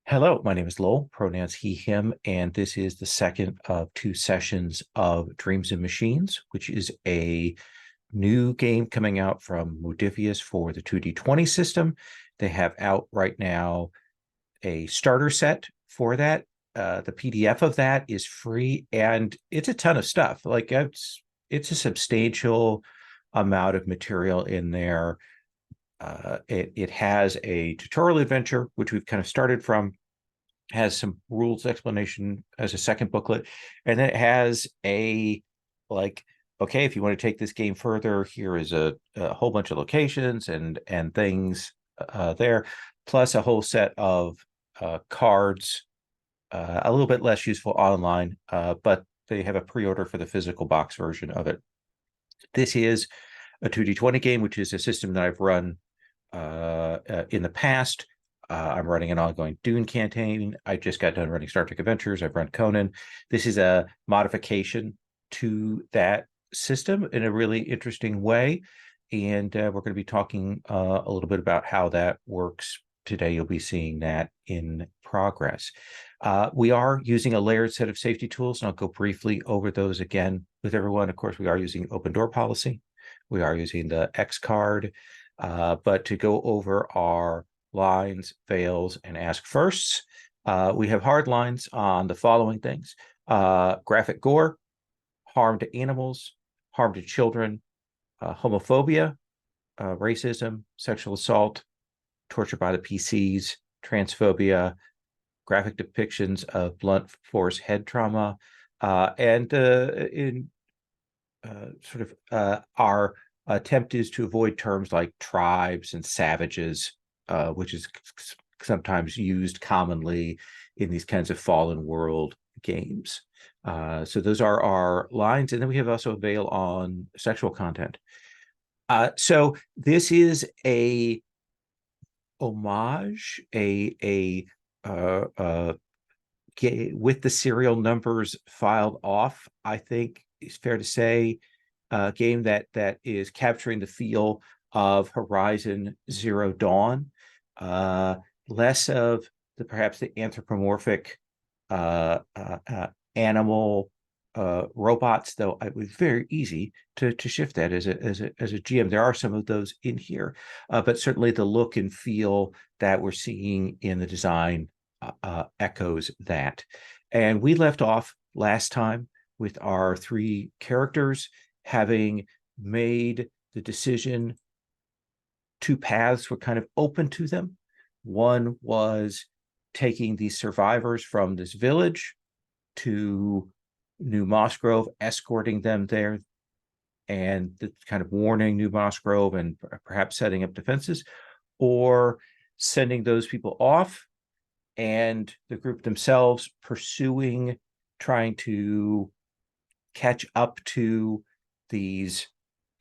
Hello, my name is Lowell, pronouns he, him, and this is the second of two sessions of Dreams and Machines, which is a new game coming out from Modiphius for the 2D20 system. They have out right now a starter set for that. The PDF of that is free, and it's a ton of stuff. Like it's a substantial amount of material in there. It has a tutorial adventure, which we've kind of started from, has some rules explanation as a second booklet, and then it has a like, okay, if you want to take this game further, here is a whole bunch of locations and things there, plus a whole set of cards, a little bit less useful online, but they have a pre-order for the physical box version of it. This is a 2D20 game, which is a system that I've run in the past. I'm running an ongoing Dune campaign. I just got done running Star Trek Adventures. I've run Conan. This is a modification to that system in a really interesting way. And we're going to be talking a little bit about how that works today. You'll be seeing that in progress. We are using a layered set of safety tools, and I'll go briefly over those again with everyone. Of course, we are using open door policy. We are using the X card. But to go over our lines, fails, and ask firsts, we have hard lines on the following things: graphic gore, harm to animals, harm to children, homophobia, racism, sexual assault, torture by the PCs, transphobia, graphic depictions of blunt force head trauma, and in our attempt is to avoid terms like tribes and savages, which is sometimes used commonly in these kinds of fallen world games. So those are our lines. And then we have also a veil on sexual content. So this is a homage, with the serial numbers filed off, I think it's fair to say, game that is capturing the feel of Horizon Zero Dawn, less of perhaps the anthropomorphic animal robots, though it was very easy to shift that as a GM. There are some of those in here, but certainly the look and feel that we're seeing in the design echoes that. And we left off last time with our three characters having made the decision. Two paths were kind of open to them. One was taking these survivors from this village to New Mossgrove, escorting them there, and kind of warning New Mossgrove and perhaps setting up defenses, or sending those people off and the group themselves pursuing, trying to catch up to these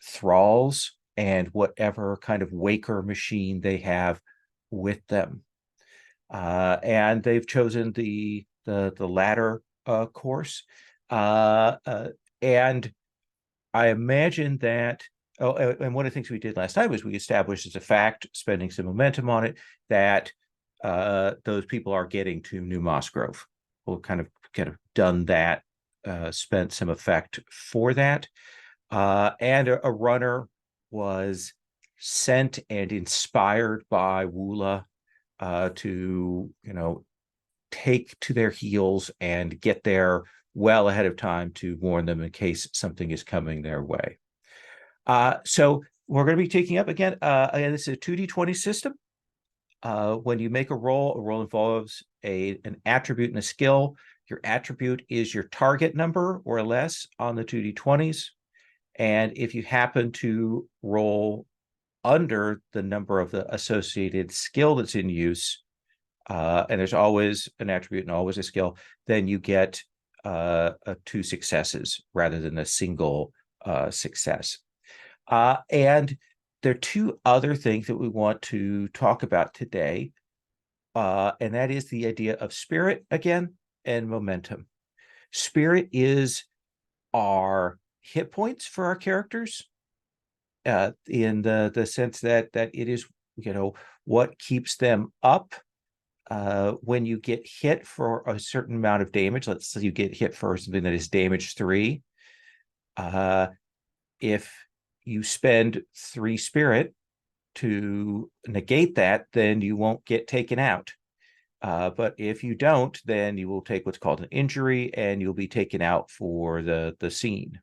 thralls and whatever kind of waker machine they have with them. And they've chosen the latter course. And I imagine that, and one of the things we did last time was we established as a fact, spending some momentum on it, that those people are getting to New Mossgrove. We'll kind of done that, spent some effect for that. And a runner was sent and inspired by Woola to, take to their heels and get there well ahead of time to warn them in case something is coming their way. So we're going to be taking up again, this is a 2D20 system. When you make a roll involves an attribute and a skill. Your attribute is your target number or less on the 2D20s. And if you happen to roll under the number of the associated skill that's in use, and there's always an attribute and always a skill, then you get two successes rather than a single success. And there are two other things that we want to talk about today, and that is the idea of spirit again and momentum. Spirit is our hit points for our characters, in the sense that it is, what keeps them up when you get hit for a certain amount of damage, let's say you get hit for something that is damage 3, if you spend 3 spirit to negate that, then you won't get taken out. But if you don't, then you will take what's called an injury, and you'll be taken out for the scene.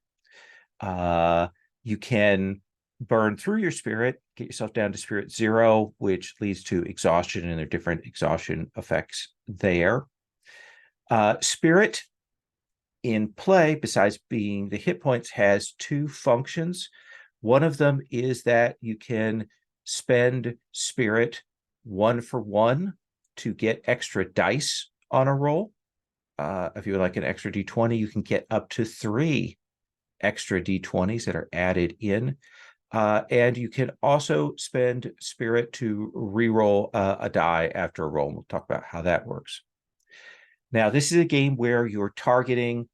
You can burn through your spirit, get yourself down to spirit 0, which leads to exhaustion, and there are different exhaustion effects there. Spirit in play, besides being the hit points, has 2 functions. One of them is that you can spend spirit 1 for 1 to get extra dice on a roll. If you would like an extra d20, you can get up to 3 extra d20s that are added in. And you can also spend spirit to re-roll a die after a roll. We'll talk about how that works. Now, this is a game where you're targeting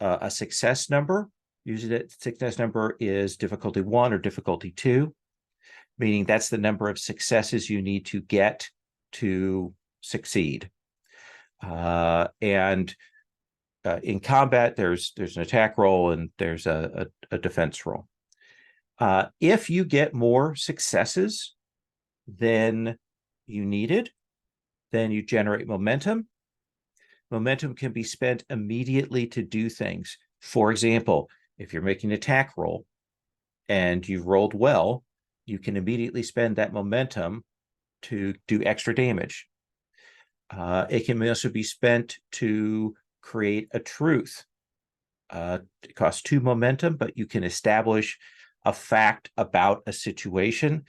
a success number. Usually that success number is difficulty 1 or difficulty 2, meaning that's the number of successes you need to get to succeed. And in combat, there's an attack roll and there's a defense roll. If you get more successes than you needed, then you generate momentum. Momentum can be spent immediately to do things. For example, if you're making an attack roll and you've rolled well, you can immediately spend that momentum to do extra damage. It can also be spent to create a truth. It costs 2 momentum, but you can establish a fact about a situation.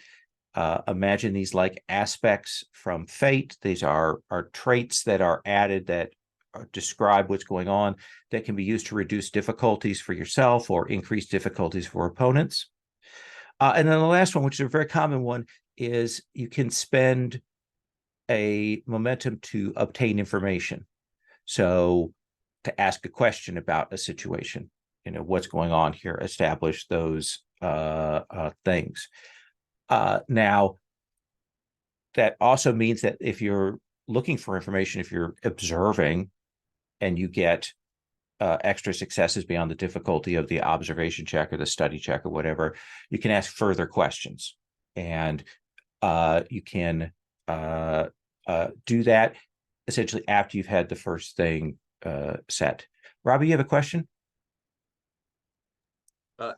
Imagine these like aspects from fate. These are traits that are added that describe what's going on, that can be used to reduce difficulties for yourself or increase difficulties for opponents. And then the last one, which is a very common one, is you can spend a momentum to obtain information. So to ask a question about a situation, what's going on here, establish those things. Now, that also means that if you're looking for information, if you're observing and you get extra successes beyond the difficulty of the observation check or the study check or whatever, you can ask further questions. And you can do that essentially after you've had the first thing set. Robbie, you have a question?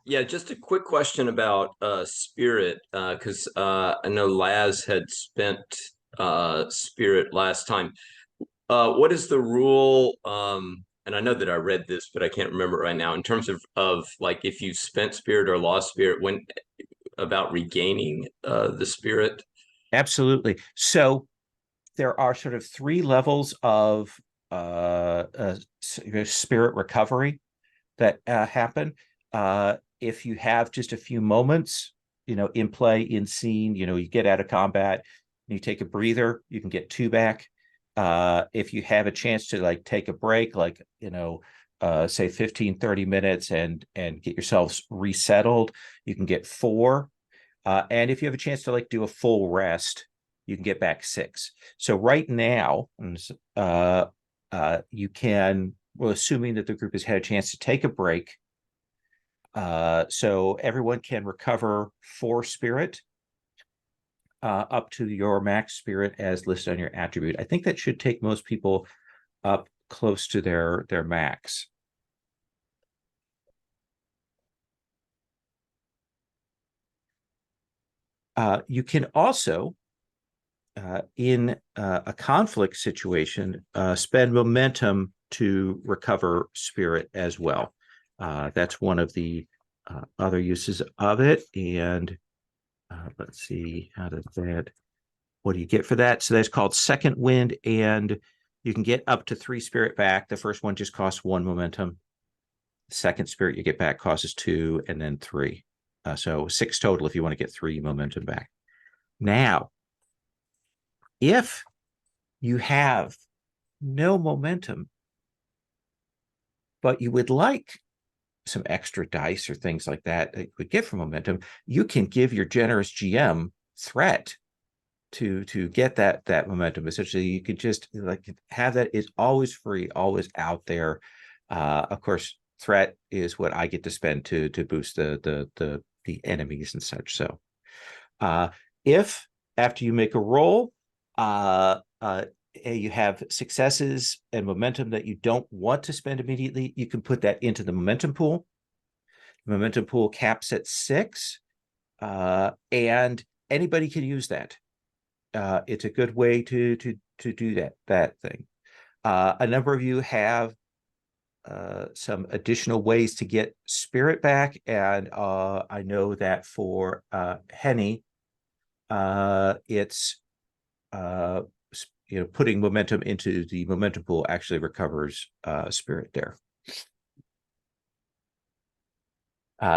Yeah, just a quick question about spirit, because I know Laz had spent spirit last time. What is the rule? And I know that I read this, but I can't remember right now. In terms of like if you spent spirit or lost spirit, when about regaining the spirit. Absolutely. So there are sort of 3 levels of spirit recovery that happen. If you have just a few moments, in play, in scene, you get out of combat, and you take a breather, you can get 2 back. If you have a chance to like take a break, like, say 15, 30 minutes and get yourselves resettled, you can get 4. And if you have a chance to like do a full rest, you can get back 6. So right now, you can, well, assuming that the group has had a chance to take a break, so everyone can recover 4 spirit up to your max spirit as listed on your attribute. I think that should take most people up close to their max. You can also, in a conflict situation, spend momentum to recover spirit as well. That's one of the other uses of it. And let's see, what do you get for that? So that's called second wind, and you can get up to 3 spirit back. The first one just costs 1 momentum. The second spirit you get back costs 2, and then 3. So 6 total if you want to get 3 momentum back. Now, if you have no momentum, but you would like some extra dice or things like that you would get from momentum, you can give your generous GM threat to get that momentum. Essentially, you could just like have that is always free, always out there. Of course, threat is what I get to spend to boost the enemies and such. So if after you make a roll, you have successes and momentum that you don't want to spend immediately, you can put that into the momentum pool. The momentum pool caps at 6, and anybody can use that. It's a good way to do that thing. A number of you have some additional ways to get spirit back, and I know that for Henny, it's putting momentum into the momentum pool actually recovers spirit there.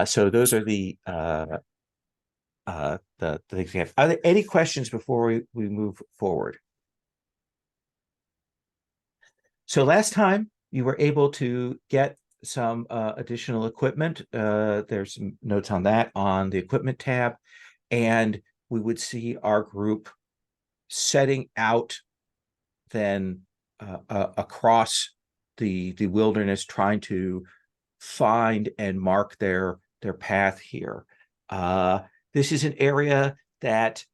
So those are the things we have. Are there any questions before we move forward? So last time you were able to get some additional equipment. There's some notes on that on the equipment tab, and we would see our group setting out then across the wilderness, trying to find and mark their path here. This is an area that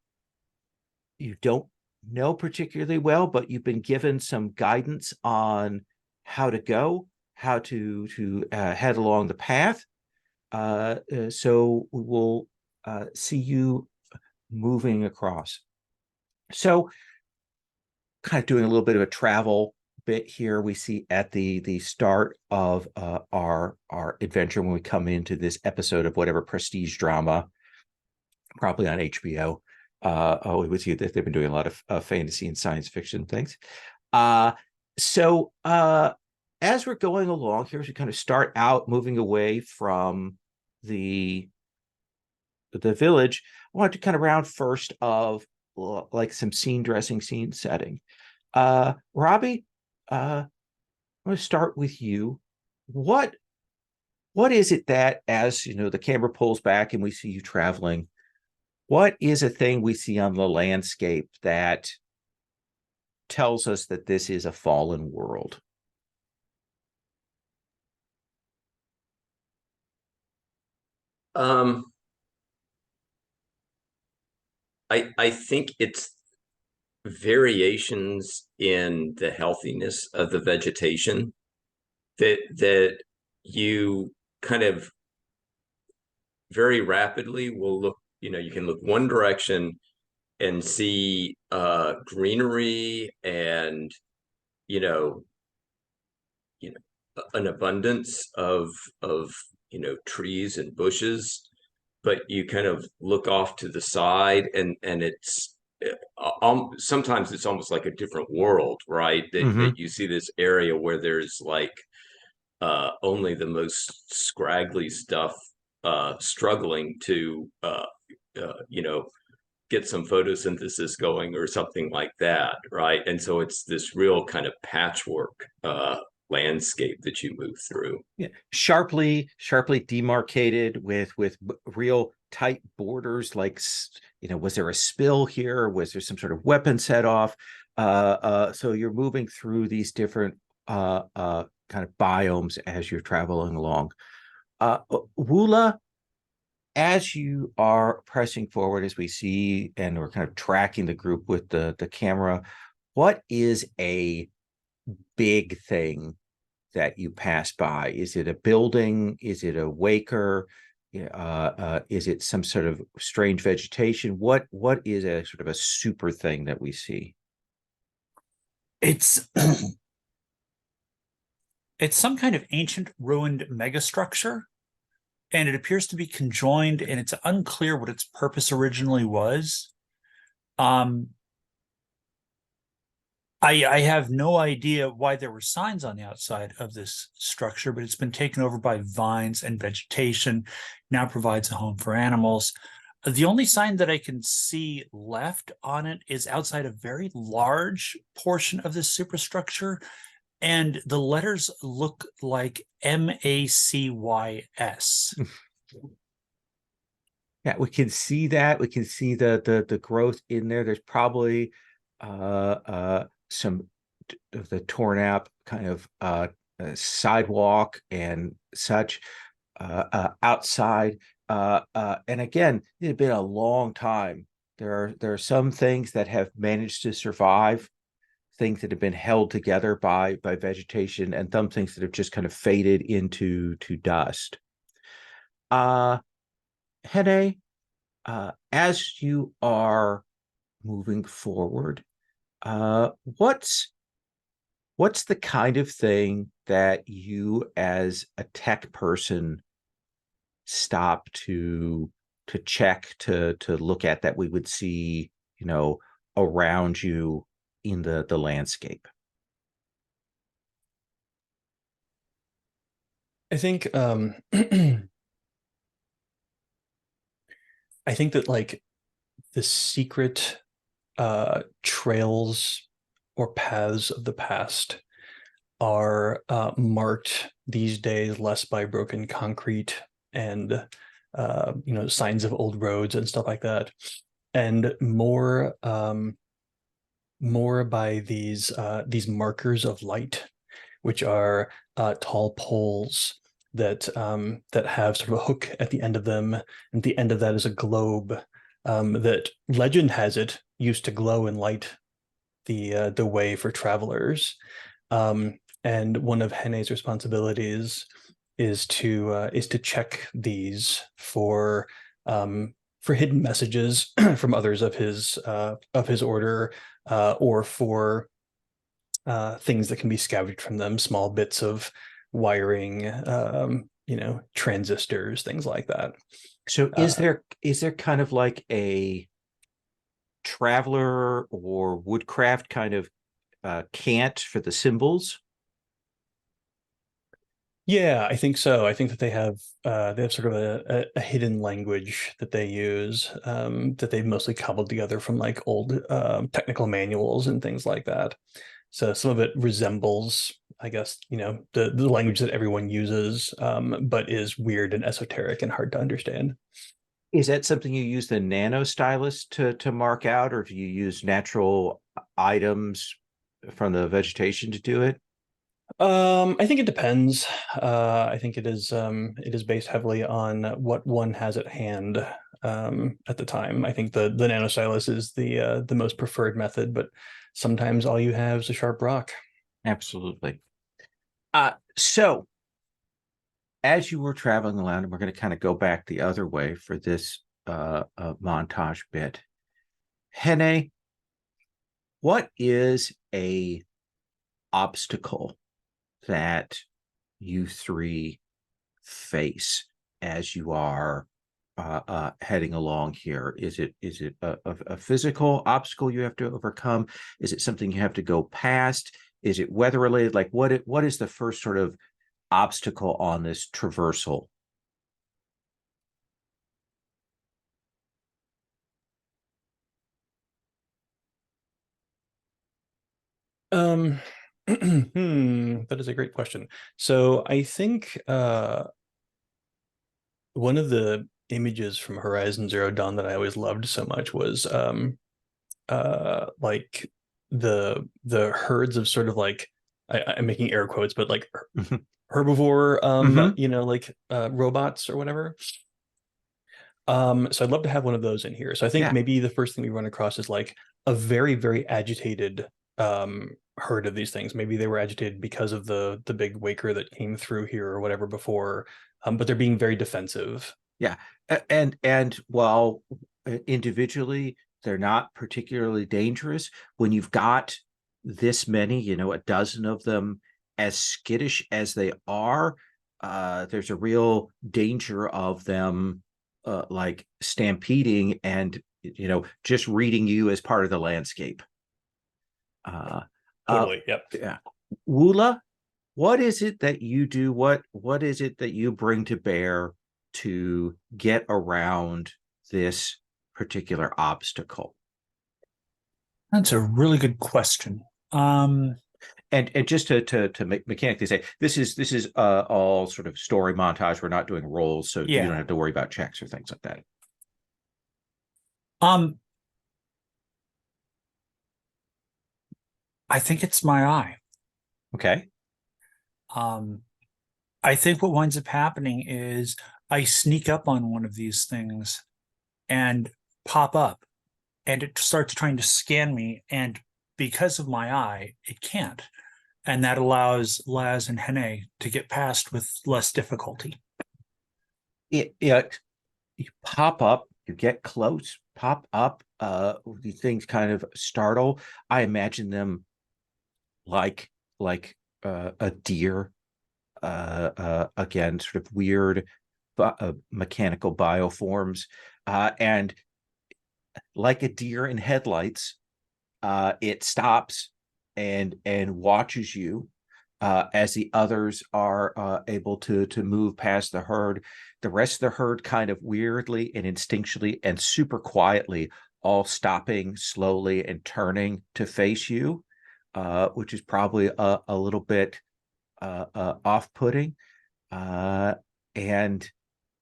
you don't know particularly well, but you've been given some guidance on how to go, how to head along the path. So we will see you moving across. So kind of doing a little bit of a travel bit here. We see at the start of our adventure when we come into this episode of whatever prestige drama, probably on HBO. We would see that they've been doing a lot of fantasy and science fiction things. So as we're going along here, as we kind of start out moving away from the village, I wanted to kind of round first of like some scene dressing, scene setting. Robbie, I'm going to start with you. What is it that, as you know, the camera pulls back and we see you traveling, what is a thing we see on the landscape that tells us that this is a fallen world? I think it's variations in the healthiness of the vegetation that you kind of very rapidly will look, you can look one direction and see greenery and you know an abundance of trees and bushes, but you kind of look off to the side and it's sometimes it's almost like a different world, right? That you see this area where there's like only the most scraggly stuff struggling to get some photosynthesis going or something like that, right? And so it's this real kind of patchwork landscape that you move through. Yeah, sharply demarcated with real tight borders. Like, was there a spill here? Was there some sort of weapon set off? So you're moving through these different kind of biomes as you're traveling along. Woola, as you are pressing forward, as we see, and we're kind of tracking the group with the camera, what is a big thing that you pass by? Is it a building? Is it a waker? Is it some sort of strange vegetation? What is a sort of a super thing that we see? It's it's some kind of ancient ruined megastructure, and it appears to be conjoined, and it's unclear what its purpose originally was. I have no idea why there were signs on the outside of this structure, but it's been taken over by vines and vegetation, now provides a home for animals. The only sign that I can see left on it is outside a very large portion of this superstructure, and the letters look like MACYS. Yeah, we can see that. We can see the growth in there. There's probably some of the torn up kind of sidewalk and such outside. And again, it had been a long time. There are some things that have managed to survive, things that have been held together by vegetation, and some things that have just kind of faded into dust. Hene, as you are moving forward, what's the kind of thing that you as a tech person stop to check, to look at, that we would see, around you in the landscape? I think I think that like the secret trails or paths of the past are marked these days less by broken concrete and signs of old roads and stuff like that, and more by these markers of light, which are tall poles that have sort of a hook at the end of them, and the end of that is a globe that, legend has it, used to glow and light the way for travelers. And one of Hene's responsibilities is to check these for hidden messages from others of his order, or for things that can be scavenged from them, small bits of wiring, transistors, things like that. So is there kind of like a traveler or woodcraft kind of cant for the symbols? Yeah, I think so. I think that they have sort of a hidden language that they use, that they've mostly cobbled together from like old technical manuals and things like that. So some of it resembles, I guess, the language that everyone uses, but is weird and esoteric and hard to understand. Is that something you use the nano stylus to mark out, or do you use natural items from the vegetation to do it? I think it depends. I think it is based heavily on what one has at hand at the time. I think the nanostylus is the most preferred method, but sometimes all you have is a sharp rock. Absolutely. So as you were traveling around, and we're going to kind of go back the other way for this montage bit, Hene, what is a obstacle that you three face as you are heading along here? Is it a physical obstacle you have to overcome? Is it something you have to go past? Is it weather related? Like what is the first sort of obstacle on this traversal? That is a great question. So I think one of the images from Horizon Zero Dawn that I always loved so much was like the herds of sort of like, I'm making air quotes, but like herbivore like robots or whatever. So I'd love to have one of those in here. So I think maybe the first thing we run across is like a very, very agitated herd of these things. Maybe they were agitated because of the big waker that came through here or whatever before, but they're being very defensive. Yeah, and while individually they're not particularly dangerous, when you've got this many, a dozen of them, as skittish as they are, there's a real danger of them like stampeding and just reading you as part of the landscape. Totally. Yep. Yeah. Woola, what is it that you do? What is it that you bring to bear to get around this particular obstacle? That's a really good question. And just to mechanically say, this is all sort of story montage. We're not doing roles, so you don't have to worry about checks or things like that. I think it's my eye. Okay. I think what winds up happening is I sneak up on one of these things and pop up, and it starts trying to scan me, and because of my eye, it can't. And that allows Laz and Hene to get past with less difficulty. You pop up, you get close, pop up, these things kind of startle. I imagine them like a deer, again, sort of weird mechanical bioforms, and like a deer in headlights, it stops and watches you, as the others are able to move past the herd. The rest of the herd kind of weirdly and instinctually and super quietly all stopping slowly and turning to face you, which is probably a little bit off-putting. And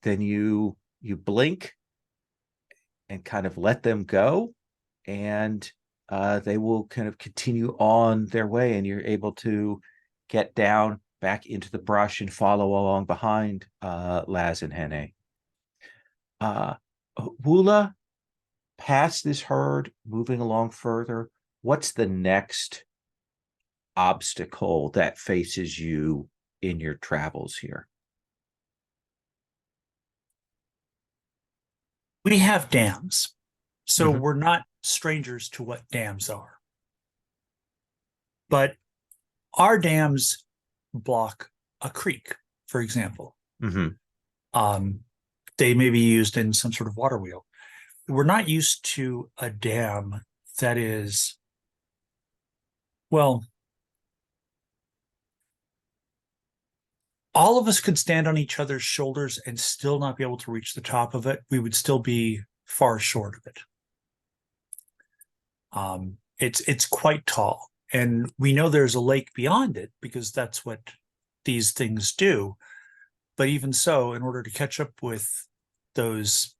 then you blink and kind of let them go, and they will kind of continue on their way, and you're able to get down back into the brush and follow along behind Laz and Hene. Wula, past this herd, moving along further, what's the next obstacle that faces you in your travels here? We have dams, so Mhm. we're not strangers to what dams are. But our dams block a creek, for example. Mm-hmm. They may be used in some sort of water wheel. We're not used to a dam that is, well, all of us could stand on each other's shoulders and still not be able to reach the top of it. We would still be far short of it. It's quite tall, and we know there's a lake beyond it because that's what these things do. But even so, in order to catch up with those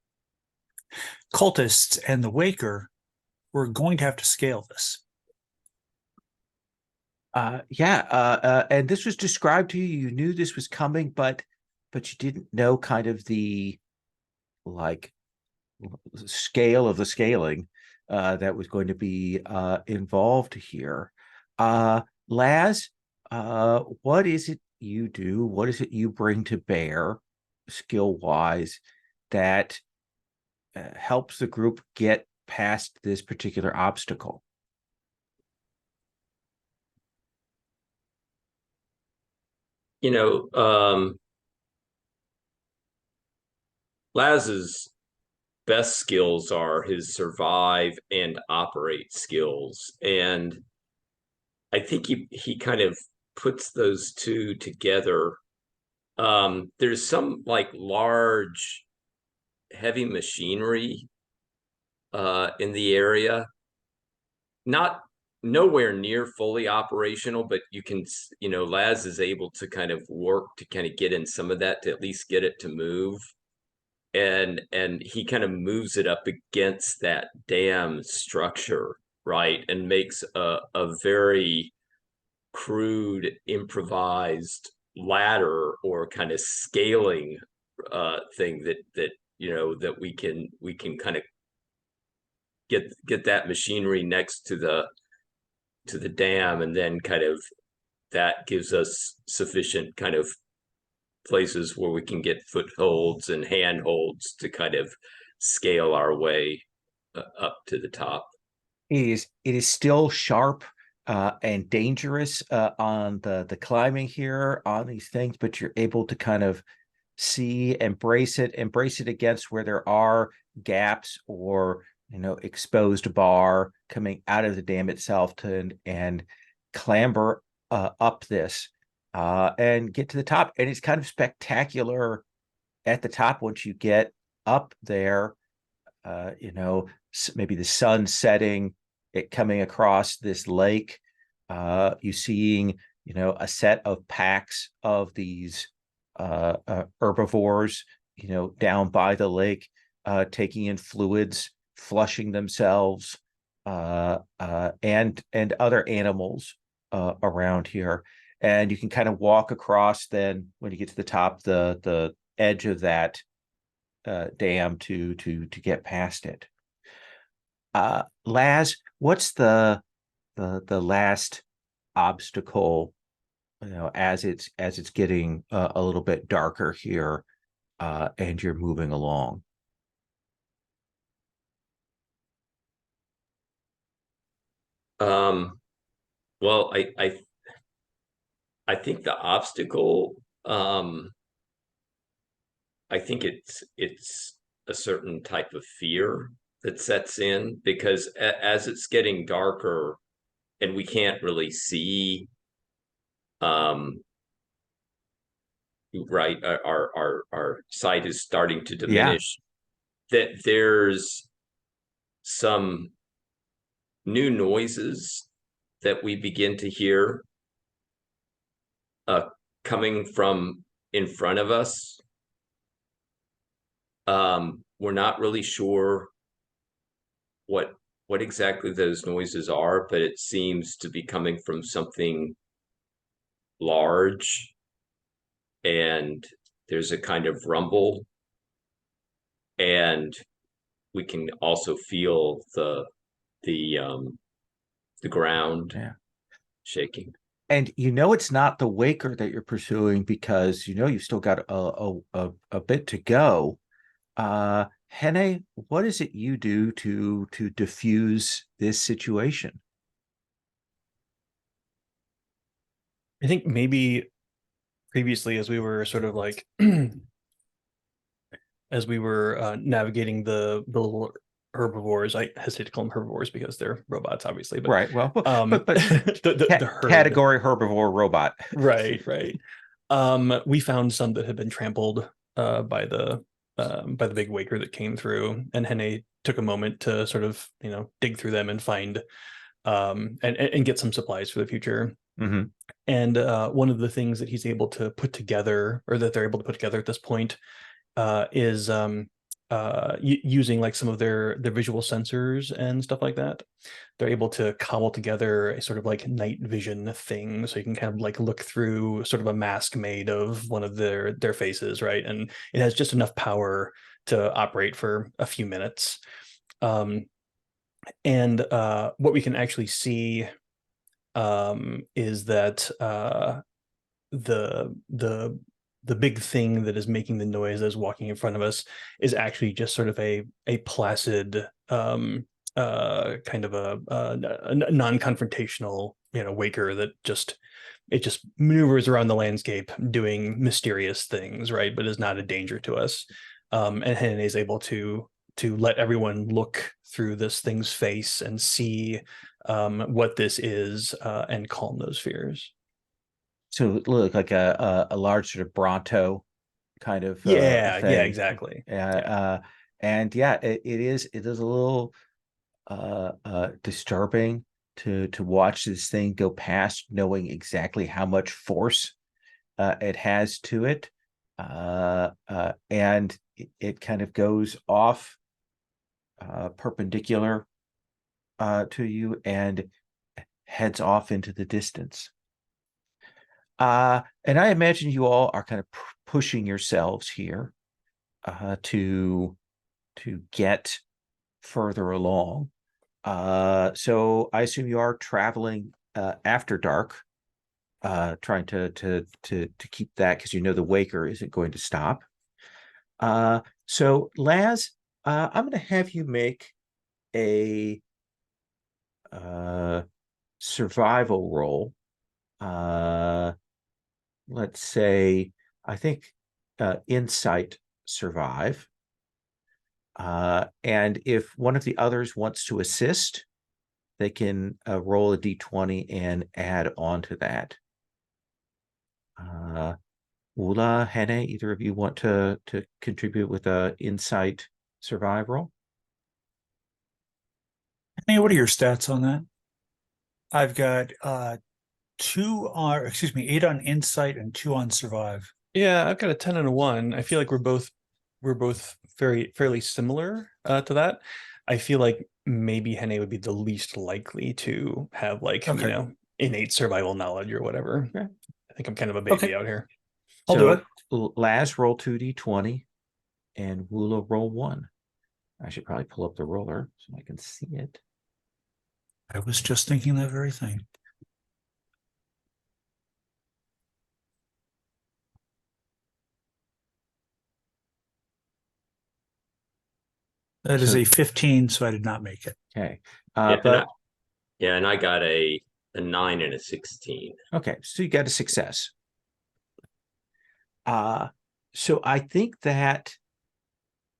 cultists and the Waker, we're going to have to scale this. And this was described to you. You knew this was coming, but you didn't know kind of the like scale of the scaling that was going to be involved here. Laz, what is it you do? What is it you bring to bear, skill-wise, that helps the group get past this particular obstacle? Laz's best skills are his survive and operate skills. And I think he kind of puts those two together. There's some like large heavy machinery in the area, not nowhere near fully operational, but you can, Laz is able to kind of work to kind of get in some of that to at least get it to move. And he kind of moves it up against that dam structure, right? And makes a very crude improvised ladder or kind of scaling thing that we can kind of get that machinery next to the dam, and then kind of that gives us sufficient kind of places where we can get footholds and handholds to kind of scale our way up to the top. It is still sharp and dangerous on the climbing here on these things, but you're able to kind of see, embrace it against where there are gaps or exposed bar coming out of the dam itself to and clamber up this and get to the top. And it's kind of spectacular at the top once you get up there. Maybe the sun setting, it coming across this lake, you seeing a set of packs of these herbivores down by the lake, taking in fluids flushing themselves, and other animals around here. And you can kind of walk across then when you get to the top, the edge of that dam to get past it. Laz, what's the last obstacle, as it's getting a little bit darker here, and you're moving along? Well, I think the obstacle, I think it's a certain type of fear that sets in, because as it's getting darker and we can't really see, right, our sight is starting to diminish, that there's some new noises that we begin to hear coming from in front of us. We're not really sure what exactly those noises are, but it seems to be coming from something large, and there's a kind of rumble, and we can also feel the ground shaking. And it's not the Waker that you're pursuing, because you've still got a bit to go. Hene, what is it you do to diffuse this situation? I think maybe previously, as we were sort of like as we were navigating the little herbivores, I hesitate to call them herbivores because they're robots, obviously, but right, well, but the herd. Category herbivore robot. Right. We found some that had been trampled by the big Waker that came through, and Hene took a moment to sort of dig through them and find and get some supplies for the future. Mm-hmm. And one of the things that he's able to put together, or that they're able to put together at this point, is using like some of their visual sensors and stuff like that. They're able to cobble together a sort of like night vision thing, so you can kind of like look through sort of a mask made of one of their faces, right? And it has just enough power to operate for a few minutes. And what we can actually see is that the big thing that is making the noise as walking in front of us is actually just sort of a placid kind of a non-confrontational Waker that just maneuvers around the landscape doing mysterious things, right, but is not a danger to us. And Hene is able to let everyone look through this thing's face and see what this is, and calm those fears. So it looked like a large sort of Bronto kind of thing. Yeah, exactly. And it is a little disturbing to watch this thing go past, knowing exactly how much force it has to it, and it kind of goes off perpendicular to you and heads off into the distance. And I imagine you all are kind of pushing yourselves here to get further along. So I assume you are traveling after dark, trying to keep that, because the Waker isn't going to stop. So Laz, I'm going to have you make a survival roll. Let's say, I think, insight survive. And if one of the others wants to assist, they can roll a d20 and add on to that. Ula, Hene, either of you want to contribute with a insight survive roll? Hey, what are your stats on that? I've got 8 on insight and 2 on survive. Yeah, I've got a 10 and a 1. I feel like we're both fairly similar to that. I feel like maybe Henne would be the least likely to have like, Okay. you know, innate survival knowledge or whatever. Okay. I think I'm kind of a baby Okay. out here. I'll do it. Laz roll 2d20 and Wula roll 1. I should probably pull up the roller so I can see it. I was just thinking that very thing. That is So- a 15, so I did not make it. Okay. And I got a 9 and a 16. Okay, so you got a success. So I think that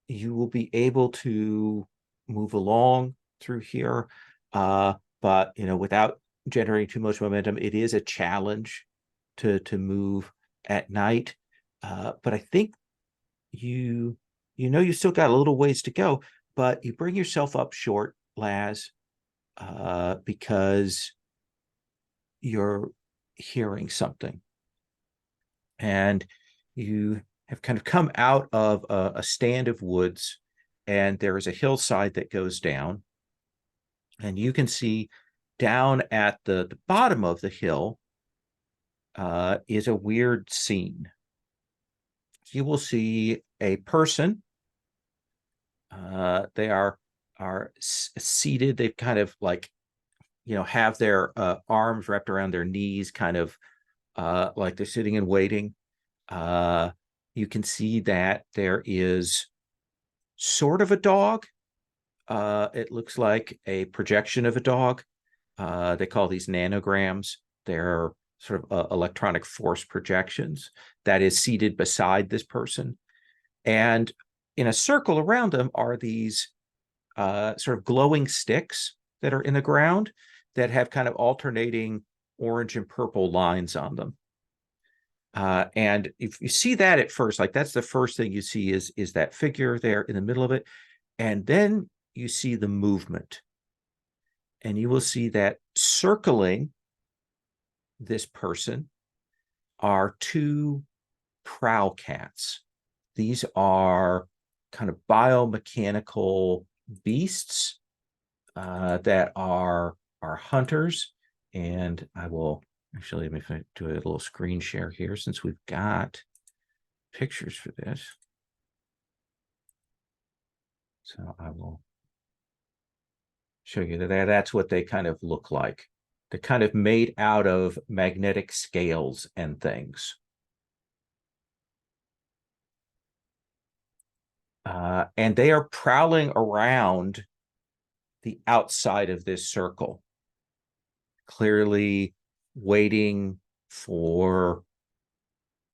you will be able to move along through here, but without generating too much momentum. It is a challenge to move at night, but I think you still got a little ways to go, but you bring yourself up short, Laz, because you're hearing something, and you have kind of come out of a stand of woods, and there is a hillside that goes down, and you can see down at the bottom of the hill is a weird scene. You will see a person. They are seated. They've kind of like, have their arms wrapped around their knees, kind of like they're sitting and waiting. You can see that there is sort of a dog. It looks like a projection of a dog. They call these nanograms. They're sort of electronic force projections that is seated beside this person. And in a circle around them are these sort of glowing sticks that are in the ground that have kind of alternating orange and purple lines on them. And if you see that at first, like that's the first thing you see is that figure there in the middle of it. And then you see the movement. And you will see that circling this person are 2 prowl cats. These are kind of biomechanical beasts that are hunters. And I will actually, let me do a little screen share here since we've got pictures for this. So I will show you that's what they kind of look like. They're kind of made out of magnetic scales and things. And they are prowling around the outside of this circle, clearly waiting for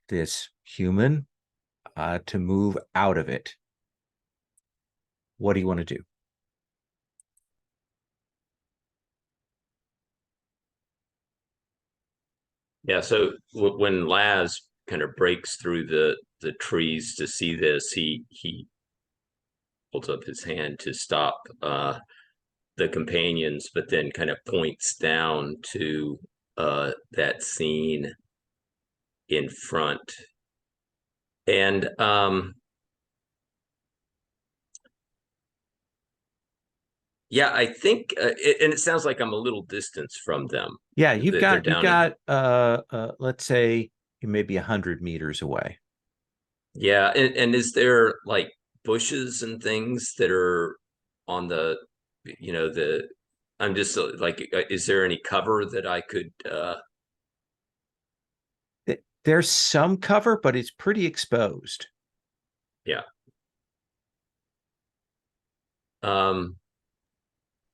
this human to move out of it. What do you want to do? Yeah, so when Laz kind of breaks through the trees to see this, he holds up his hand to stop the companions, but then kind of points down to that scene in front. And yeah, I think, and it sounds like I'm a little distance from them. Yeah, you've They're got down let's say you may be 100 meters away. Yeah, and is there like bushes and things that are on the, I'm just like, is there any cover that I could There's some cover, but it's pretty exposed. yeah.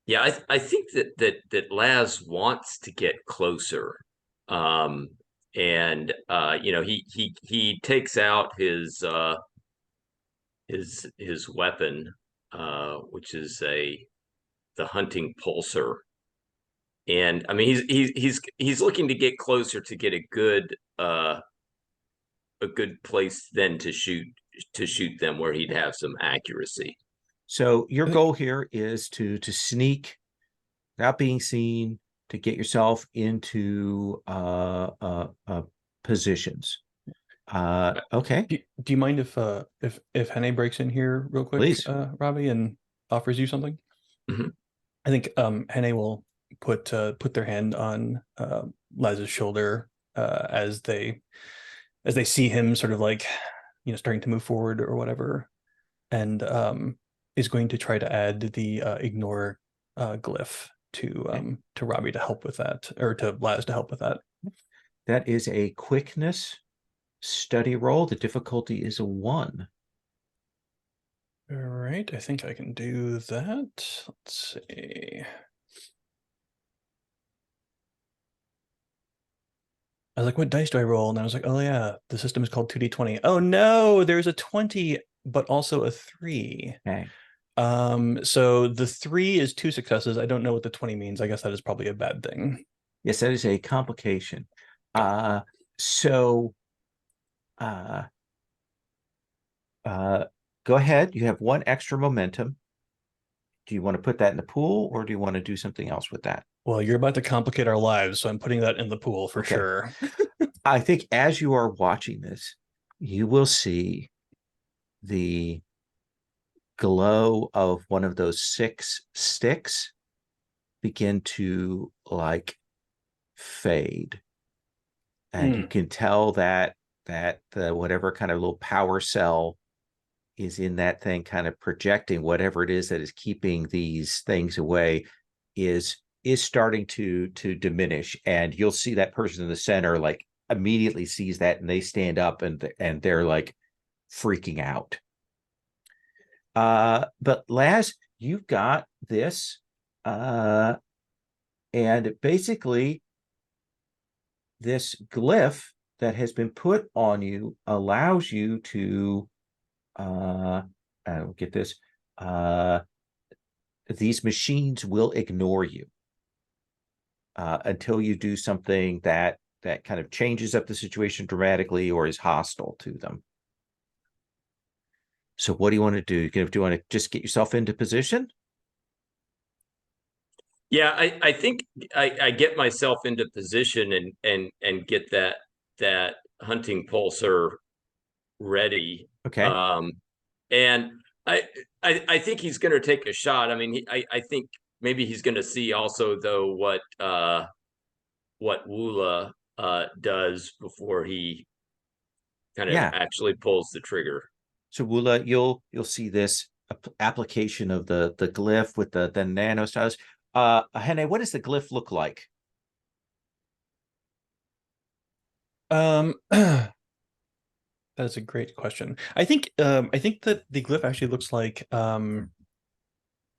Yeah, I think that Laz wants to get closer. And he takes out his weapon, which is the hunting pulsar. And I mean he's looking to get closer to get a good place then to shoot them where he'd have some accuracy. So your goal here is to sneak without being seen, to get yourself into positions. Okay. Do you mind if Henne breaks in here real quick, Please. Robbie, and offers you something? Mhm. I think Hene will put their hand on Laz's shoulder as they see him sort of like, starting to move forward or whatever, and is going to try to add the ignore glyph to Robbie to help with that, or to Laz to help with that. That is a quickness study roll. The difficulty is a 1. All right, I think I can do that. Let's see. I was like, what dice do I roll? And I was like, oh yeah, the system is called 2d20. Oh no, there's a 20, but also a 3. Okay. So the 3 is 2 successes. I don't know what the 20 means. I guess that is probably a bad thing. Yes, that is a complication. So go ahead. You have 1 extra momentum. Do you want to put that in the pool, or do you want to do something else with that? Well, you're about to complicate our lives, so I'm putting that in the pool for sure. I think as you are watching this, you will see the glow of one of those 6 sticks begin to like fade. And you can tell that the whatever kind of little power cell is in that thing kind of projecting whatever it is that is keeping these things away is starting to diminish. And you'll see that person in the center like immediately sees that, and they stand up and they're like freaking out. But Laz, you've got this, and basically this glyph that has been put on you allows you to get this, these machines will ignore you until you do something that kind of changes up the situation dramatically or is hostile to them. So what do you want to do? Do you want to just get yourself into position? Yeah, I think I get myself into position and get that hunting pulsar ready. Okay. And I think he's going to take a shot. I mean, I think maybe he's going to see also though what Woola does before he kind of actually pulls the trigger. So Woola, you'll see this application of the glyph with the nanostyles. Hene, what does the glyph look like? That is a great question. I think that the glyph actually looks like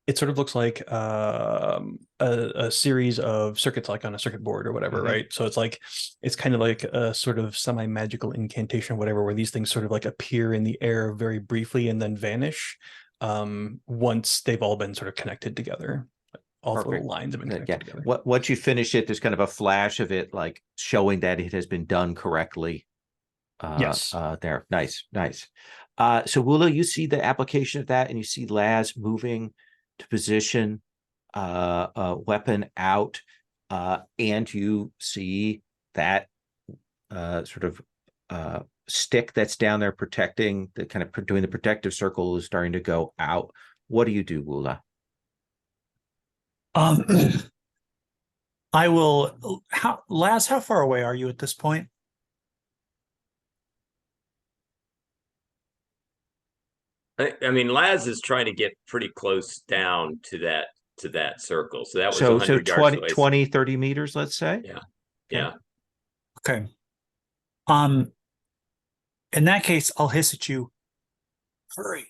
it sort of looks like a series of circuits, like on a circuit board or whatever, right? So it's kind of like a sort of semi-magical incantation or whatever, where these things sort of like appear in the air very briefly and then vanish once they've all been sort of connected together. All the little lines have been connected together. Once you finish it, there's kind of a flash of it, like showing that it has been done correctly. Yes. There. Nice. So Woola, you see the application of that, and you see Laz moving to position weapon out, and you see that sort of stick that's down there protecting, the kind of doing the protective circle, is starting to go out. What do you do, Woola? I will. Laz, how far away are you at this point? I mean, Laz is trying to get pretty close down to that circle. So that was so 20, 30 meters, let's say. Yeah. Okay. In that case, I'll hiss at you. Hurry.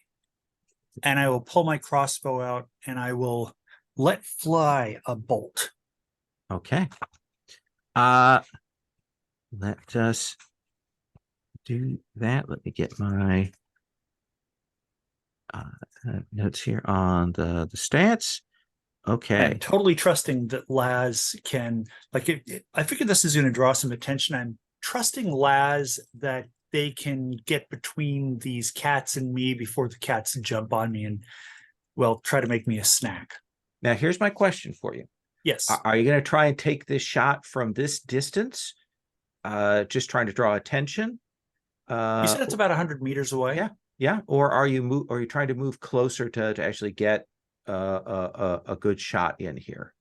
And I will pull my crossbow out, and I will let fly a bolt. Okay. Let us do that. Let me get my notes here on the stats. Okay. I'm totally trusting that Laz can, I figured this is going to draw some attention. I'm trusting Laz that they can get between these cats and me before the cats jump on me and, well, try to make me a snack. Now, here's my question for you. Yes. Are you going to try and take this shot from this distance? Just trying to draw attention? You said it's about 100 meters away. Yeah. Or are you trying to move closer to actually get a good shot in here.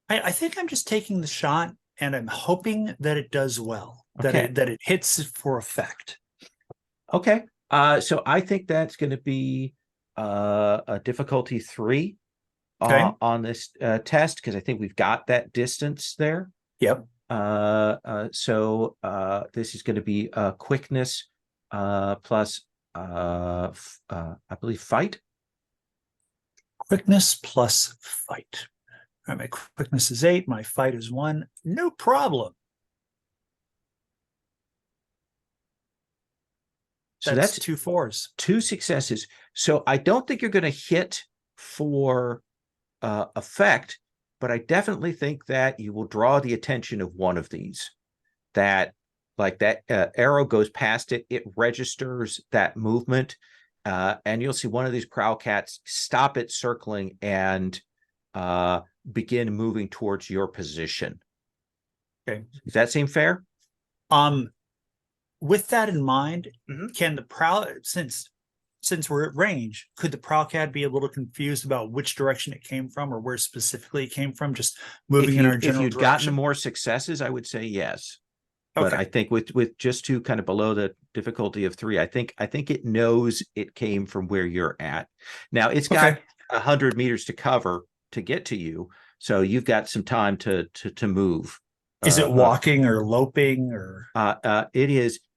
I think I'm just taking the shot and I'm hoping that it does well, Okay. that it hits for effect. Okay. So I think that's going to be a difficulty 3 Okay. on this test, because I think we've got that distance there. Yep. So this is going to be quickness plus I believe fight. Quickness plus fight. All right, my quickness is 8, my fight is 1. No problem. So That's that's 2 4s. 2 successes. So I don't think you're going to hit for effect, but I definitely think that you will draw the attention of one of these. That, like, that arrow goes past it, it registers that movement, and you'll see one of these prowl cats stop it circling and begin moving towards your position. Okay. Does that seem fair? With that in mind, Mhm. can the prowl, since we're at range, could the prowl cat be a little confused about which direction it came from or where specifically it came from, just moving in our If general you'd direction? gotten more successes, I would say yes. But Okay. I think with just 2 kind of below the difficulty of 3, I think it knows it came from where you're at. Now it's got Okay. 100 meters to cover to get to you, so you've got some time to move. Is it walking or loping or?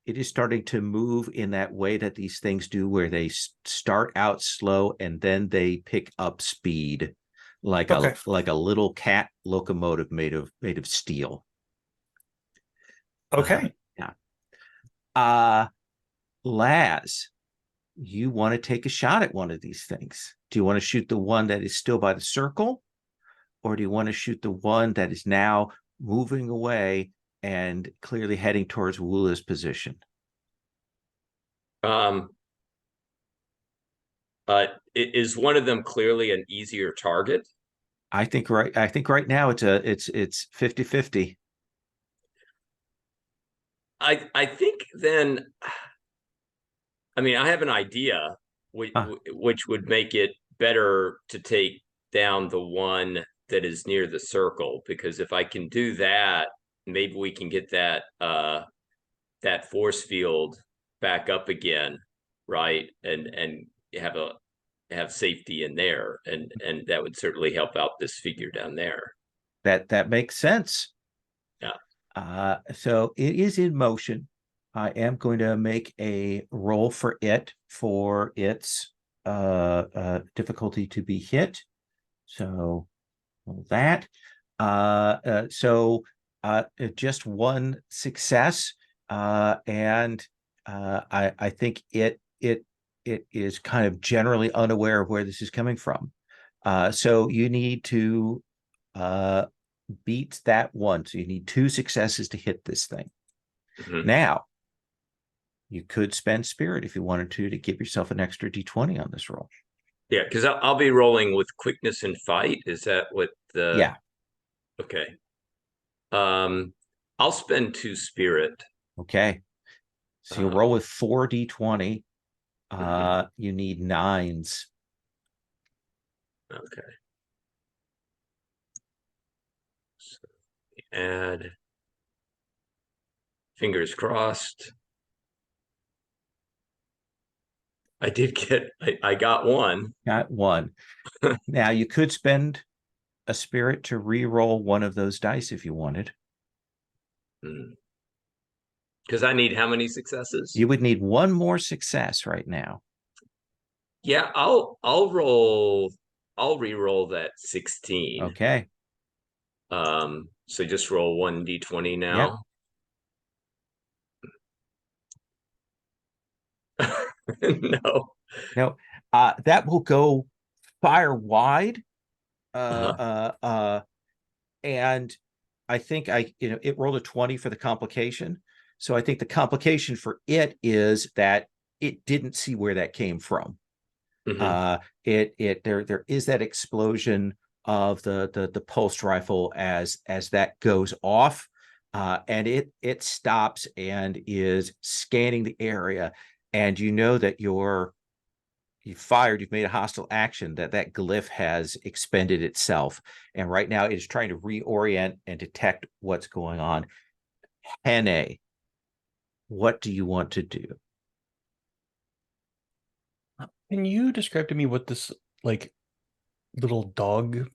It is starting to move in that way that these things do, where they start out slow and then they pick up speed, like Okay. a little cat locomotive made of steel. Okay. Laz, you want to take a shot at one of these things? Do you want to shoot the one that is still by the circle, or do you want to shoot the one that is now moving away and clearly heading towards Woola's position? Is one of them clearly an easier target? I think right now it's 50-50. I think then, I mean, I have an idea which would make it better to take down the one that is near the circle, because if I can do that, maybe we can get that that force field back up again, right? And have safety in there, and that would certainly help out this figure down there. That makes sense. Yeah. So it is in motion. I am going to make a roll for its difficulty to be hit. So that just 1 success, and I think it is kind of generally unaware of where this is coming from. So you need to beat that 1. So you need 2 successes to hit this thing. Mm-hmm. Now, you could spend spirit if you wanted to give yourself an extra d20 on this roll. Yeah, because I'll be rolling with quickness and fight. Is that what the? Yeah. Okay. I'll spend 2 spirit. Okay. So you roll with 4 d20. You need 9s. Okay. So add. Fingers crossed. I got 1. Got 1. Now you could spend a spirit to re-roll one of those dice if you wanted. Because I need how many successes? You would need 1 more success right now. Yeah, I'll re-roll that 16. Okay. So just roll 1 d20 now. Yep. No. That will go fire wide. And I think it rolled a 20 for the complication. So I think the complication for it is that it didn't see where that came from. There is that explosion of the pulse rifle as that goes off, and it stops and is scanning the area, and you know that your you fired, you've made a hostile action, that glyph has expended itself. And right now it is trying to reorient and detect what's going on. Henne, what do you want to do? Can you describe to me what this like little dog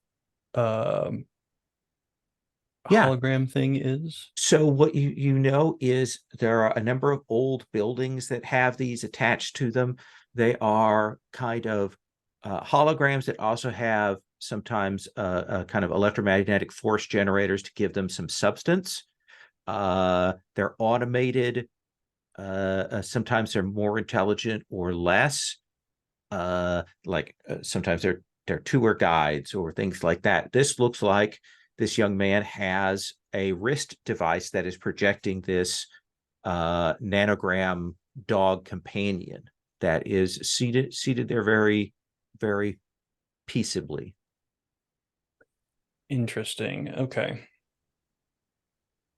Yeah. hologram thing is? So what you know is there are a number of old buildings that have these attached to them. They are kind of holograms that also have sometimes kind of electromagnetic force generators to give them some substance. They're automated. Sometimes they're more intelligent or less. Sometimes they're tour guides or things like that. This looks like this young man has a wrist device that is projecting this nanogram dog companion that is seated there very, very peaceably. Interesting. Okay.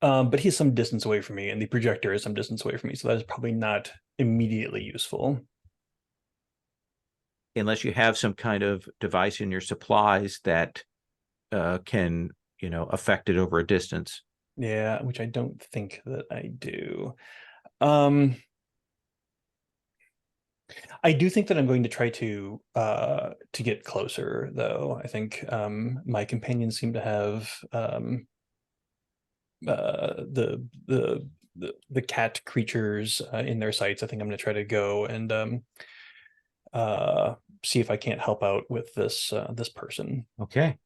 But he's some distance away from me, and the projector is some distance away from me, so that is probably not immediately useful. Unless you have some kind of device in your supplies that can, affect it over a distance. Yeah, which I don't think that I do. I do think that I'm going to try to get closer, though. I think my companions seem to have the cat creatures in their sights. I think I'm going to try to go and see if I can't help out with this person. Okay.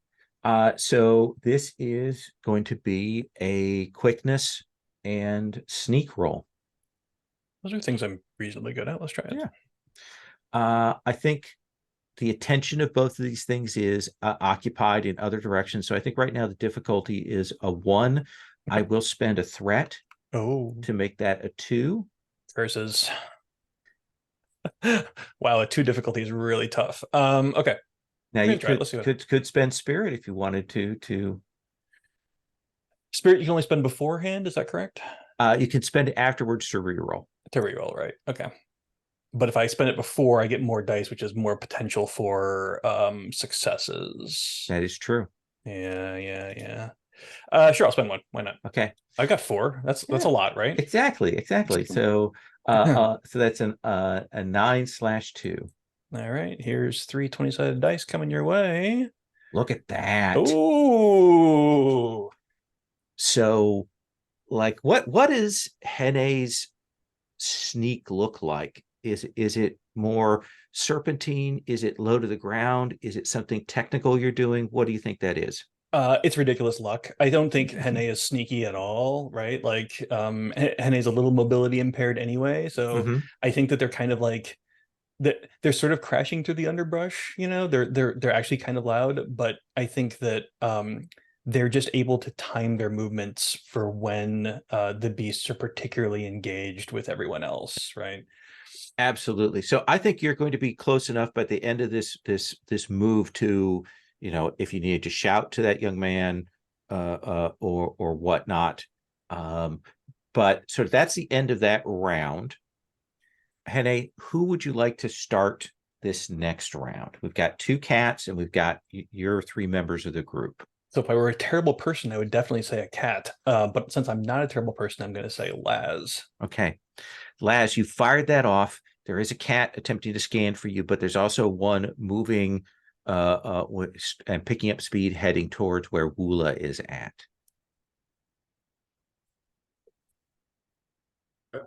So this is going to be a quickness and sneak roll. Those are things I'm reasonably good at. Let's try it. Yeah. I think the attention of both of these things is occupied in other directions. So I think right now the difficulty is a 1. Okay. I will spend a threat to make that a 2. Versus wow, a 2 difficulty is really tough. Okay. Now you could spend spirit if you wanted to. Spirit you can only spend beforehand, is that correct? You can spend it afterwards to reroll. To reroll, right? Okay. But if I spend it before, I get more dice, which is more potential for successes. That is true. Yeah. Sure, I'll spend 1. Why not? Okay. I got 4. That's a lot, right? Exactly. So so that's a 9/2. All right, here's 3 20-sided dice coming your way. Look at that. Ooh. So, like, what is Henne's sneak look like? Is it more serpentine? Is it low to the ground? Is it something technical you're doing? What do you think that is? It's ridiculous luck. I don't think Henne is sneaky at all, right? Like, Henne is a little mobility impaired anyway, so I think that they're kind of like they're sort of crashing through the underbrush. They're actually kind of loud, but I think that they're just able to time their movements for when the beasts are particularly engaged with everyone else, right? Absolutely. So I think you're going to be close enough by the end of this move to, if you needed to shout to that young man or whatnot. But so that's the end of that round. Henne, who would you like to start this next round? We've got 2 cats and we've got your 3 members of the group. So if I were a terrible person, I would definitely say a cat. But since I'm not a terrible person, I'm going to say Laz. Okay. Laz, you fired that off. There is a cat attempting to scan for you, but there's also one moving and picking up speed heading towards where Woola is at.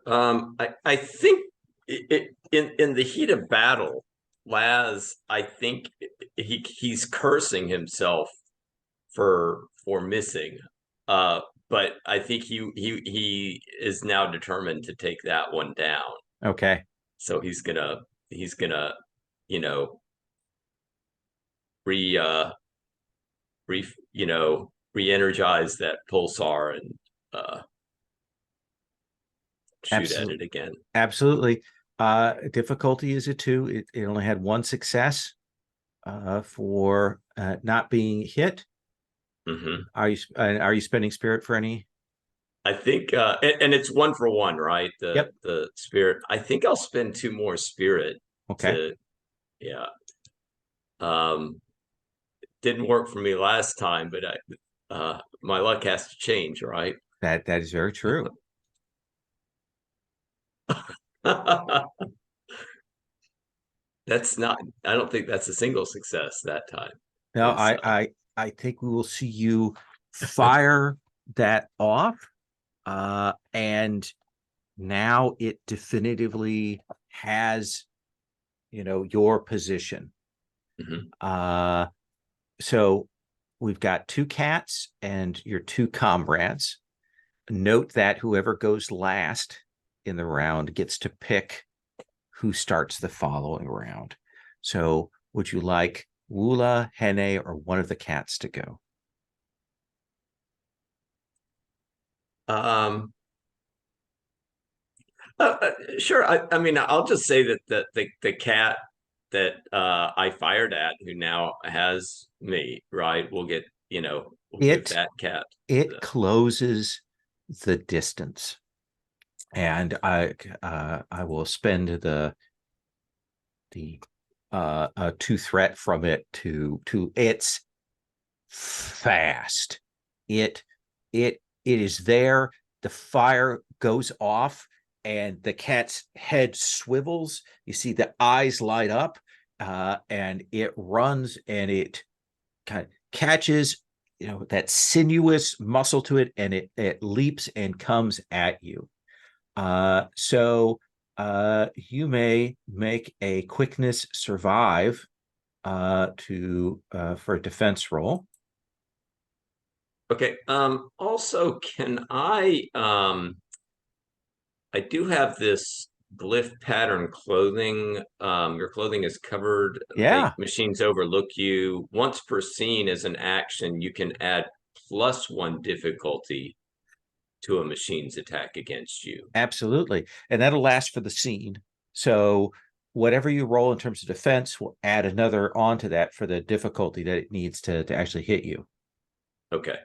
I think in the heat of battle, Laz, I think he's cursing himself for missing. But I think he is now determined to take that one down. Okay. So he's gonna re-energize that pulsar and shoot at it again. Absolutely. Difficulty is a 2. It only had 1 success for not being hit. Are you spending spirit for any? I think and it's 1 for 1, right? The spirit. I think I'll spend 2 more spirit. Okay. Yeah. Didn't work for me last time, but my luck has to change, right? That is very true. That's not, I don't think that's a single success that time. No, It's, I think we will see you fire that off. And now it definitively has, your position. Mhm. So we've got 2 cats and your 2 comrades. Note that whoever goes last in the round gets to pick who starts the following round. So would you like Wula, Hene, or one of the cats to go? Sure. I mean, I'll just say that the cat that I fired at, who now has me, right? We'll get, we'll give that cat. It closes the distance, and I will spend the 2 threat from it to it's fast. It is there. The fire goes off and the cat's head swivels. You see the eyes light up, and it runs and it kind of catches, that sinuous muscle to it, and it leaps and comes at you. So you may make a quickness survive for a defense roll. Okay. Also, can I do have this glyph pattern clothing. Your clothing is covered. Yeah. Machines overlook you. Once per scene as an action, you can add +1 difficulty to a machine's attack against you. Absolutely. And that'll last for the scene. So whatever you roll in terms of defense will add another onto that for the difficulty that it needs to actually hit you. Okay.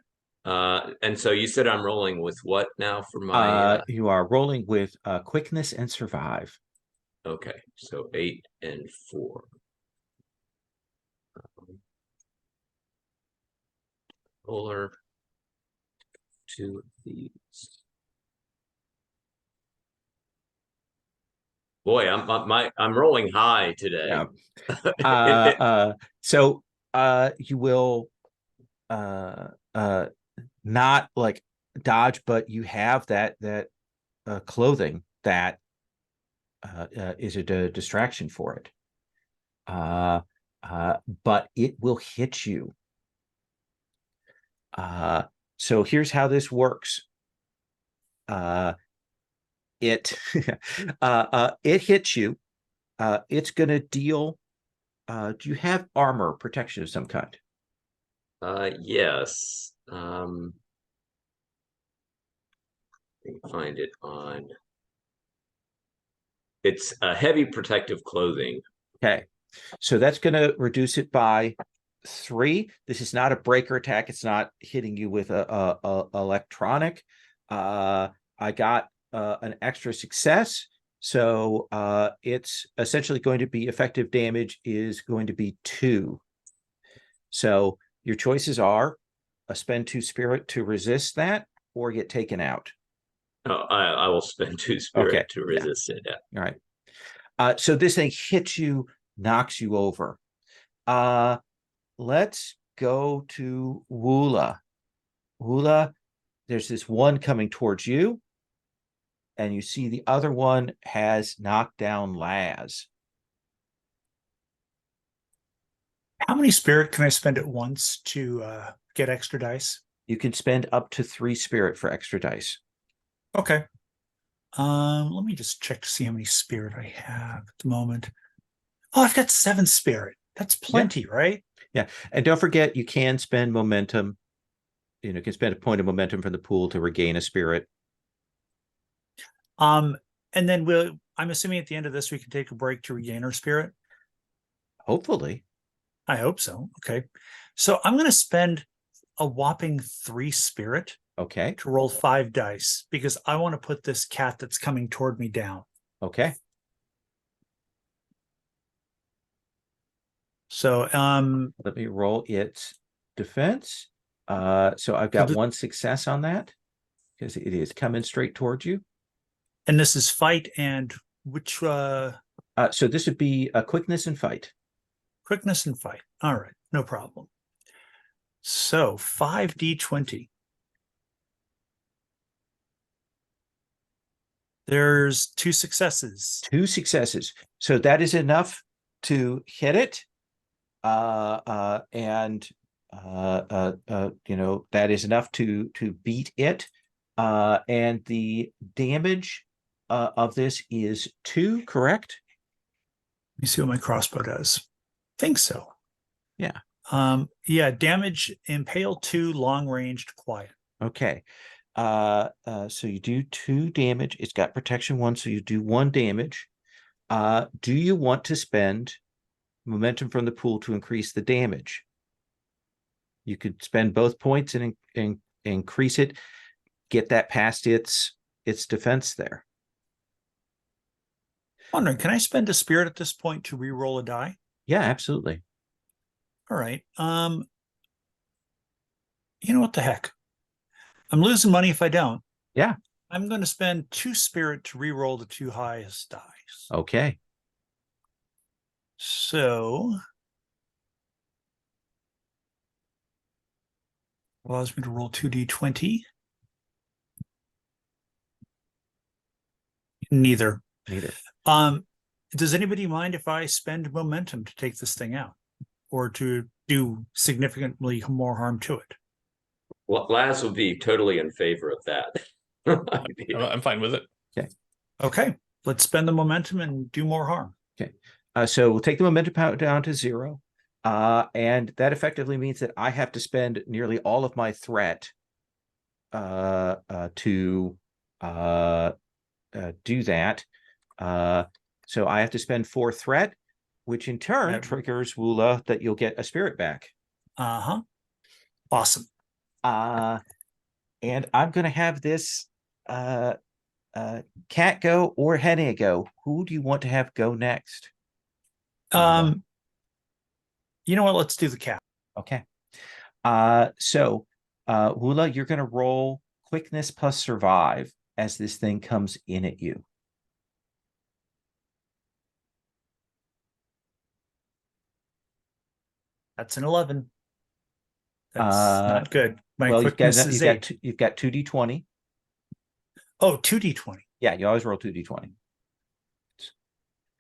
And so you said I'm rolling with what now for my you are rolling with quickness and survive. Okay, so 8 and 4. Roller 2 of these. Boy, I'm rolling high today. Yeah. So you will not like dodge, but you have that clothing that is a distraction for it. But it will hit you. So here's how this works. It it hits you. It's going to deal. Do you have armor protection of some kind? Yes. Find it on. It's a heavy protective clothing. Okay, so that's going to reduce it by 3. This is not a breaker attack. It's not hitting you with a electronic. I got an extra success, so it's essentially going to be effective damage is going to be 2. So your choices are spend 2 spirit to resist that, or get taken out. Oh, I will spend 2 spirit to resist it. All right. So this thing hits you, knocks you over. Let's go to Wula. Wula, there's this one coming towards you, and you see the other one has knocked down Laz. How many spirit can I spend at once to get extra dice? You can spend up to 3 spirit for extra dice. Okay. Let me just check to see how many spirit I have at the moment. Oh, I've got 7 spirit. That's plenty, right? Yeah. And don't forget, you can spend momentum. You can spend a point of momentum from the pool to regain a spirit. And then I'm assuming at the end of this, we can take a break to regain our spirit. Hopefully. I hope so. Okay. So I'm going to spend a whopping 3 spirit. Okay. To roll 5 dice because I want to put this cat that's coming toward me down. Okay. So Let me roll its defense. So I've So got the- one success on that because it is coming straight towards you. and this is fight and which So this would be a quickness and fight. quickness and fight. All right, no problem. So 5d20. There's 2 successes. 2 successes. So that is enough to hit it. You know, that is enough to beat it. And the damage of this is 2, correct? Let me see what my crossbow does. Think so. Yeah. Yeah, damage, impale 2, long ranged, quiet. Okay. So you do 2 damage. It's got protection 1, so you do 1 damage. Do you want to spend momentum from the pool to increase the damage? You could spend both points and increase it, get that past its defense there. Wondering, can I spend a spirit at this point to re-roll a die? Yeah, absolutely. All right. You know what the heck? I'm losing money if I don't. Yeah. I'm going to spend 2 spirit to re-roll the 2 highest dice. Okay. So allows me to roll 2d20. Neither. Does anybody mind if I spend momentum to take this thing out or to do significantly more harm to it? Well, Laz would be totally in favor of that. I'm fine with it. Okay, let's spend the momentum and do more harm. Okay. So we'll take the momentum down to 0. And that effectively means that I have to spend nearly all of my threat to do that. So I have to spend 4 threat, which in turn triggers Woola that you'll get a spirit back. Awesome. And I'm going to have this cat go or Henne go. Who do you want to have go next? You know what? Let's do the cat. Okay. So Woola, you're going to roll quickness plus survive as this thing comes in at you. That's an 11. That's not good. My well, quickness is 8. You've got 2d20. Oh, 2d20. Yeah, you always roll 2d20.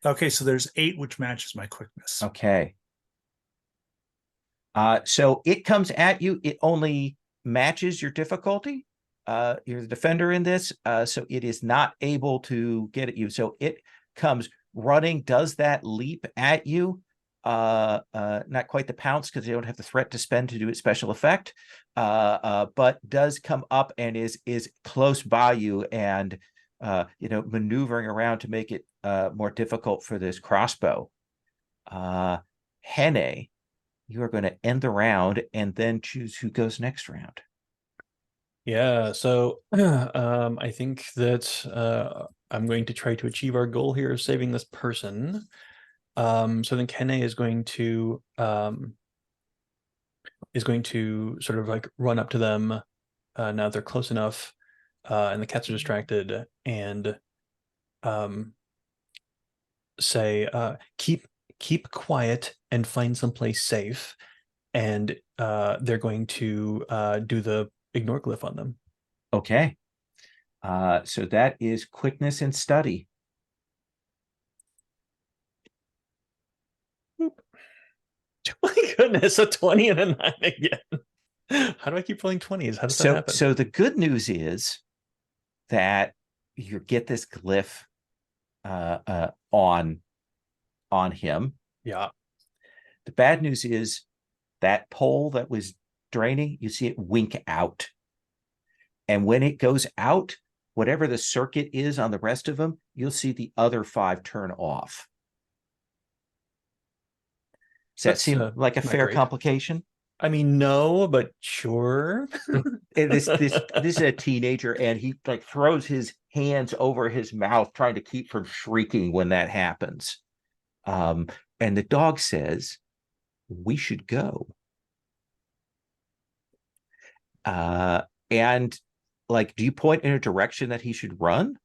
Okay, so there's 8, which matches my quickness. Okay. So it comes at you. It only matches your difficulty. You're the defender in this, so it is not able to get at you. So it comes running, does that leap at you. Not quite the pounce because they don't have the threat to spend to do its special effect, but does come up and is close by you and maneuvering around to make it more difficult for this crossbow. Henne, you are going to end the round and then choose who goes next round. Yeah, so I think that I'm going to try to achieve our goal here of saving this person. So then Henne is going to sort of like run up to them now they're close enough and the cats are distracted and say keep quiet and find someplace safe, and they're going to do the ignore glyph on them. Okay. So that is quickness and study. My goodness, a 20 and a 9 again. How do I keep rolling 20s? How does that happen? So the good news is that you get this glyph on him. Yeah. The bad news is that pole that was draining, you see it wink out. And when it goes out, whatever the circuit is on the rest of them, you'll see the other 5 turn off. Does that seem like a fair complication? I mean, no, but sure. This is a teenager, and he like throws his hands over his mouth, trying to keep from shrieking when that happens. And the dog says, we should go. And like, do you point in a direction that he should run?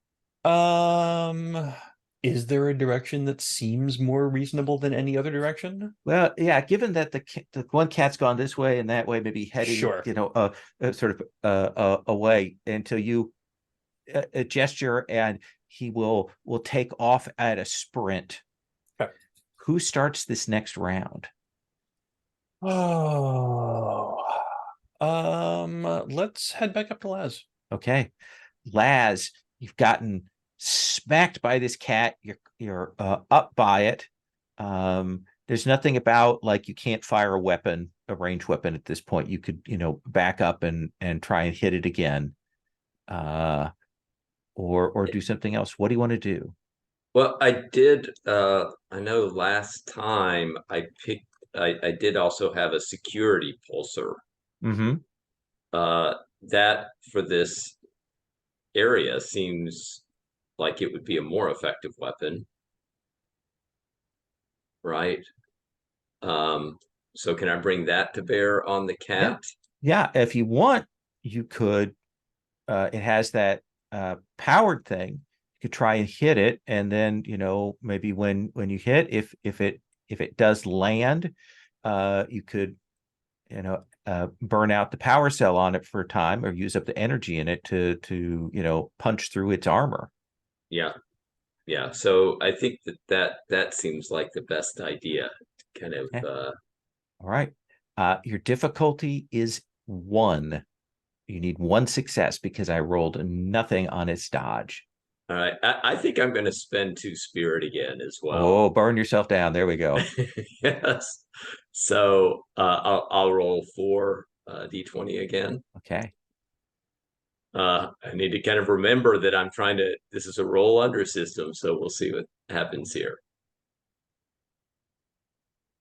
Is there a direction that seems more reasonable than any other direction? Well, yeah, given that the one cat's gone this way and that way, maybe heading, Sure. sort of away until you a gesture, and he will take off at a sprint. Okay. Who starts this next round? Oh, let's head back up to Laz. Okay, Laz, you've gotten smacked by this cat. You're up by it. There's nothing about like you can't fire a ranged weapon at this point. You could, back up and try and hit it again, or do something else. What do you want to do? Well, I did. I know last time I did also have a security pulsar. Mm-hmm. That for this area seems like it would be a more effective weapon, right? So can I bring that to bear on the cat? Yeah, if you want, you could. It has that powered thing. You could try and hit it, and then maybe when you hit, if it does land, you could burn out the power cell on it for a time, or use up the energy in it to punch through its armor. Yeah. So I think that seems like the best idea. Kind of. Okay. All right. Your difficulty is 1. You need 1 success because I rolled nothing on its dodge. All right. I think I'm going to spend 2 spirit again as well. Oh, burn yourself down. There we go. Yes. So I'll roll 4 d20 again. Okay. I need to kind of remember that this is a roll under system, so we'll see what happens here.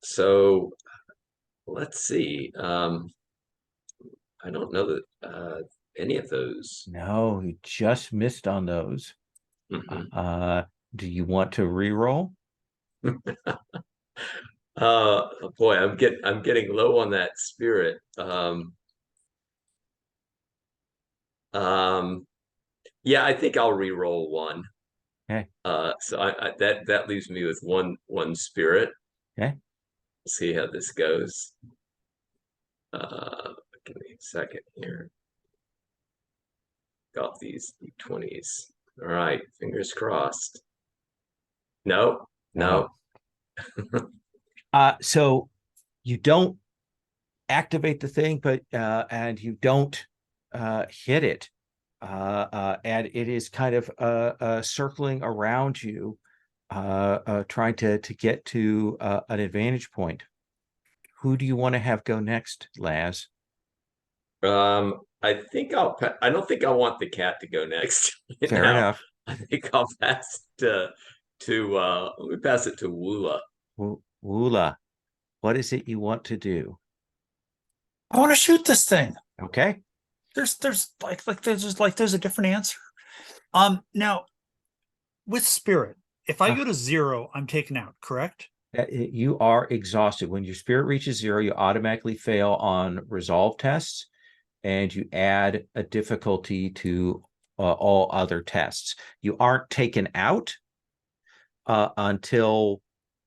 So let's see. I don't know that any of those. No, you just missed on those. Mhm. Do you want to re-roll? Boy, I'm getting low on that spirit. Yeah, I think I'll re-roll 1. Okay. So that leaves me with one spirit. Okay. See how this goes. Give me a second here. Got these d20s. All right, fingers crossed. No. So you don't activate the thing, but and you don't hit it, and it is kind of circling around you, trying to get to an advantage point. Who do you want to have go next, Laz? I don't think I want the cat to go next. Fair enough. I think I'll pass it let me pass it to Woola. Woola, what is it you want to do? I want to shoot this thing. Okay. There's a different answer. Now with spirit, if I go to 0, I'm taken out, correct? You are exhausted. When your spirit reaches 0, you automatically fail on resolve tests, and you add a difficulty to all other tests. You aren't taken out until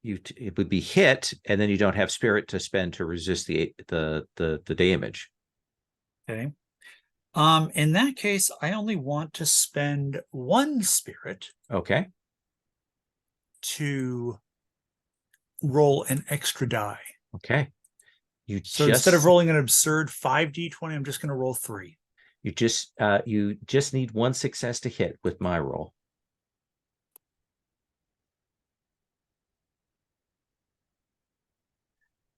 it would be hit, and then you don't have spirit to spend to resist the damage. Okay. In that case, I only want to spend 1 spirit. Okay. To roll an extra die. Okay. Instead of rolling an absurd 5d20, I'm just going to roll 3. You just need 1 success to hit with my roll.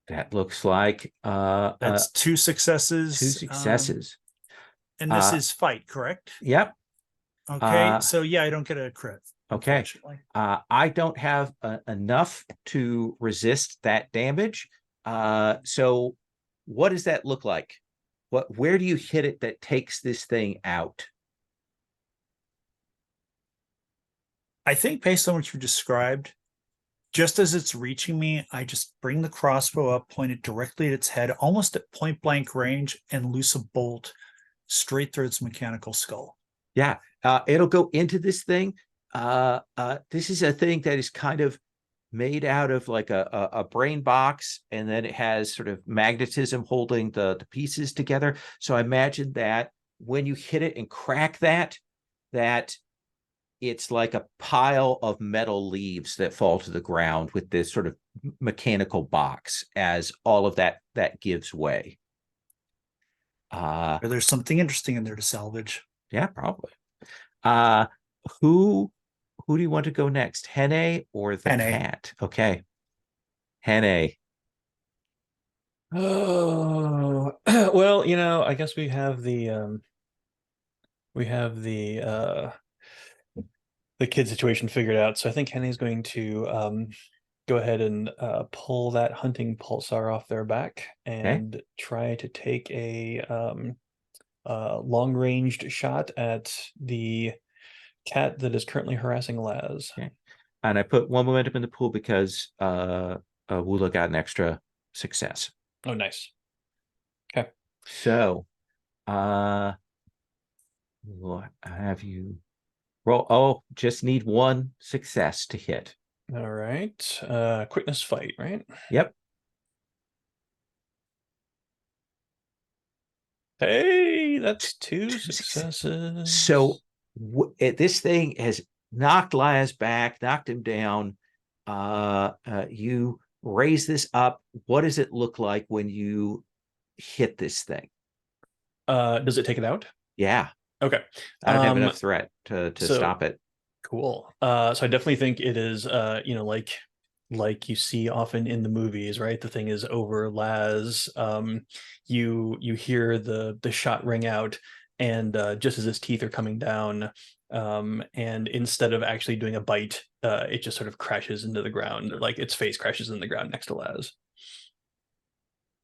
That looks like that's 2 successes. 2 successes. And this is fight, correct? Yep. Okay, so yeah, I don't get a crit. Okay. I don't have enough to resist that damage. So what does that look like? Where do you hit it that takes this thing out? I think based on what you described, Just as it's reaching me, I just bring the crossbow up, point it directly at its head, almost at point blank range, and loose a bolt straight through its mechanical skull. Yeah, it'll go into this thing. This is a thing that is kind of made out of like a brain box, and then it has sort of magnetism holding the pieces together. So I imagine that when you hit it and crack that it's like a pile of metal leaves that fall to the ground with this sort of mechanical box as all of that gives way. Or there's something interesting in there to salvage. Yeah, probably. Who do you want to go next? Henne or the Henne. cat? Okay. Henne. Oh, well, you know, I guess we have the kid situation figured out. So I think Henny's going to go ahead and pull that hunting pulsar off their back and try to take a long-ranged shot at the cat that is currently harassing Laz. Okay. And I put one momentum in the pool because Woola got an extra success. Oh, nice. Okay. So we'll have you roll. Oh, just need one success to hit. All right. Quickness fight, right? Yep. Hey, that's two successes. So this thing has knocked Laz back, knocked him down. You raise this up. What does it look like when you hit this thing? Does it take it out? Yeah. Okay. I don't have enough threat to stop it. Cool. So I definitely think it is, you know, like you see often in the movies, right? The thing is over Laz. You hear the shot ring out, and just as his teeth are coming down, and instead of actually doing a bite, it just sort of crashes into the ground, like its face crashes in the ground next to Laz.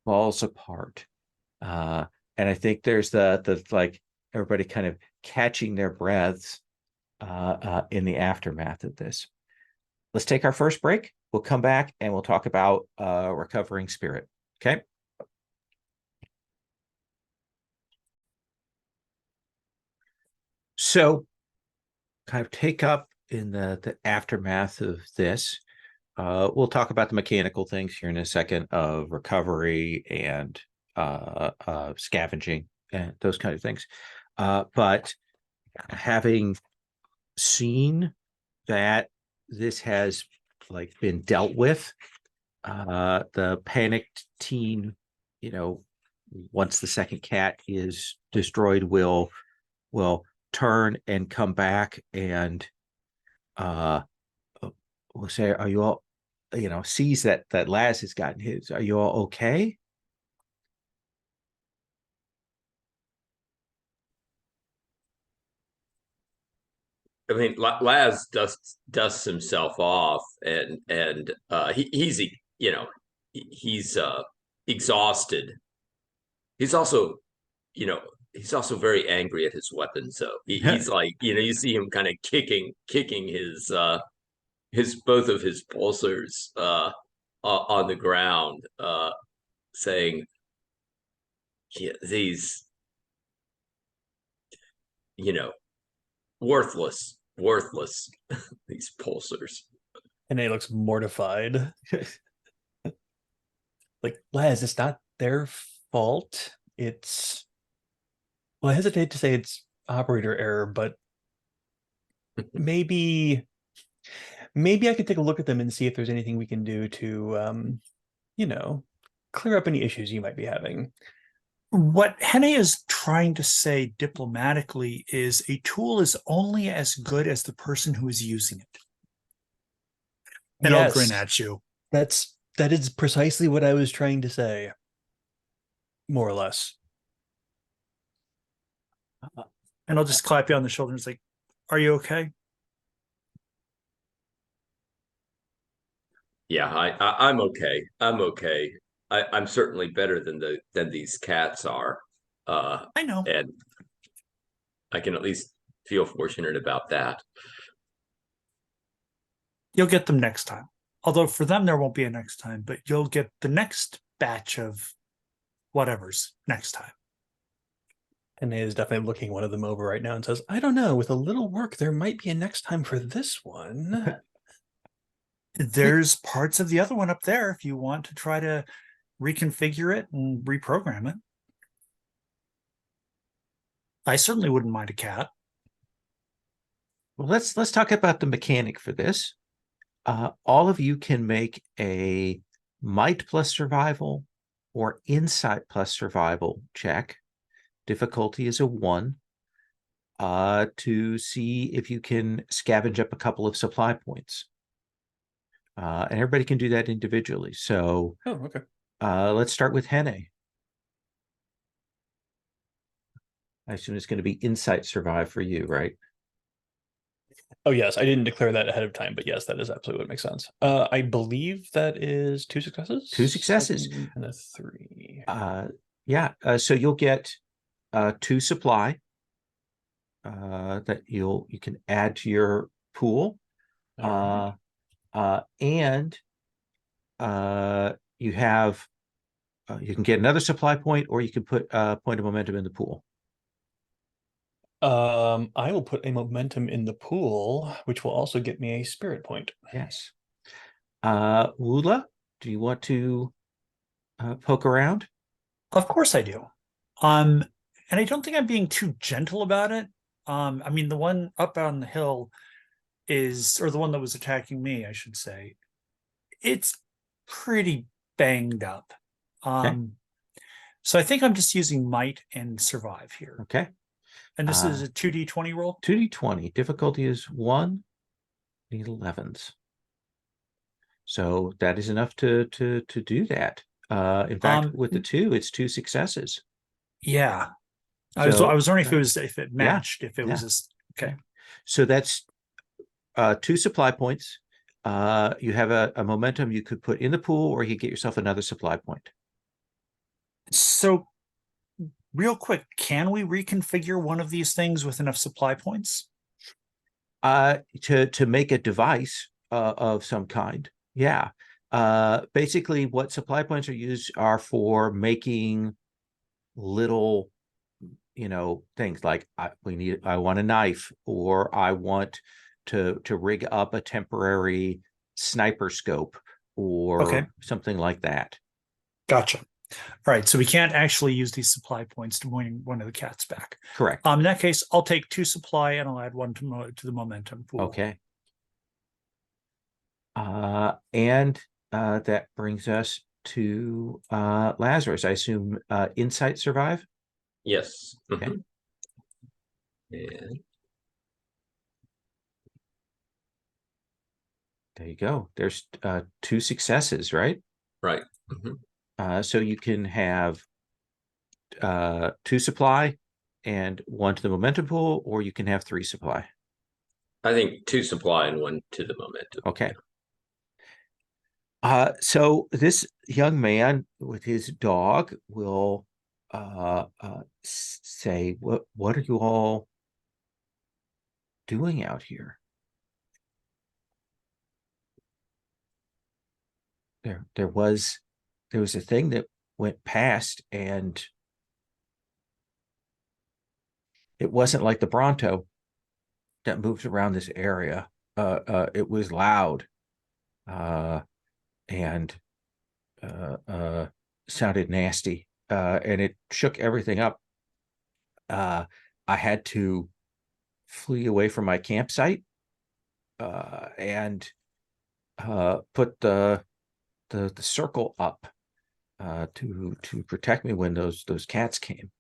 Falls apart. And I think there's the like everybody kind of catching their breaths in the aftermath of this. Let's take our first break. We'll come back and we'll talk about recovering spirit. Okay. So kind of take up in the aftermath of this. We'll talk about the mechanical things here in a second of recovery and scavenging and those kind of things. But having seen that this has like been dealt with, the panicked teen, you know, once the second cat is destroyed, will turn and come back and will say, are you all, you know, sees that Laz has gotten his. Are you all okay? I mean, Laz dusts himself off, and he's you know he's exhausted. He's also, you know, he's also very angry at his weapon. So he's like, you know, you see him kind of kicking his both of his pulsers on the ground, saying, yeah, these, you know, worthless these pulsers. And he looks mortified. Like, Laz, it's not their fault. It's, well, I hesitate to say it's operator error, but maybe I could take a look at them and see if there's anything we can do to you know, clear up any issues you might be having. What Henne is trying to say diplomatically is a tool is only as good as the person who is using it. And I'll grin at you. That is precisely what I was trying to say. More or less. And I'll just clap you on the shoulder and say, are you okay? Yeah, I'm okay. I'm okay. I'm certainly better than these cats are. I know. And I can at least feel fortunate about that. You'll get them next time. Although for them, there won't be a next time, but you'll get the next batch of whatever's next time. And is definitely looking one of them over right now and says, I don't know, with a little work, there might be a next time for this one. There's parts of the other one up there if you want to try to reconfigure it and reprogram it. I certainly wouldn't mind a cat. Well, let's talk about the mechanic for this. All of you can make a might plus survival or insight plus survival check. Difficulty is a 1 to see if you can scavenge up a couple of supply points. And everybody can do that individually. So okay. Let's start with Henne. I assume it's going to be insight survive for you, right? Oh, yes. I didn't declare that ahead of time, but yes, that is absolutely what makes sense. I believe that is 2 successes. 2 successes. And a 3. Yeah. So you'll get 2 supply that you can add to your pool. Right. And you have you can get another supply point, or you can put a point of momentum in the pool. I will put a momentum in the pool, which will also get me a spirit point. Yes. Wula, do you want to poke around? Of course I do. And I don't think I'm being too gentle about it. I mean, the one up on the hill is, or the one that was attacking me, I should say, it's pretty banged up. Okay. So I think I'm just using might and survive here. Okay. And this is a 2d20 roll? 2d20. Difficulty is 1. Need 11s. So that is enough to do that. In fact, with the 2, it's 2 successes. Yeah. So, I was wondering if it matched, if it was this. Okay. So that's 2 supply points. You have a momentum you could put in the pool, or you get yourself another supply point. So real quick, can we reconfigure one of these things with enough supply points? To make a device of some kind. Yeah. Basically, what supply points are used are for making little, things like I want a knife, or I want to rig up a temporary sniper scope, or something like that. Gotcha. All right, so we can't actually use these supply points to bring one of the cats back. Correct. In that case, I'll take 2 supply and I'll add 1 to the momentum pool. Okay. And that brings us to Lazarus. I assume insight survive? Yes. Okay. And There you go. There's 2 successes, right? right. So you can have 2 supply and 1 to the momentum pool, or you can have 3 supply. I think 2 supply and 1 to the momentum. Okay. So this young man with his dog will say, "What are you all doing out here?" There was a thing that went past, and it wasn't like the Bronto that moves around this area. It was loud, and sounded nasty, and it shook everything up. I had to flee away from my campsite and put the circle up to protect me when those cats came.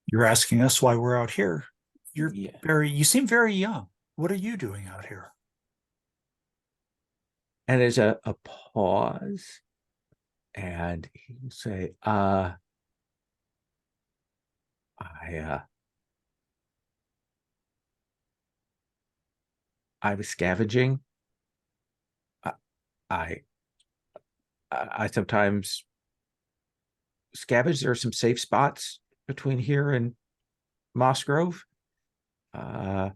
You're asking us why we're out here. Yeah. You seem very young. What are you doing out here? And there's a pause, and he will say, I was scavenging. I sometimes scavenge. There are some safe spots between here and Moss Grove, but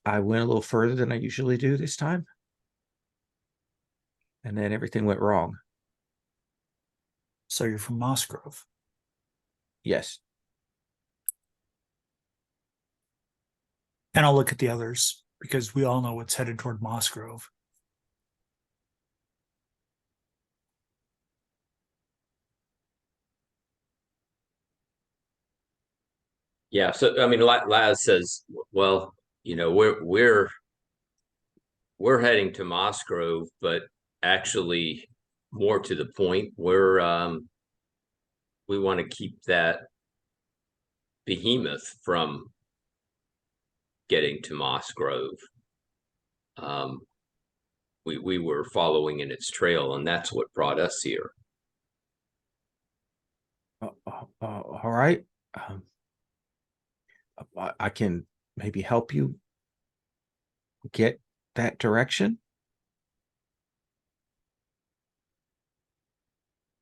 I went a little further than I usually do this time. and then everything went wrong. So you're from Mossgrove. Yes. And I'll look at the others because we all know what's headed toward Mossgrove. Yeah, so I mean, Laz says, well, you know, we're heading to Mossgrove, but actually, more to the point, we want to keep that behemoth from getting to Mossgrove. We were following in its trail, and that's what brought us here. All right. I can maybe help you get that direction.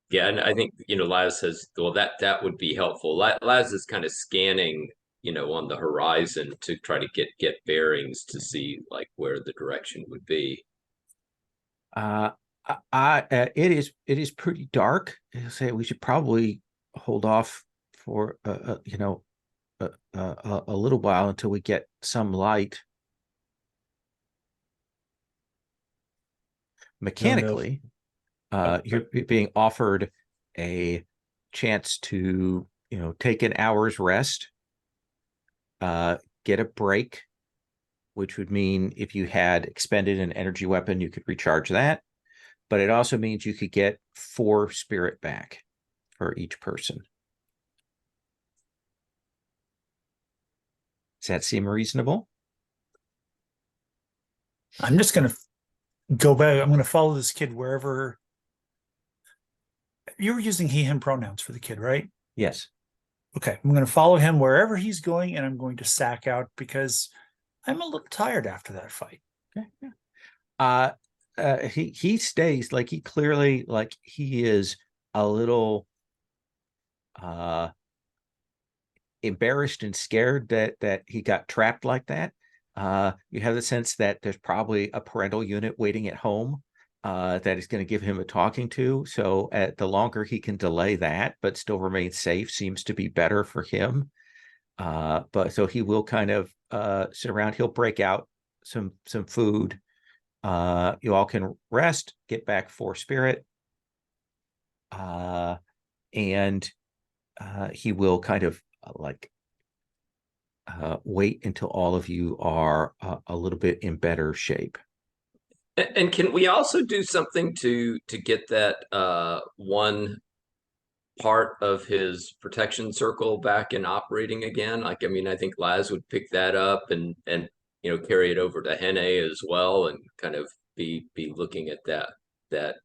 Yeah, and I think, you know, Laz says, well, that would be helpful. Laz is kind of scanning, you know, on the horizon to try to get bearings to see like where the direction would be. It is pretty dark. I say we should probably hold off for you know, a little while until we get some light. Mechanically, you're being offered a chance to, you know, take an hour's rest, get a break, which would mean if you had expended an energy weapon, you could recharge that. But it also means you could get 4 spirit back for each person. Does that seem reasonable? I'm just going to go back. I'm going to follow this kid wherever. You were using he, him pronouns for the kid, right? Yes. Okay. I'm going to follow him wherever he's going, and I'm going to sack out because I'm a little tired after that fight. Okay. Yeah. He stays, like he clearly, like he is a little embarrassed and scared that he got trapped like that. You have the sense that there's probably a parental unit waiting at home that is going to give him a talking to. So the longer he can delay that, but still remain safe, seems to be better for him. But so he will kind of sit around. He'll break out some food. You all can rest, get back 4 spirit. And he will kind of wait until all of you are a little bit in better shape. And can we also do something to get that one part of his protection circle back and operating again? Like, I mean, I think Laz would pick that up and you know, carry it over to Henne as well, and kind of be looking at that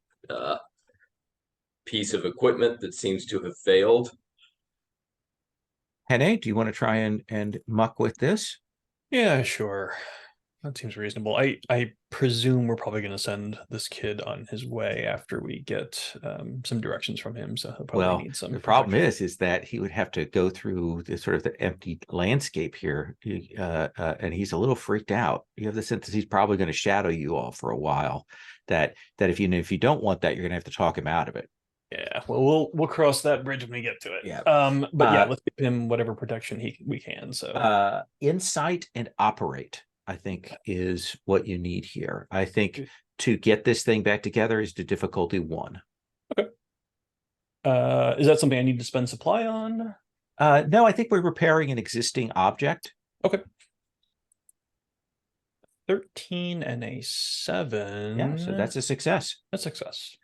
piece of equipment that seems to have failed. Henne, do you want to try and muck with this? Yeah, sure. That seems reasonable. I presume we're probably going to send this kid on his way after we get some directions from him. So he'll probably need some. The problem is that he would have to go through the sort of the empty landscape here, and he's a little freaked out. You have the sense that he's probably going to shadow you all for a while. That if you don't want that, you're going to have to talk him out of it. Yeah, well, we'll cross that bridge when we get to it. Yeah. But yeah, let's give him whatever protection we can. So insight and operate, I think, is what you need here. I think to get this thing back together is the difficulty 1. Okay. Is that something I need to spend supply on? No, I think we're repairing an existing object. Okay. 13 and a 7. Yeah, so that's a success. That's success.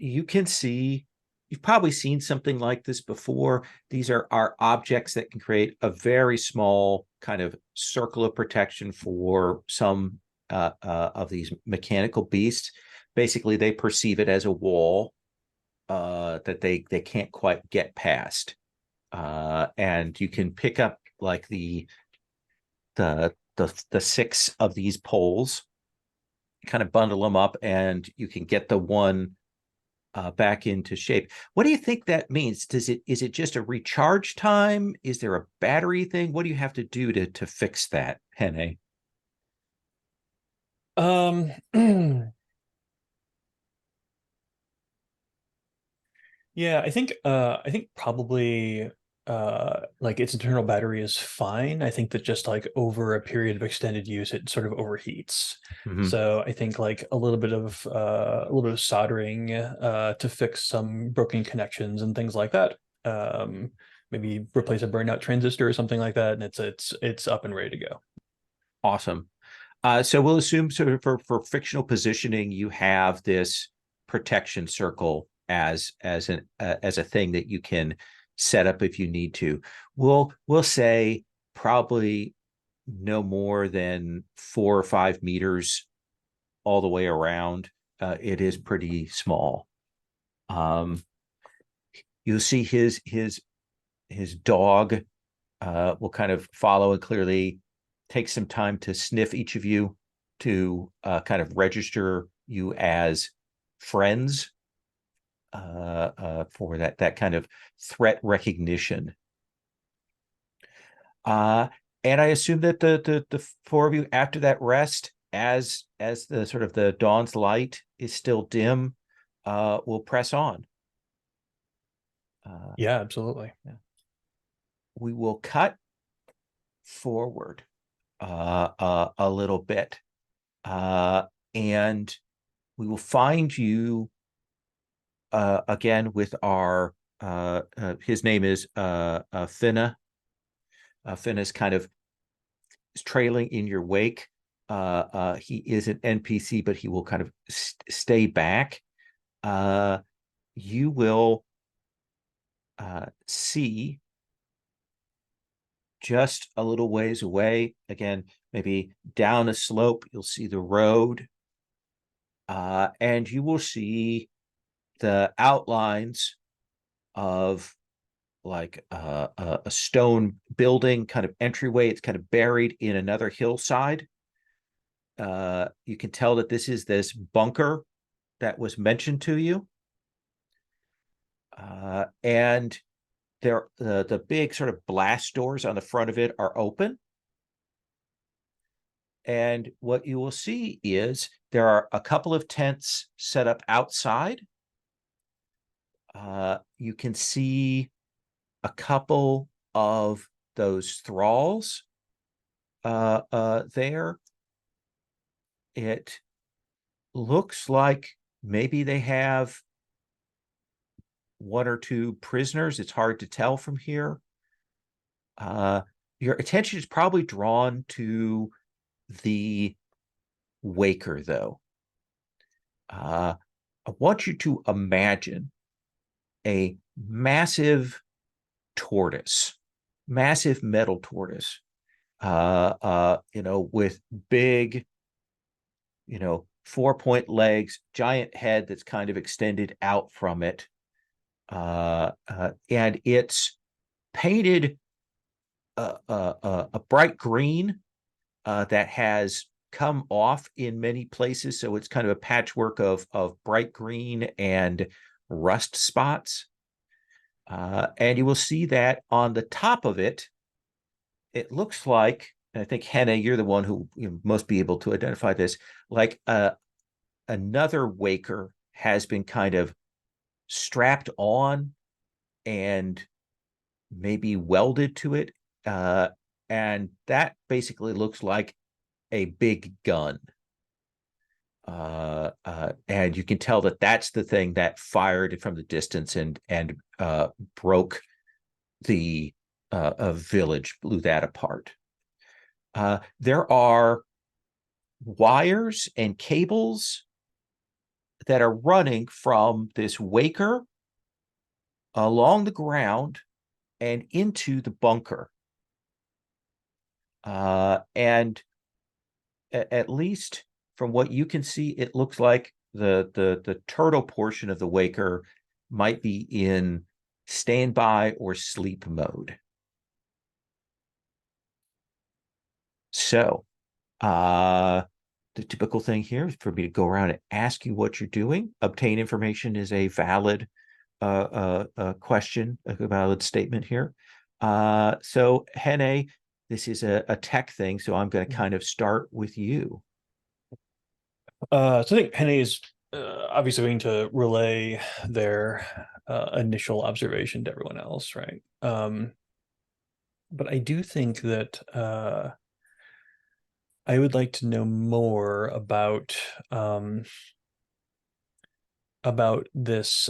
You can see, you've probably seen something like this before. These are objects that can create a very small kind of circle of protection for some of these mechanical beasts. Basically, they perceive it as a wall that they can't quite get past. And you can pick up like the 6 of these poles, kind of bundle them up, and you can get the one back into shape. What do you think that means? Is it just a recharge time? Is there a battery thing? What do you have to do to fix that, Henne? Yeah, I think probably like its internal battery is fine. I think that just like over a period of extended use, it sort of overheats. Mhm. So I think like a little bit of soldering to fix some broken connections and things like that. Maybe replace a burnout transistor or something like that, and it's up and ready to go. Awesome. So we'll assume sort of for fictional positioning, you have this protection circle as a thing that you can set up if you need to. We'll say probably no more than 4 or 5 meters all the way around. It is pretty small. You'll see his dog will kind of follow and clearly take some time to sniff each of you to kind of register you as friends for that kind of threat recognition. And I assume that the four of you after that rest, as the sort of the dawn's light is still dim, will press on. Yeah, absolutely. We will cut forward a little bit, and we will find you again with our his name is Finna. Finna's kind of trailing in your wake. He is an NPC, but he will kind of stay back. You will see just a little ways away, again, maybe down a slope, you'll see the road, and you will see the outlines of like a stone building kind of entryway. It's kind of buried in another hillside. You can tell that this is this bunker that was mentioned to you. And there, the big sort of blast doors on the front of it are open. And what you will see is there are a couple of tents set up outside. You can see a couple of those thralls there. It looks like maybe they have one or two prisoners. It's hard to tell from here. Your attention is probably drawn to the waker, though. I want you to imagine a massive tortoise, massive metal tortoise, with big, 4-point legs, giant head that's kind of extended out from it. And it's painted a bright green that has come off in many places. So it's kind of a patchwork of bright green and rust spots. And you will see that on the top of it, it looks like, and I think Henna, you're the one who must be able to identify this, like another waker has been kind of strapped on and maybe welded to it. And that basically looks like a big gun. And you can tell that that's the thing that fired from the distance and broke the village, blew that apart. There are wires and cables that are running from this waker along the ground and into the bunker. And at least from what you can see, it looks like the turtle portion of the waker might be in standby or sleep mode. So the typical thing here is for me to go around and ask you what you're doing. Obtain information is a valid question, a valid statement here. So Hene, this is a tech thing, so I'm going to kind of start with you. So I think Henny is obviously going to relay their initial observation to everyone else, right? But I do think that I would like to know more about this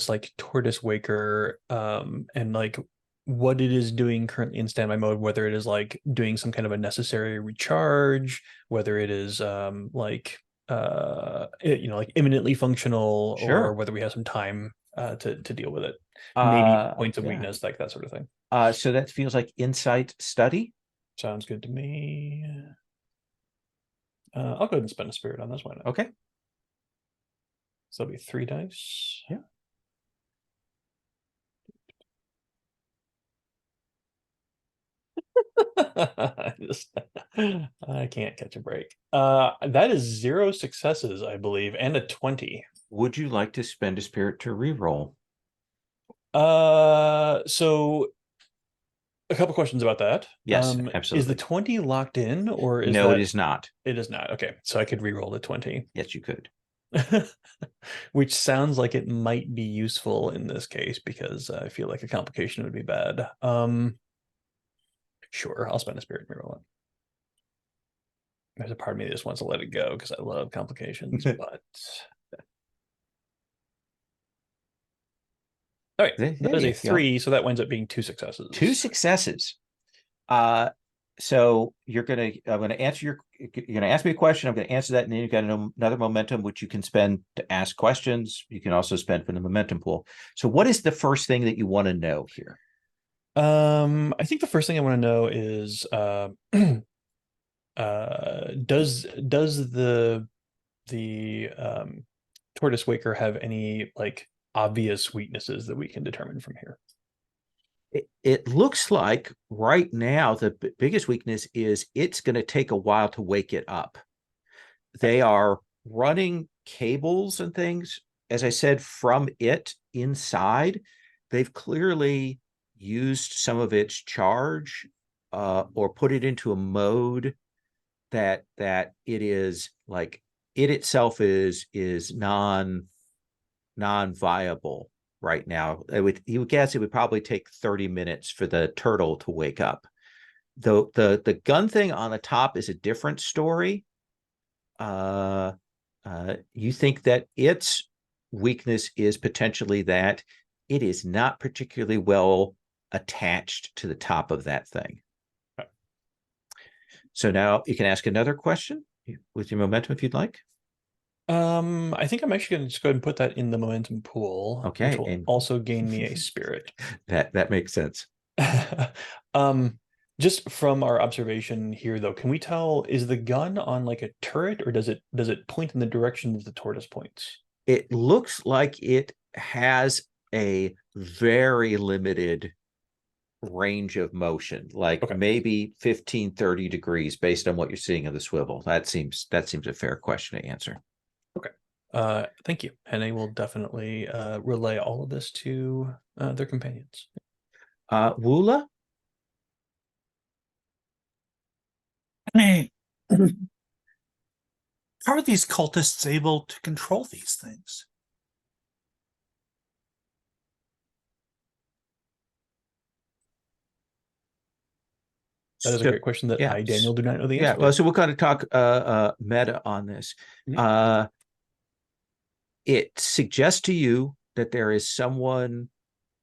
like tortoise waker, and like what it is doing currently in standby mode, whether it is like doing some kind of a necessary recharge, whether it is like like imminently functional, Sure. or whether we have some time to deal with it. Maybe points of weakness, like that sort of thing. So that feels like insight study. Sounds good to me. I'll go ahead and spend a spirit on this one. Okay. So that'll be 3 dice. Yeah. I can't catch a break. That is 0 successes, I believe, and a 20. Would you like to spend a spirit to re-roll? So a couple questions about that. Yes, Is absolutely. the 20 locked in, or is No, that... it is not. It is not. Okay, so I could re-roll the 20. Yes, you could. Which sounds like it might be useful in this case, because I feel like a complication would be bad. Sure, I'll spend a spirit and reroll it. There's a part of me that just wants to let it go because I love complications, but all right, that is a 3, so that winds up being 2 successes. 2 successes. So you're gonna ask me a question. I'm gonna answer that, and then you've got another momentum which you can spend to ask questions. You can also spend from the momentum pool. So what is the first thing that you want to know here? I think the first thing I want to know is does the tortoise waker have any like obvious weaknesses that we can determine from here? It looks like right now the biggest weakness is it's going to take a while to wake it up. They are running cables and things, as I said, from it inside. They've clearly used some of its charge or put it into a mode that it is like it itself is non-viable right now. You would guess it would probably take 30 minutes for the turtle to wake up. The gun thing on the top is a different story. You think that its weakness is potentially that it is not particularly well attached to the top of that thing. Okay. So now you can ask another question with your momentum if you'd like. I think I'm actually going to just go ahead and put that in the momentum pool. Okay, which will and also gain me a spirit. that makes sense. Just from our observation here, though, can we tell, is the gun on like a turret, or does it point in the direction that the tortoise points? It looks like it has a very limited range of motion, like maybe 15-30 degrees based on what you're seeing of the swivel. That seems a fair question to answer. Okay. Thank you. And I will definitely relay all of this to their companions. Woola? How are these cultists able to control these things? That is a great question that I, Daniel, do not know the answer to. Well, so we'll kind of talk meta on this. Mm-hmm. It suggests to you that there is someone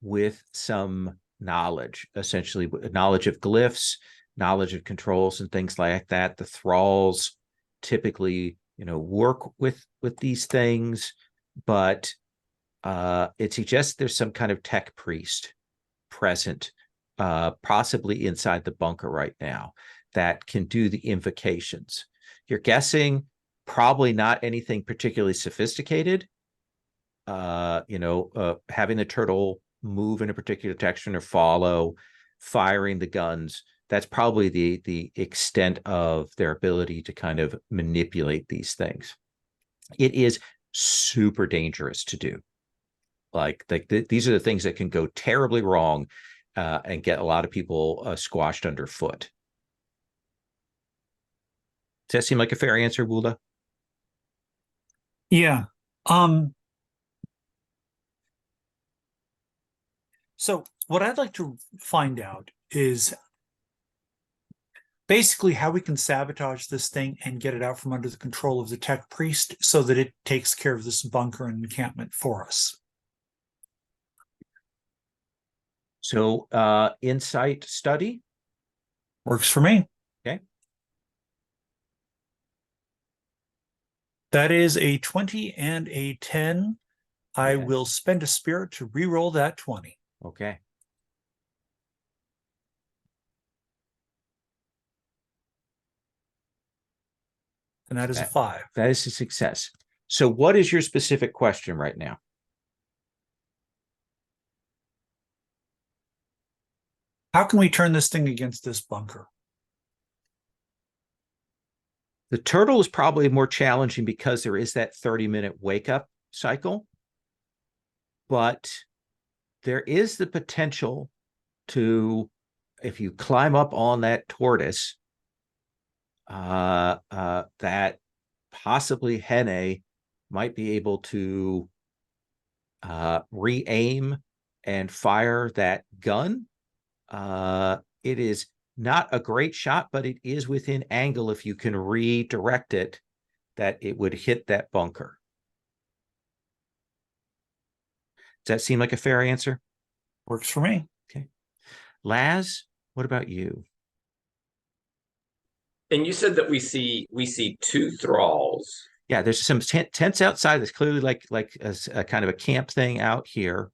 with some knowledge, essentially knowledge of glyphs, knowledge of controls and things like that. The thralls typically, work with these things, but it suggests there's some kind of tech priest present, possibly inside the bunker right now, that can do the invocations. You're guessing probably not anything particularly sophisticated. Having the turtle move in a particular direction or follow, firing the guns. That's probably the extent of their ability to kind of manipulate these things. It is super dangerous to do. These are the things that can go terribly wrong and get a lot of people squashed underfoot. Does that seem like a fair answer, Wula? Yeah. So what I'd like to find out is basically how we can sabotage this thing and get it out from under the control of the tech priest so that it takes care of this bunker and encampment for us. So insight study. Works for me. Okay. That is a 20 and a 10. I Yes. will spend a spirit to re-roll that 20. Okay. And that is a 5. That is a success. So what is your specific question right now? How can we turn this thing against this bunker? The turtle is probably more challenging because there is that 30-minute wake-up cycle. But there is the potential to, if you climb up on that tortoise, that possibly Henne might be able to re-aim and fire that gun. It is not a great shot, but it is within angle if you can redirect it, that it would hit that bunker. Does that seem like a fair answer? Works for me. Okay. Laz, what about you? And you said that we see 2 thralls. Yeah, there's some tents outside. That's clearly like a kind of a camp thing out here.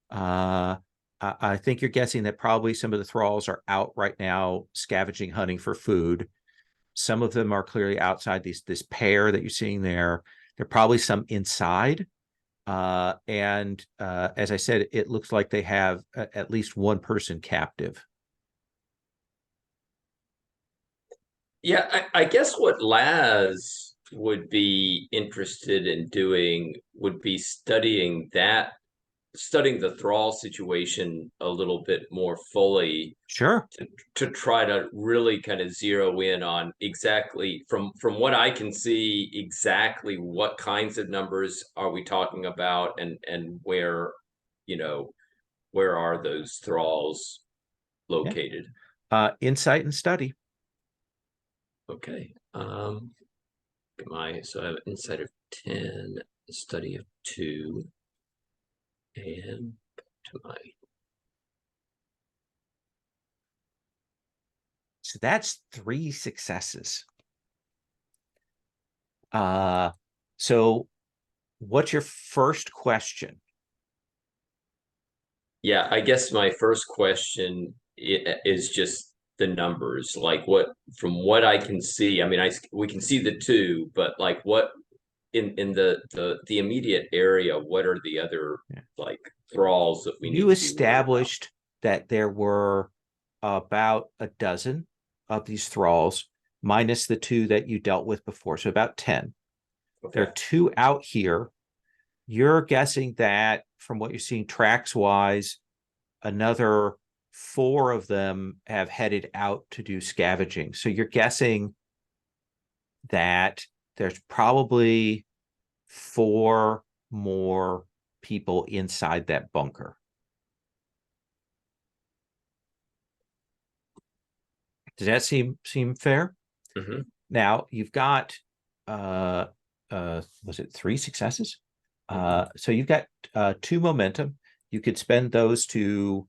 I think you're guessing that probably some of the thralls are out right now scavenging, hunting for food. Some of them are clearly outside this pair that you're seeing there. There are probably some inside. And as I said, it looks like they have at least one person captive. Yeah, I guess what Laz would be interested in doing would be studying the thrall situation a little bit more fully. Sure. To try to really kind of zero in on exactly from what I can see, exactly what kinds of numbers are we talking about, and where are those thralls located? Yeah. Insight and study. Okay. So I have insight of 10, study of 2, and to my. So that's 3 successes. So what's your first question? Yeah, I guess my first question is just the numbers. Like, what, from what I can see, I mean, we can see the 2, but like what in the immediate area, what are the other like thralls that we need to be established that there were about a dozen of these thralls, minus the 2 that you dealt with before, so about 10. Okay. There are 2 out here. You're guessing that from what you're seeing tracks wise, another 4 of them have headed out to do scavenging. So you're guessing that there's probably 4 more people inside that bunker. Does that seem fair? Mm-hmm. Now you've got was it 3 successes? So you've got 2 momentum. You could spend those to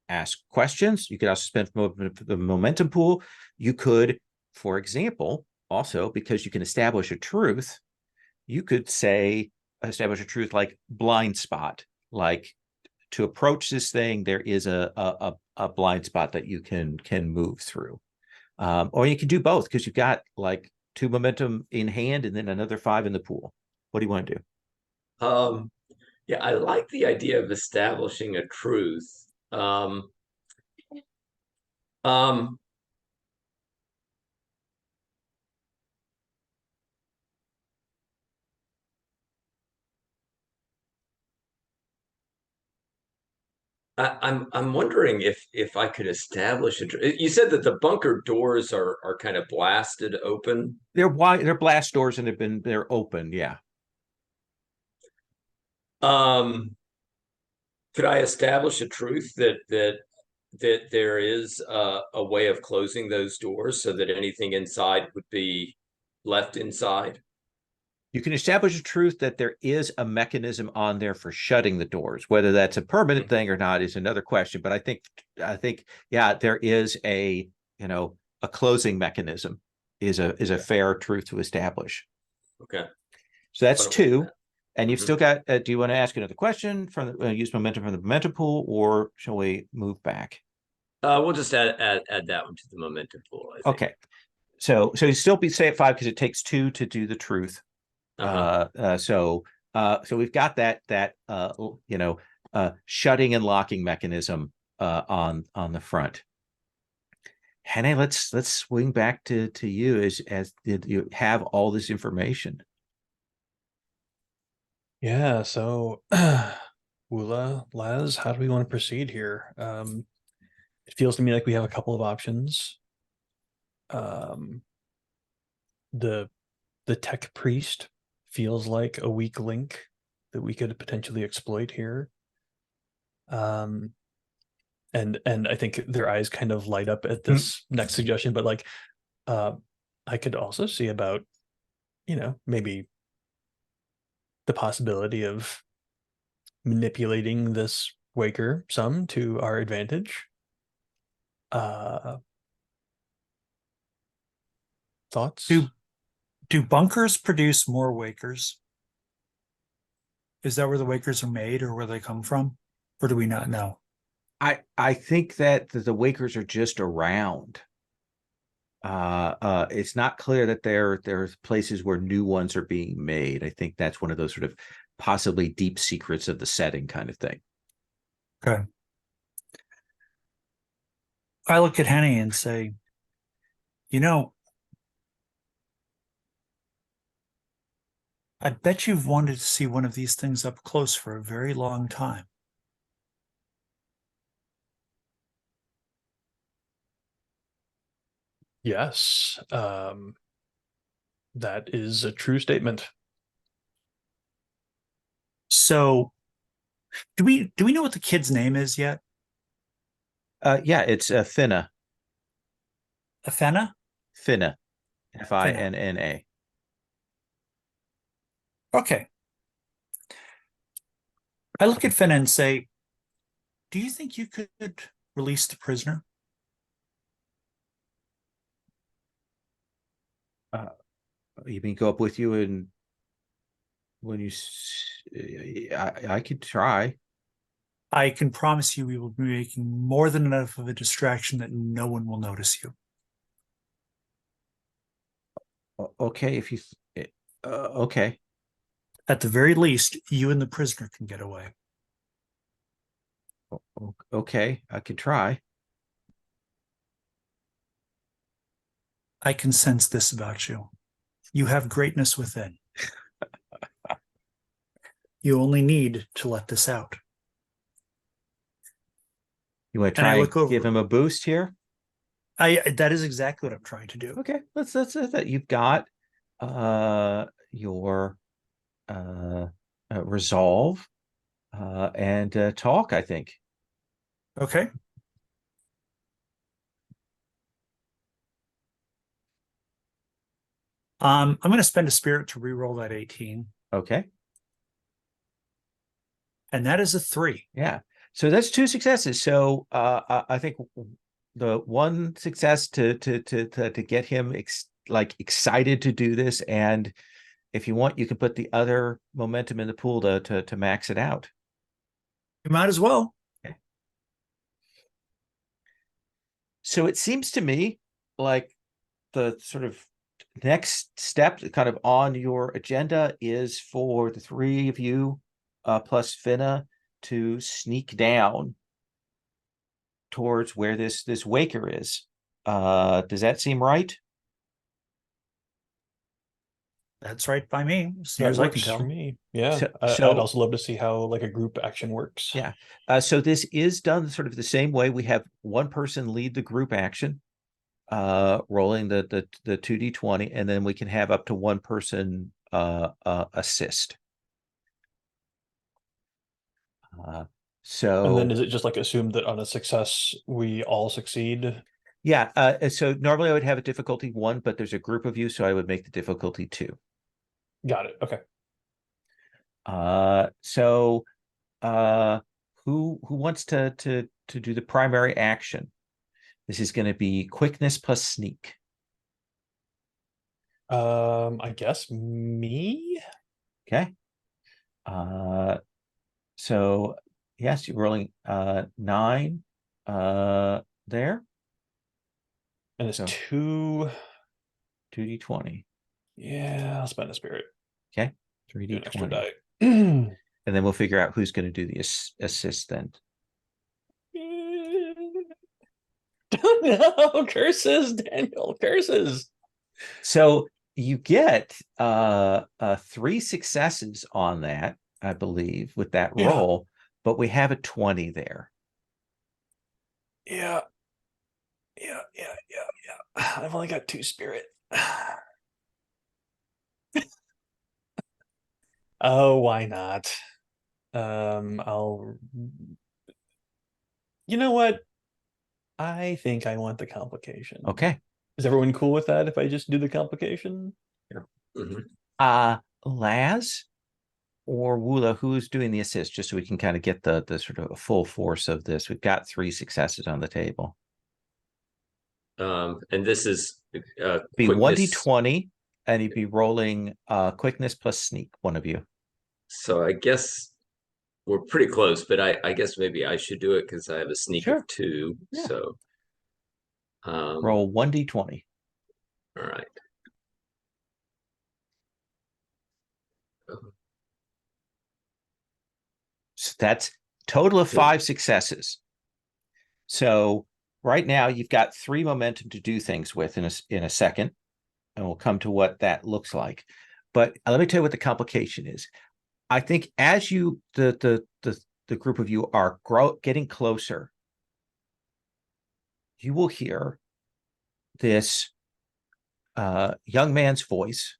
ask questions. You could also spend the momentum pool. You could, for example, also, because you can establish a truth, you could say establish a truth like blind spot, like to approach this thing, there is a blind spot that you can move through. Or you can do both because you've got like 2 momentum in hand and then another 5 in the pool. What do you want to do? Yeah, I like the idea of establishing a truth. I'm wondering if I could establish a. You said that the bunker doors are kind of blasted open. They're wide. They're blast doors, and they're open. Yeah. Could I establish a truth that there is a way of closing those doors so that anything inside would be left inside? You can establish a truth that there is a mechanism on there for shutting the doors. Whether that's a permanent thing or not is another question. But I think, yeah, there is a closing mechanism is a fair truth to establish. Okay. So that's two. That. And you've still got, do you want to ask another question from use momentum from the momentum pool, or shall we move back? We'll just add that one to the momentum pool. I think. Okay. So you still stay at 5 because it takes 2 to do the truth. So we've got that shutting and locking mechanism on the front. Hannah, let's swing back to you as you have all this information. Yeah, so Wula, Laz, how do we want to proceed here? It feels to me like we have a couple of options. The tech priest feels like a weak link that we could potentially exploit here. And I think their eyes kind of light up at this next suggestion, but like I could also see about, maybe the possibility of manipulating this Waker some to our advantage. Thoughts? Do bunkers produce more Wakers? Is that where the Wakers are made, or where they come from? Or do we not know? I think that the Wakers are just around. It's not clear that there's places where new ones are being made. I think that's one of those sort of possibly deep secrets of the setting kind of thing. Okay. I look at Henny and say, I bet you've wanted to see one of these things up close for a very long time. Yes, that is a true statement. So, do we know what the kid's name is yet? Yeah, it's Finna. Athena? Finna. Finna. Okay. I look at Finna and say, do you think you could release the prisoner? You mean go up with you, and when you I could try. I can promise you we will be making more than enough of a distraction that no one will notice you. Okay, if you okay. At the very least, you and the prisoner can get away. Okay, I could try. I can sense this about you. You have greatness within. You only need to let this out. You want to try and give him a boost here? That is exactly what I'm trying to do. Okay, let's that. You've got your resolve and talk, I think. Okay. I'm going to spend a spirit to reroll that 18. Okay. And that is a 3. Yeah. So that's 2 successes. So I think the one success to get him excited to do this, and if you want, you can put the other momentum in the pool to max it out. You might as well. Okay. So it seems to me like the sort of next step kind of on your agenda is for the 3 of you plus Finna to sneak down towards where this Waker is. Does that seem right? That's right by me, as near as I can tell. For me. Yeah. So I'd also love to see how like a group action works. Yeah. So this is done sort of the same way. We have one person lead the group action, rolling the 2d20, and then we can have up to one person assist. So And then is it just like assumed that on a success we all succeed? yeah, so normally I would have a difficulty 1, but there's a group of you, so I would make the difficulty 2. Got it. Okay. So who wants to do the primary action? This is going to be quickness plus sneak. I guess me. Okay. So yes, you're rolling 9 there. And it's So 2. 2d20. Yeah, I'll spend a spirit. Okay. Do an extra 3d20. die. And then we'll figure out who's going to do the assist then. No, curses, Daniel, curses. So you get 3 successes on that, I believe, with that Yeah. roll, but we have a 20 there. Yeah. I've only got 2 spirit. Oh, why not? I'll. You know what? I think I want the complication. Okay. Is everyone cool with that if I just do the complication? Laz or Woola, who's doing the assist, just so we can kind of get the sort of full force of this. We've got 3 successes on the table. And this is Be quickness. 1d20, and you'd be rolling quickness plus sneak, one of you. So I guess we're pretty close, but I guess maybe I should do it because I have a sneak Sure. of 2. Yeah. So Roll 1d20. all right. So that's total of 5 successes. So right now you've got 3 momentum to do things with in a second, and we'll come to what that looks like. But let me tell you what the complication is. I think as you the group of you are getting closer, you will hear this young man's voice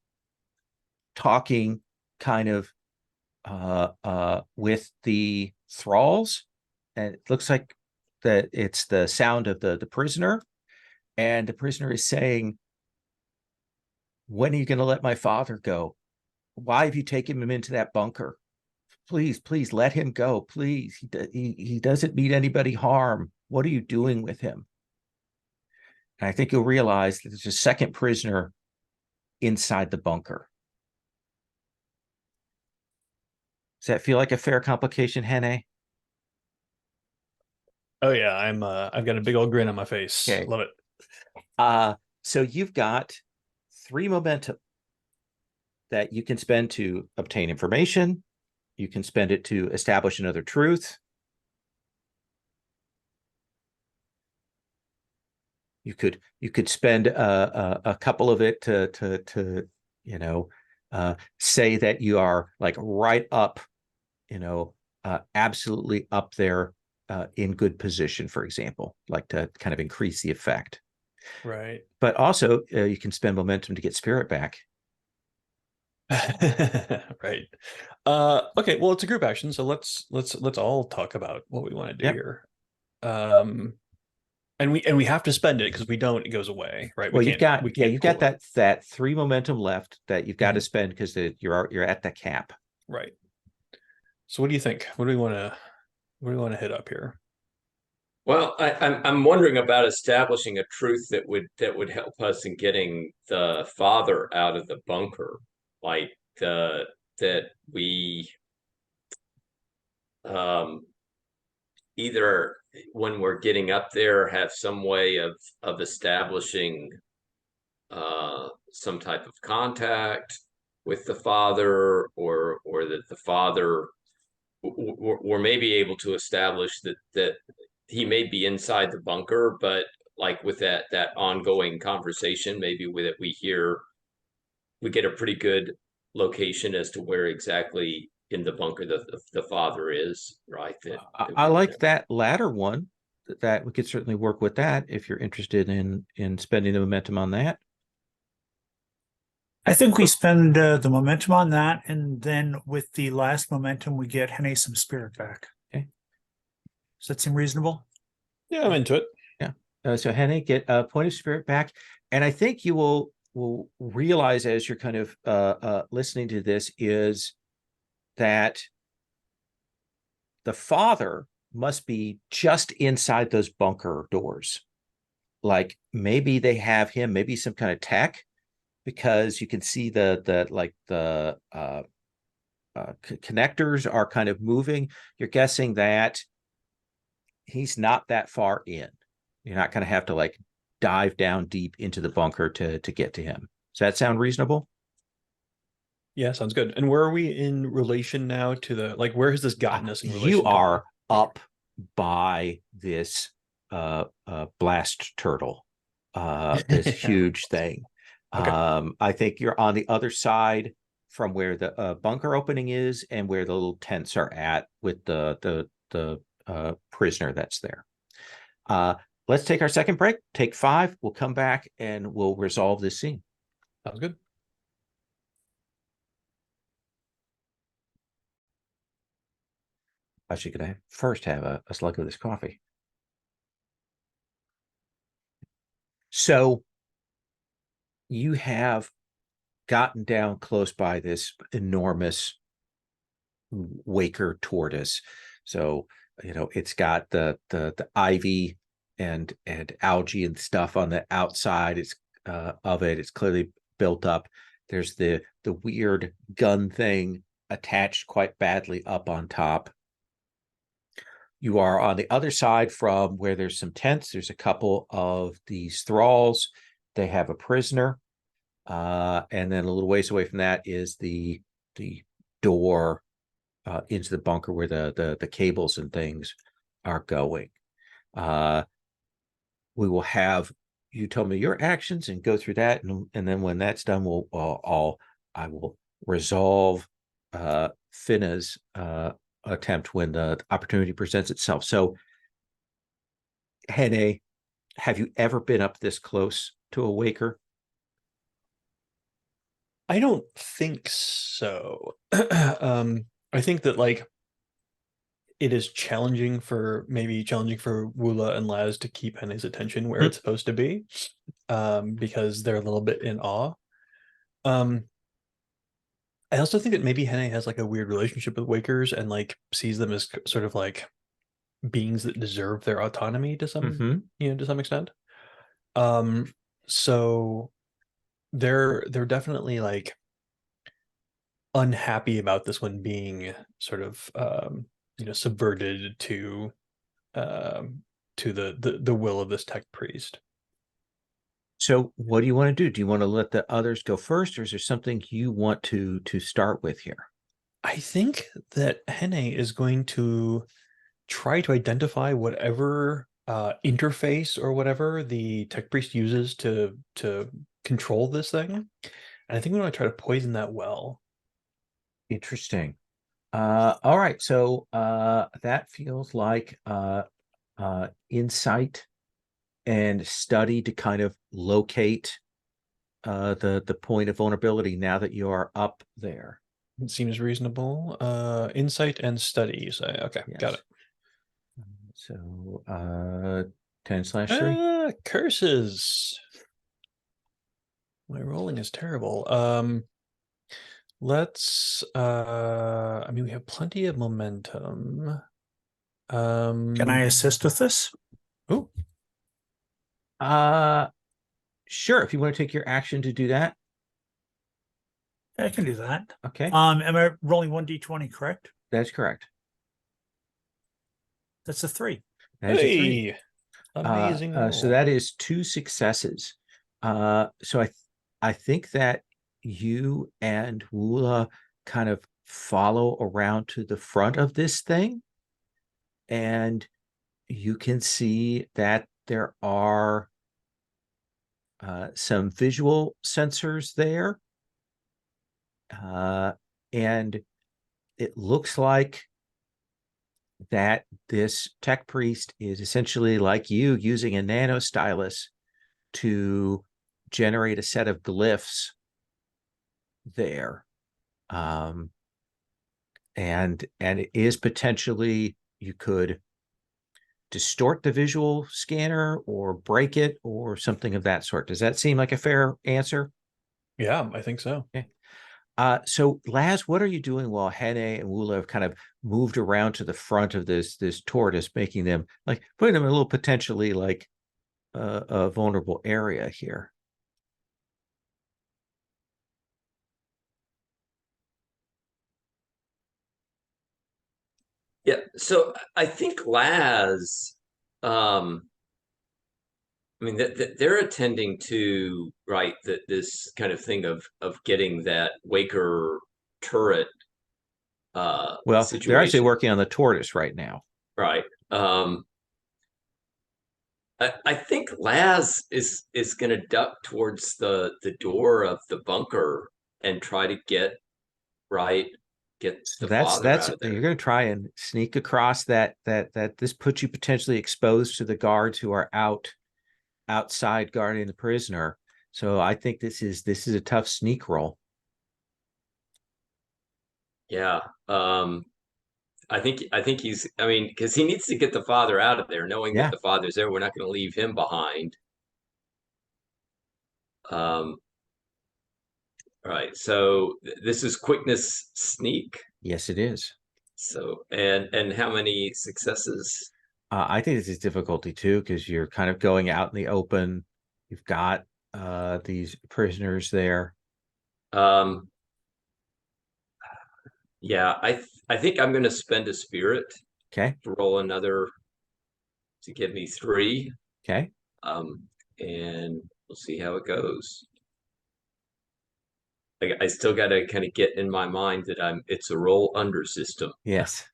talking kind of with the thralls, and it looks like that it's the sound of the prisoner, and the prisoner is saying, "When are you going to let my father go? Why have you taken him into that bunker? Please let him go. Please, he doesn't mean anybody harm. What are you doing with him?" And I think you'll realize that there's a second prisoner inside the bunker. Does that feel like a fair complication, Hene? Oh yeah, I've got a big old grin on my face. Okay. Love it. So you've got 3 momentum that you can spend to obtain information. You can spend it to establish another truth. You could spend a couple of it to say that you are like right up, absolutely up there in good position, for example, like to kind of increase the effect. Right. But also you can spend momentum to get spirit back. Right. Okay, well, it's a group action, so let's all talk about what we want to do here. And we have to spend it, because if we don't, it goes away, right? Well, you've got that 3 momentum left that you've got to spend because you're at the cap. Right. So what do you think? What do we want to hit up here? Well, I'm wondering about establishing a truth that would help us in getting the father out of the bunker, like that we either when we're getting up there have some way of establishing some type of contact with the father, or that the father we're maybe able to establish that he may be inside the bunker, but like with that ongoing conversation, maybe with it we get a pretty good location as to where exactly in the bunker the father is, right? I like that latter one. That we could certainly work with that if you're interested in spending the momentum on that. I think we spend the momentum on that, and then with the last momentum, we get Hene some spirit back. Okay. Does that seem reasonable? Yeah, I'm into it. So Henny, get a point of spirit back, and I think you will realize as you're kind of listening to this is that the father must be just inside those bunker doors. Like maybe they have him, maybe some kind of tech, because you can see the connectors are kind of moving. You're guessing that he's not that far in. You're not going to have to like dive down deep into the bunker to get to him. Does that sound reasonable? Yeah, sounds good. And where are we in relation now to the, like, where has this gotten us in relation You to are up by this blast turtle, this huge thing. Okay. I think you're on the other side from where the bunker opening is and where the little tents are at with the prisoner that's there. Let's take our second break. Take 5. We'll come back and we'll resolve this scene. Sounds good. Actually, could I first have a slug of this coffee? So you have gotten down close by this enormous Waker tortoise. So, you know, it's got the ivy and algae and stuff on the outside. It's of it. It's clearly built up. There's the weird gun thing attached quite badly up on top. You are on the other side from where there's some tents. There's a couple of these thralls. They have a prisoner. And then a little ways away from that is the door into the bunker where the cables and things are going. We will have you tell me your actions and go through that, and then when that's done, I will resolve Finna's attempt when the opportunity presents itself. So, Hene, have you ever been up this close to a Waker? I don't think so. I think that like it is challenging for Woola and Laz to keep Henne's attention where it's supposed to be, because they're a little bit in awe. I also think that maybe Henne has like a weird relationship with Wakers and like sees them as sort of like beings that deserve their autonomy to some to some extent. So they're definitely like unhappy about this one being sort of subverted to the will of this tech priest. So what do you want to do? Do you want to let the others go first, or is there something you want to start with here? I think that Henne is going to try to identify whatever interface or whatever the tech priest uses to control this thing. And I think we want to try to poison that well. Interesting. All right. So that feels like insight and study to kind of locate the point of vulnerability now that you are up there. It seems reasonable. Insight and study, you say. Okay, Yes. got it. So 10/3. Curses. My rolling is terrible. Let's I mean we have plenty of momentum. Can I assist with this? Oh. Sure, if you want to take your action to do that. I can do that. Okay. Am I rolling 1d20, correct? That's correct. That's a 3. That is a 3. Amazing. So that is 2 successes. So I think that you and Woola kind of follow around to the front of this thing, and you can see that there are some visual sensors there, and it looks like that this tech priest is essentially like you using a nano stylus to generate a set of glyphs there. And it is potentially, you could distort the visual scanner or break it or something of that sort. Does that seem like a fair answer? Yeah, I think so. Okay. So Laz, what are you doing while Hene and Wula have kind of moved around to the front of this tortoise, making them like putting them in a little potentially like a vulnerable area here? Yeah, so I think Laz, I mean, they're attending to this kind of thing of getting that Waker turret Well, they're actually situation working on the tortoise right now. right. I think Laz is going to duck towards the door of the bunker and try to get So the father out of you're there. going to try and sneak across that this puts you potentially exposed to the guards who are outside guarding the prisoner. So I think this is a tough sneak roll. Yeah. I think he's, I mean, because he needs to get the father out of there, knowing Yeah. that the father's there. We're not going to leave him behind. All right. So this is quickness sneak. Yes, it is. So and how many successes? I think this is difficulty too, because you're kind of going out in the open. You've got these prisoners there. Yeah, I think I'm going to spend a spirit Okay. to roll another to give me 3. Okay. And we'll see how it goes. I still got to kind of get in my mind that it's a roll under system. Yes.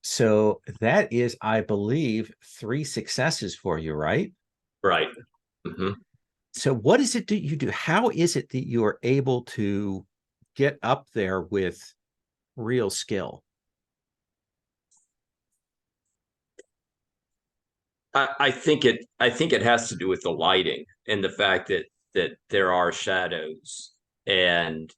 So that is, I believe, 3 successes for you, right? Right. Mm-hmm. So what is it that you do? How is it that you are able to get up there with real skill? I think it has to do with the lighting and the fact that there are shadows and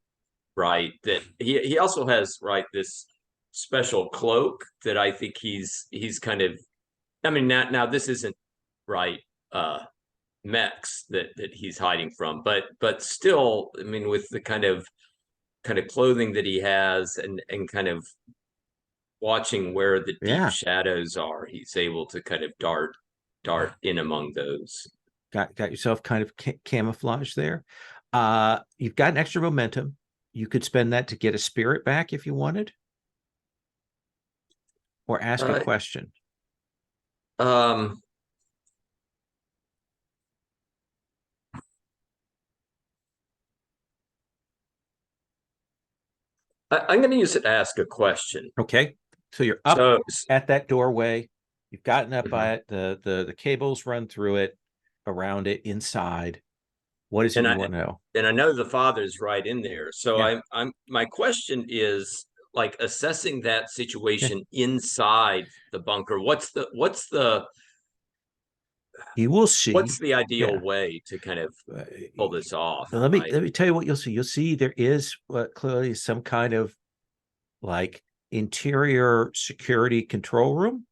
that he also has this special cloak that I think he's kind of, I mean, now this isn't mechs that he's hiding from, but still, I mean, with the kind of clothing that he has and kind of watching where the deep shadows are, he's able to kind of dart in among those. Got yourself kind of camouflage there. You've got an extra momentum. You could spend that to get a spirit back if you wanted, or ask a question. I'm going to use it to ask a question. Okay, so you're up at that doorway. You've gotten up by it. The cables run through it, around it, inside. What is it you want to know? And I know the father's right in there. So I'm my question is like assessing that situation inside the bunker. What's the you will see what's the ideal way to kind of pull this off? Let me tell you what you'll see. You'll see there is clearly some kind of like interior security control room.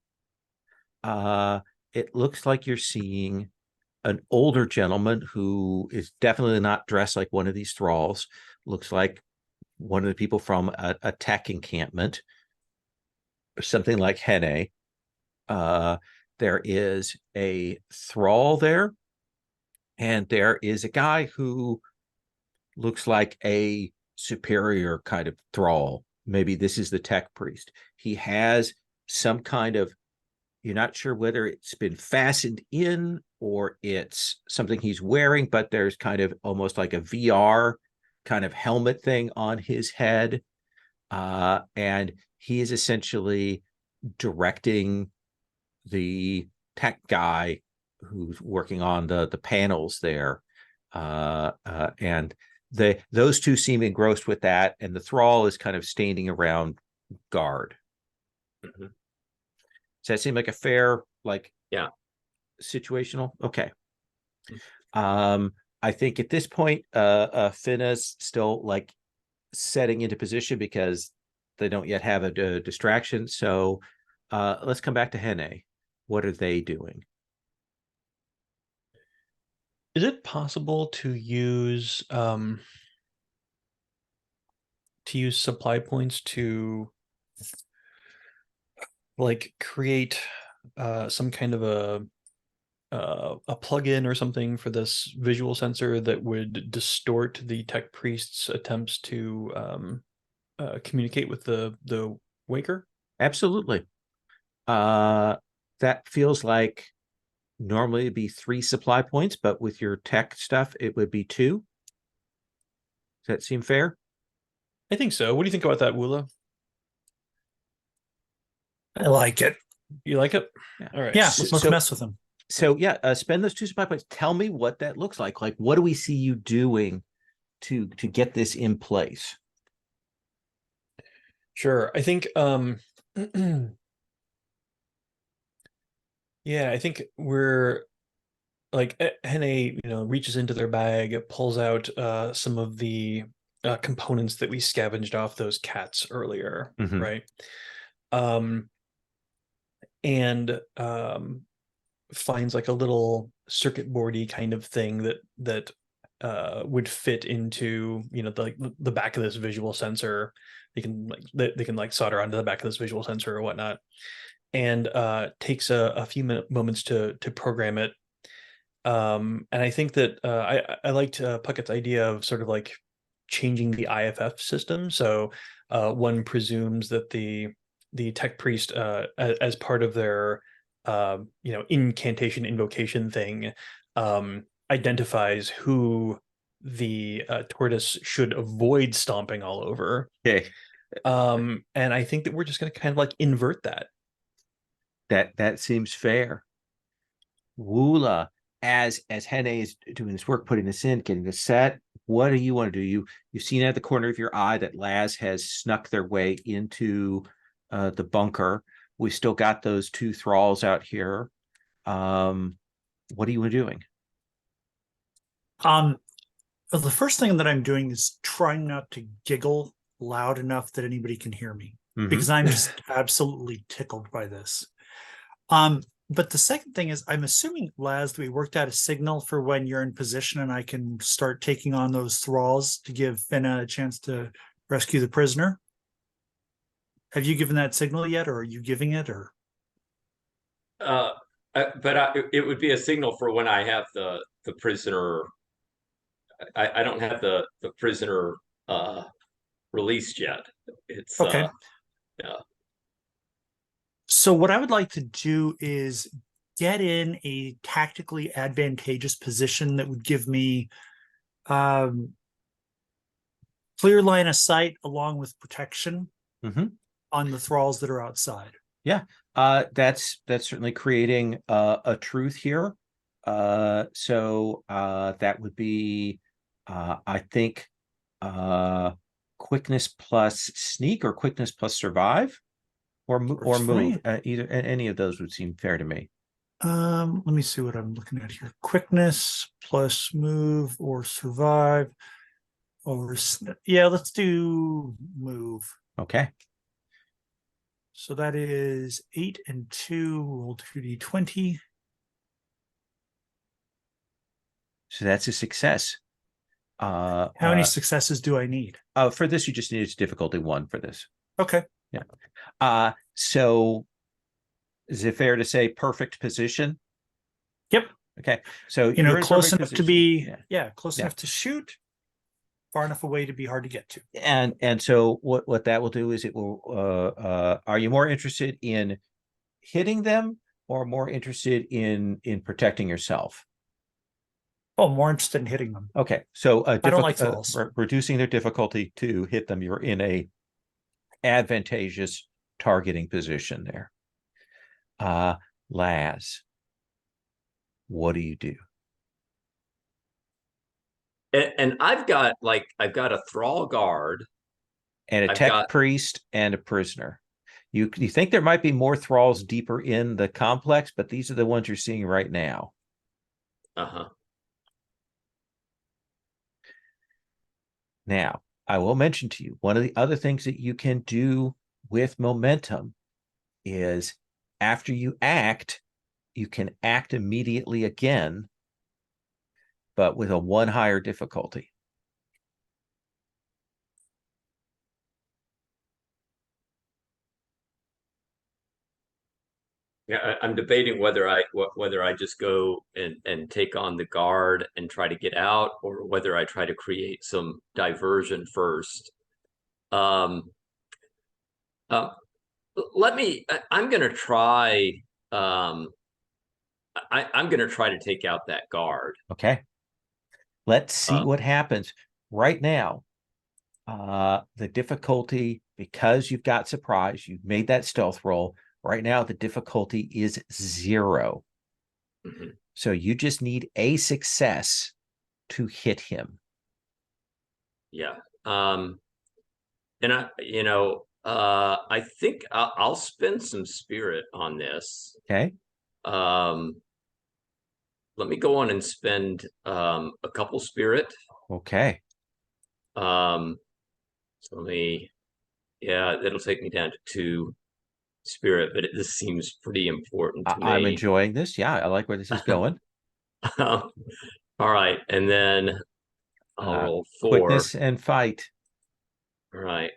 It looks like you're seeing an older gentleman who is definitely not dressed like one of these thralls. Looks like one of the people from a tech encampment, or something like Hene. There is a thrall there, and there is a guy who looks like a superior kind of thrall. Maybe this is the tech priest. He has some kind of, you're not sure whether it's been fastened in or it's something he's wearing, but there's kind of almost like a VR kind of helmet thing on his head. And he is essentially directing the tech guy who's working on the panels there. And those two seem engrossed with that, and the thrall is kind of standing around guard. Mm-hmm. Does that seem like a fair, situational? Okay. I think at this point, Finna's still setting into position because don't yet have a distraction. So let's come back to Hene. What are they doing? Is it possible to use supply points to like create some kind of a plugin or something for this visual sensor that would distort the tech priest's attempts to communicate with the waker? Absolutely. That feels like normally it'd be 3 supply points, but with your tech stuff, it would be 2. Does that seem fair? I think so. What do you think about that, Woola? I like it. You like it? Yeah. All right. Yeah, let's mess with them. So yeah, spend those 2 supply points. Tell me what that looks like. Like, what do we see you doing to get this in place? Sure. I think yeah, I think we're like Hene, reaches into their bag, pulls out some of the components that we scavenged off those cats earlier, Mhm. right? And finds like a little circuit boardy kind of thing that would fit into the back of this visual sensor. They can like solder onto the back of this visual sensor or whatnot, and takes a few moments to program it. And I think that I liked Puckett's idea of sort of like changing the IFF system. So one presumes that the tech priest, as part of their incantation invocation thing, identifies who the tortoise should avoid stomping all over. Okay. And I think that we're just going to kind of like invert that. That seems fair. Woola, as Hene is doing this work, putting this in, getting this set, what do you want to do? You've seen at the corner of your eye that Laz has snuck their way into the bunker. We still got those 2 thralls out here. What are you doing? Well, the first thing that I'm doing is trying not to giggle loud enough that anybody can hear me, because I'm just absolutely tickled by this. But the second thing is, I'm assuming, Laz, that we worked out a signal for when you're in position and I can start taking on those thralls to give Finna a chance to rescue the prisoner. Have you given that signal yet, or are you giving it, or? It would be a signal for when I have the prisoner. I don't have the prisoner released yet. It's Okay. yeah. So what I would like to do is get in a tactically advantageous position that would give me clear line of sight along with protection on the thralls that are outside. Yeah, that's certainly creating a truth here. So that would be, I think, quickness plus sneak or quickness plus survive, or move. Either any of those would seem fair to me. Let me see what I'm looking at here. Quickness plus move or survive. Or yeah, let's do move. Okay. So that is 8 and 2. Roll 2d20. So that's a success. How many successes do I need? For this, you just need difficulty 1 for this. Okay. Yeah. So is it fair to say perfect position? Yep. Okay. So close enough to be close enough to shoot, far enough away to be hard to get to. And so what that will do is it will are you more interested in hitting them or more interested in protecting yourself? Oh, more interested in hitting them. Okay. So I don't like thralls. Reducing their difficulty to hit them, you're in a advantageous targeting position there. Laz, what do you do? And I've got a thrall guard and a tech priest and a prisoner. You think there might be more thralls deeper in the complex, but these are the ones you're seeing right now. Uh-huh. Now, I will mention to you, one of the other things that you can do with momentum is after you act, you can act immediately again, but with a 1 higher difficulty. Yeah, I'm debating whether I just go and take on the guard and try to get out, or whether I try to create some diversion first. Um, uh, I'm gonna try. I'm gonna try to take out that guard. Okay. Let's see what happens right now. The difficulty, because you've got surprise, you've made that stealth roll. Right now, the difficulty is 0. Mhm. So you just need a success to hit him. Yeah. And I think I'll spend some spirit on this. Okay. Let me go on and spend a couple spirit. Okay. So that'll take me down to 2 spirit, but this seems pretty important to I'm me. enjoying this. Yeah, I like where this is going. All right, and then I'll roll 4. Quickness and fight. All right.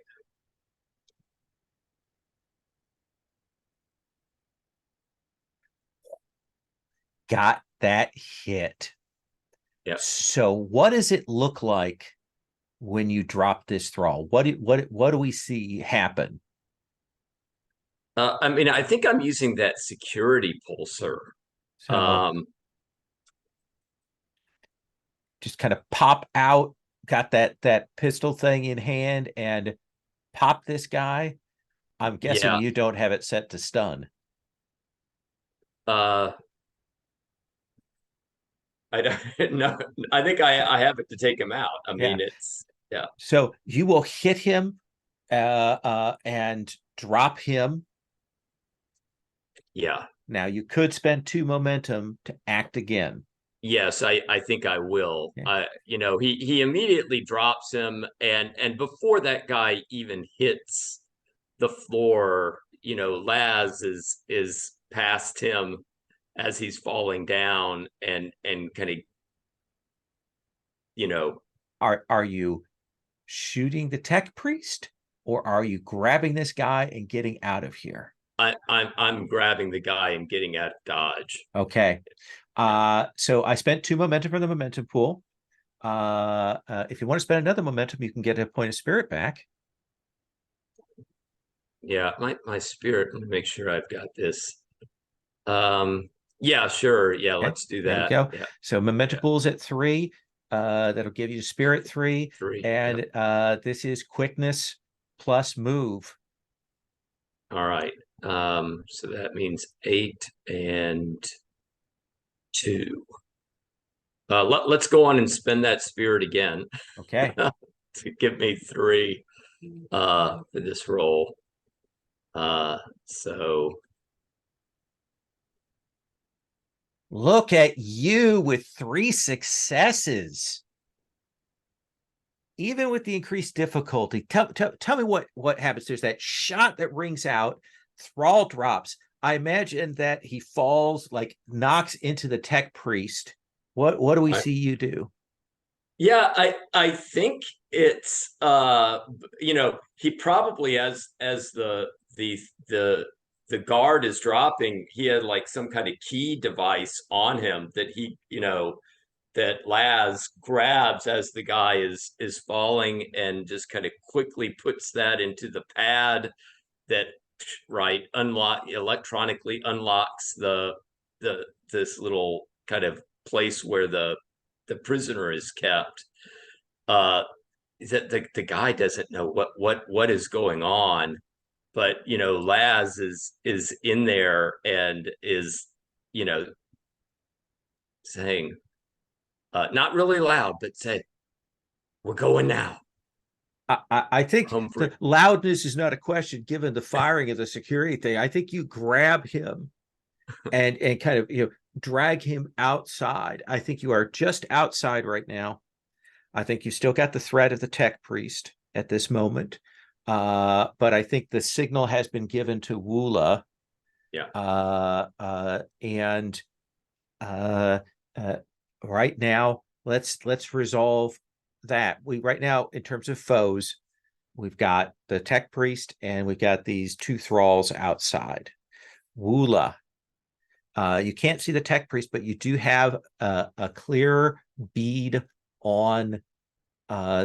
Got that hit. Yep. So what does it look like when you drop this thrall? What do we see happen? I mean, I think I'm using that security pulsar. So just kind of pop out, got that pistol thing in hand, and pop this guy. I'm guessing you don't have it set to stun. I don't know. I think I have it to take him out. I mean, it's So you will hit him and drop him. Yeah. Now you could spend 2 momentum to act again. Yes, I think I will. He immediately drops him, and before that guy even hits the floor, Laz is past him as he's falling down, and kind of, Are you shooting the tech priest, or are you grabbing this guy and getting out of here? I'm grabbing the guy and getting out of Dodge. Okay. So I spent 2 momentum from the momentum pool. If you want to spend another momentum, you can get a point of spirit back. Yeah, my spirit. Let me make sure I've got this. Yeah, sure. Yeah, Okay, let's do there that. we go. Yeah. So momentum pool's at 3. That'll give you spirit 3. 3. And this is quickness plus move. All right. So that means 8 and 2. Let's go on and spend that spirit again. Okay. To give me 3 for this roll. So Look at you with 3 successes. Even with the increased difficulty, tell me what happens. There's that shot that rings out, Thrall drops. I imagine that he falls, like knocks into the tech priest. What do we see you do? Yeah, I think it's he probably, as the guard is dropping, he had like some kind of key device on him that that Laz grabs as the guy is falling, and just kind of quickly puts that into the pad that electronically unlocks this little kind of place where the prisoner is kept. That the guy doesn't know what is going on, but Laz is in there and is saying, not really loud, but say, "We're going now." I think the loudness is not a question given the firing of the security thing. I think you grab him and kind of drag him outside. I think you are just outside right now. I think you still got the threat of the tech priest. at this moment. But I think the signal has been given to Woola. Yeah. And right now, let's resolve that. Right now, in terms of foes, we've got the tech priest and we've got these two thralls outside. Woola. You can't see the tech priest, but you do have a clear bead on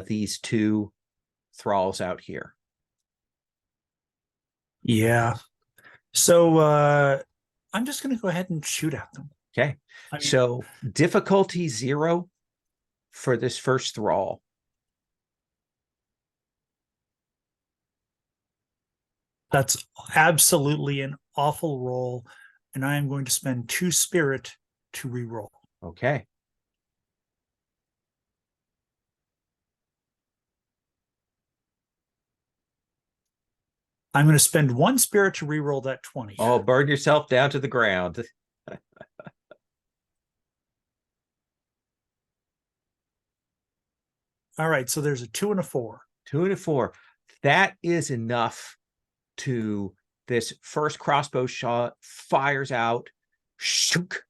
these two thralls out here. Yeah. So I'm just going to go ahead and shoot at them. Okay. I mean, So difficulty 0 for this first thrall. that's absolutely an awful roll, and I am going to spend 2 spirit to re-roll. Okay. I'm going to spend 1 spirit to re-roll that 20. Oh, burn yourself down to the ground. All right, so there's a 2 and a 4. 2 and a 4. That is enough to this first crossbow shot fires out. Shook.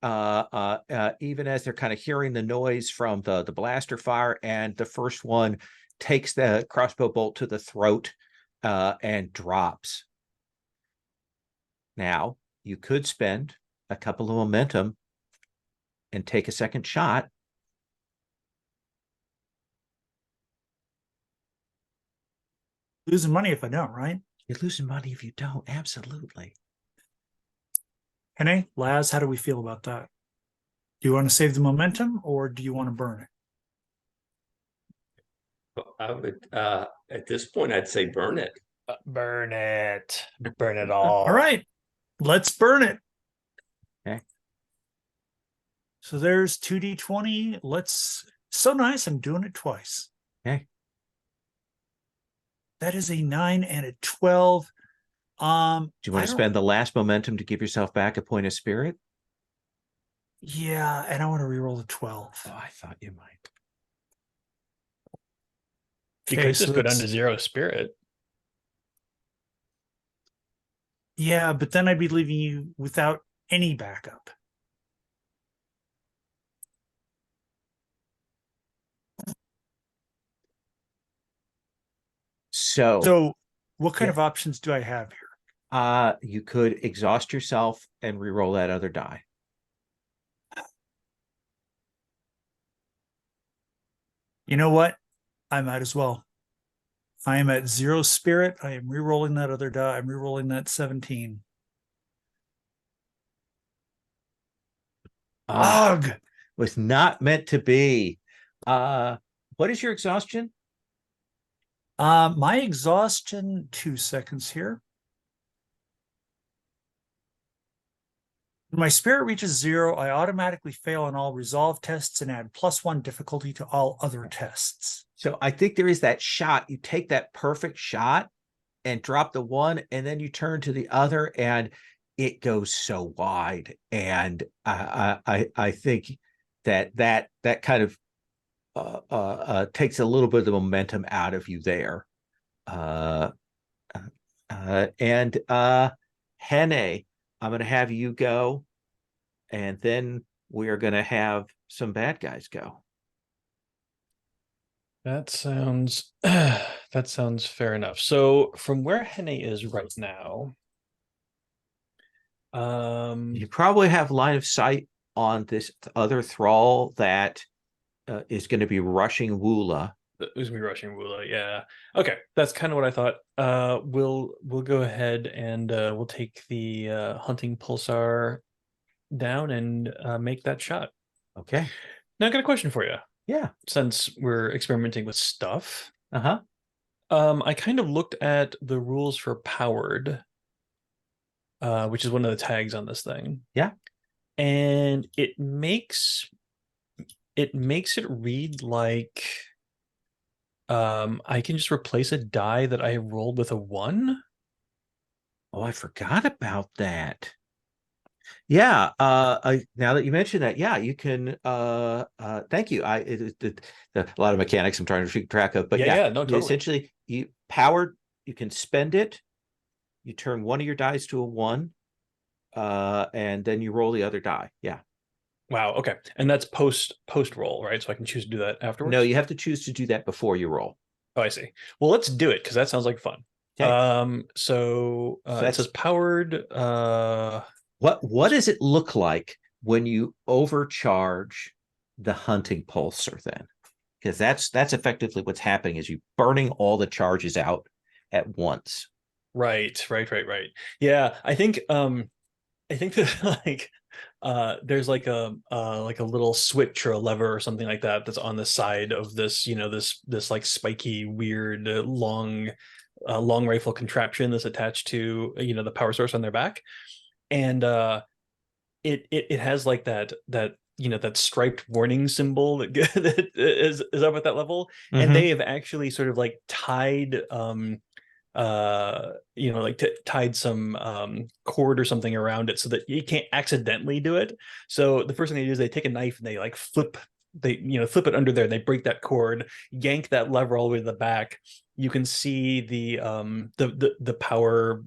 Even as they're kind of hearing the noise from the blaster fire, and the first one takes the crossbow bolt to the throat and drops. Now, you could spend a couple of momentum and take a second shot. Losing money if I don't, right? You're losing money if you don't. Absolutely. Henny, Laz, how do we feel about that? Do you want to save the momentum or do you want to burn it? I would, at this point, I'd say burn it. Burn it. Burn it all. All right, let's burn it. Okay. So there's 2d20. So nice, I'm doing it twice. Okay. That is a 9 and a 12. Do you want to spend the last momentum to give yourself back a point of spirit? Yeah, and I want to reroll the 12. Oh, I thought you might. You could just go down to 0 spirit. Yeah, but then I'd be leaving you without any backup. So what kind of options do I have here? You could exhaust yourself and re-roll that other die. You know what? I might as well. I am at 0 spirit. I am re-rolling that other die. I'm re-rolling that 17. Ugh! Was not meant to be. What is your exhaustion? My exhaustion, 2 seconds here. When my spirit reaches 0, I automatically fail on all resolve tests and add +1 difficulty to all other tests. So I think there is that shot. You take that perfect shot and drop the 1, and then you turn to the other, and it goes so wide. And I think that kind of takes a little bit of the momentum out of you there. Hene, I'm going to have you go, and then we are going to have some bad guys go. That sounds fair enough. So from where Hene is right now, you probably have line of sight on this other thrall that is going to be rushing Woola. Who's gonna be rushing Woola? Yeah. Okay, that's kind of what I thought. We'll go ahead and we'll take the hunting pulsar down and make that shot. Okay. Now I got a question for you. Yeah. Since we're experimenting with stuff, I kind of looked at the rules for powered, which is one of the tags on this thing. Yeah. And it makes it read like I can just replace a die that I rolled with a 1. Oh, I forgot about that. Yeah, now that you mention that, yeah, you can thank you. A lot of mechanics I'm trying to keep track of, but yeah, No, totally. essentially you can spend it, you turn one of your dice to a 1, and then you roll the other die. Yeah. Wow. Okay. And that's post roll, right? So I can choose to do that afterwards. No, you have to choose to do that before you roll. Oh, I see. Well, let's do it because that sounds like fun. Okay. So it that's says powered. what does it look like when you overcharge the hunting pulsar then? Because that's effectively what's happening is you burning all the charges out at once. Right. Yeah, I think that there's like a little switch or a lever or something like that that's on the side of this, this like spiky, weird, long rifle contraption that's attached to, the power source on their back. And it has like that that striped warning symbol that that is up at that level. And they have actually sort of like tied tied some cord or something around it so that you can't accidentally do it. So the first thing they do is they take a knife and they like flip it under there, they break that cord, yank that lever all the way to the back. You can see the power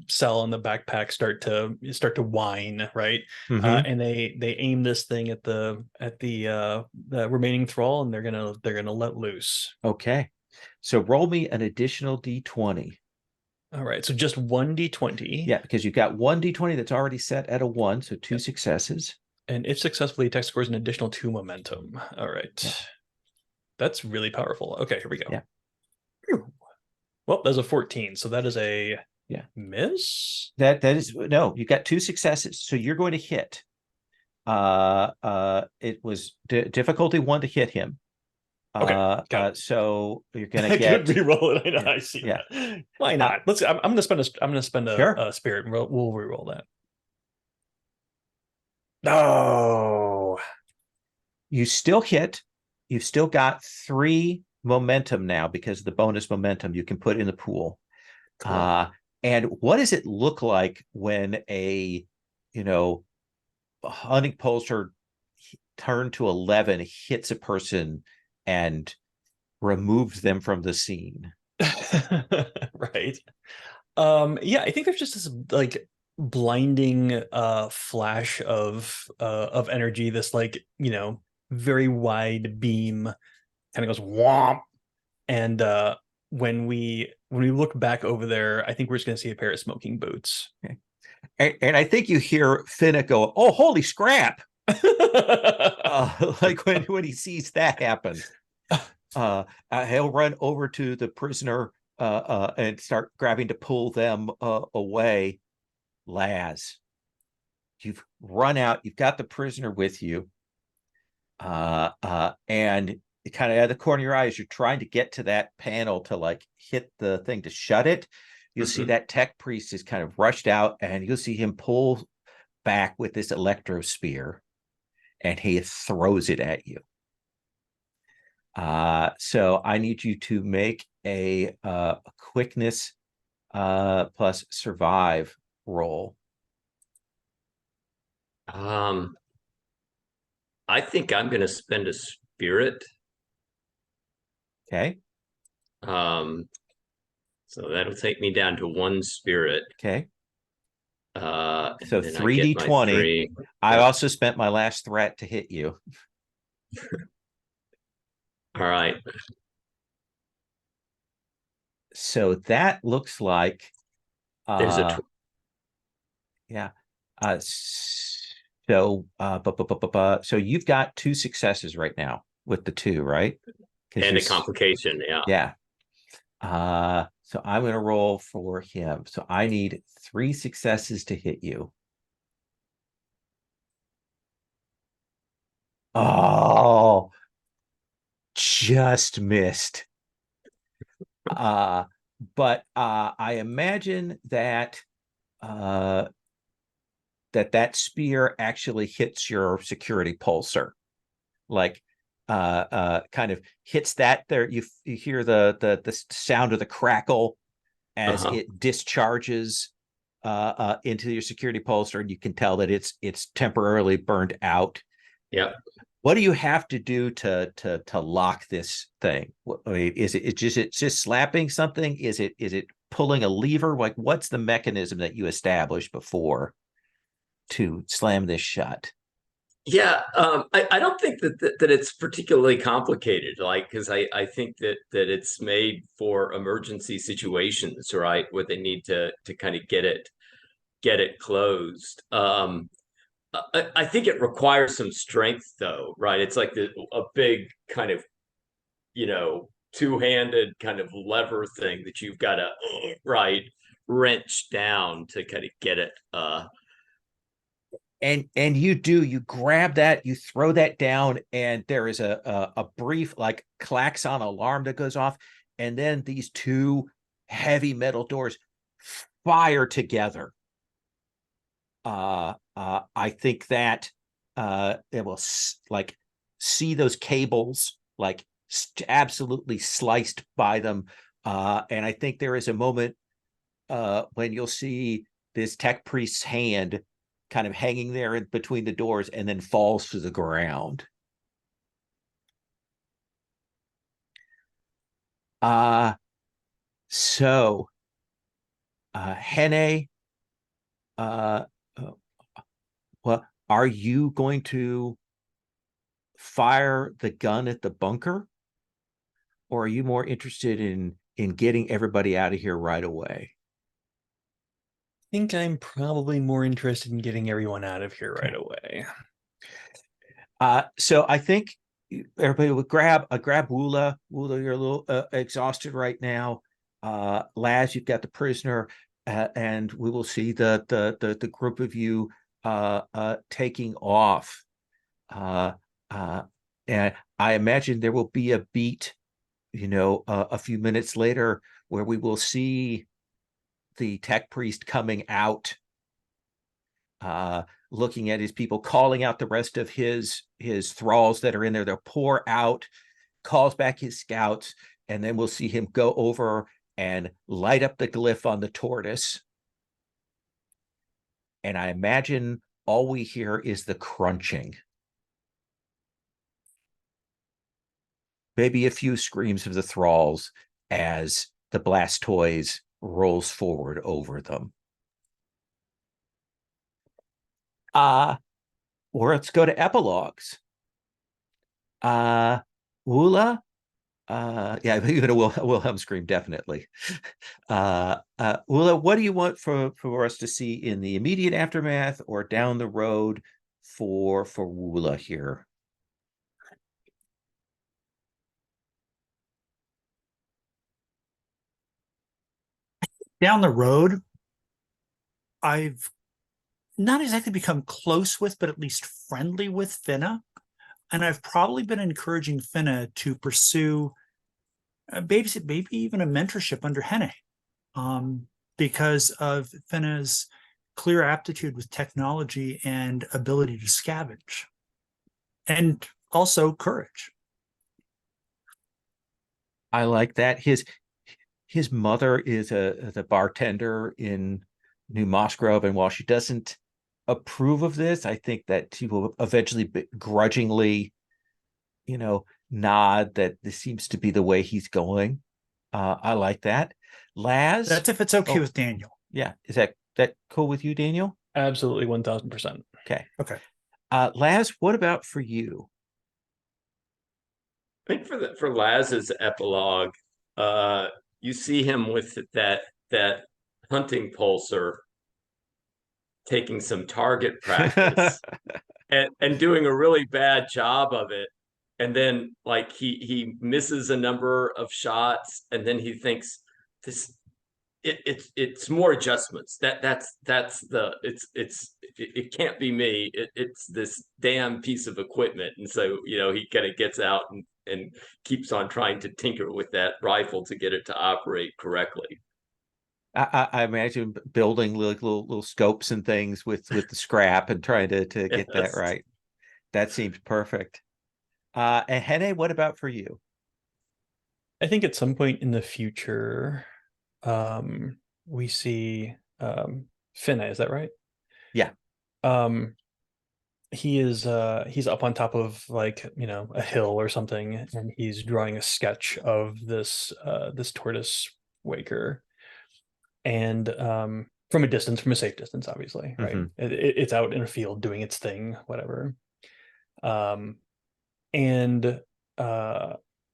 cell on the backpack start to whine, right? And they aim this thing at the remaining thrall, and they're gonna let loose. Okay. So roll me an additional d20. All right. So just 1d20. Yeah, because you've got 1d20 that's already set at a 1, so 2 successes. And if successfully, attack scores an additional 2 momentum. All right. Yeah. That's really powerful. Okay, here we go. Yeah. Well, that's a 14. So that is a miss. That is no, you got 2 successes. So you're going to hit. It was difficulty 1 to hit him. Okay. So you're gonna get re-roll it. I know. I see. Yeah. That. Why not? Let's. I'm gonna spend a spirit, and we'll re-roll that. No. You still hit. You've still got 3 momentum now because of the bonus momentum you can put in the pool. Cool. And what does it look like when a hunting pulsar turned to 11 hits a person and removes them from the scene? Right. Yeah, I think there's just this like blinding flash of energy, this like very wide beam kind of goes whomp, and when we look back over there, I think we're just going to see a pair of smoking boots. Okay. And I think you hear Finnick go, "Oh, holy scrap!" Like when he sees that happen. He'll run over to the prisoner and start grabbing to pull them away. Laz, you've run out. You've got the prisoner with you, and kind of out of the corner of your eye as you're trying to get to that panel to like hit the thing to shut it. You'll see that tech priest is kind of rushed out, and you'll see him pull back with this electro spear, and he throws it at you. So I need you to make a quickness plus survive roll. I think I'm going to spend a spirit. Okay. So that'll take me down to 1 spirit. Okay. So 3d20. I also spent my last threat to hit you. All right. So that looks like there's a yeah. So so you've got 2 successes right now with the 2, right? And a complication, yeah. So I'm going to roll for him. So I need 3 successes to hit you. Oh, just missed. But I imagine that that spear actually hits your security pulsar, like kind of hits that there. You hear the sound of the crackle as it discharges into your security holster, and you can tell that it's temporarily burned out. Yeah. What do you have to do to lock this thing? I mean, is it's just slapping something? Is it pulling a lever? Like, what's the mechanism that you established before to slam this shut? Yeah, I don't think that it's particularly complicated, like, because I think that it's made for emergency situations, right, where they need to kind of get it closed. I think it requires some strength, though, right? It's like a big kind of, two-handed kind of lever thing that you've got to right wrench down to kind of get it. And you grab that, you throw that down, and there is a brief like klaxon alarm that goes off, and then these two heavy metal doors fire together. I think that it will like see those cables like absolutely sliced by them, and I think there is a moment when you'll see this tech priest's hand kind of hanging there in between the doors and then falls to the ground. So Hene, well, are you going to fire the gun at the bunker, or are you more interested in getting everybody out of here right away? I think I'm probably more interested in getting everyone out of here right away. So I think everybody would grab Woola. Woola, you're a little exhausted right now. Laz, you've got the prisoner, and we will see the group of you taking off. And I imagine there will be a beat, a few minutes later, where we will see the tech priest coming out, looking at his people, calling out the rest of his thralls that are in there. They'll pour out, calls back his scouts, and then we'll see him go over and light up the glyph on the tortoise. And I imagine all we hear is the crunching. Maybe a few screams of the thralls as the Blastoise rolls forward over them. Or let's go to epilogues. Woola, yeah, even a Wilhelm scream, definitely. Woola, what do you want for us to see in the immediate aftermath or down the road for Woola here? Down the road, I've not exactly become close with, but at least friendly with Finna. And I've probably been encouraging Finna to pursue maybe even a mentorship under Hene, because of Finna's clear aptitude with technology and ability to scavenge, and also courage. I like that. His mother is the bartender in New Mossgrove, and while she doesn't approve of this, I think that she will eventually grudgingly, nod that this seems to be the way he's going. I like that. Laz, That's if it's okay with Daniel. Yeah, is that cool with you, Daniel? Absolutely, 1000%. Okay. Okay. Laz, what about for you? I think for Laz's epilogue, you see him with that hunting pulsar taking some target practice and doing a really bad job of it. And then like he misses a number of shots, and then he thinks it's more adjustments. It can't be me. It's this damn piece of equipment. And so, he kind of gets out and keeps on trying to tinker with that rifle to get it to operate correctly. I imagine building little scopes and things with the scrap and trying to get that right. That seems perfect. And Hene, what about for you? I think at some point in the future, we see Finna, is that right? Yeah. He's up on top of, like, a hill or something, and he's drawing a sketch of this tortoise waker. And from a distance, from a safe distance, obviously, right? Mhm. It's out in a field doing its thing, whatever. And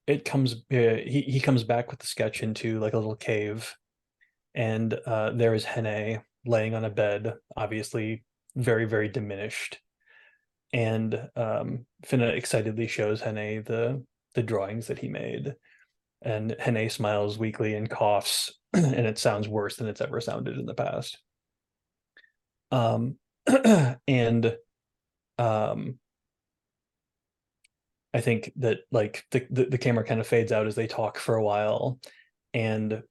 it comes he comes back with the sketch into like a little cave, and there is Hene laying on a bed, obviously very, very diminished. And Finna excitedly shows Hene the drawings that he made, and Hene smiles weakly and coughs, and it sounds worse than it's ever sounded in the past. And I think that, like, the camera kind of fades out as they talk for a while, and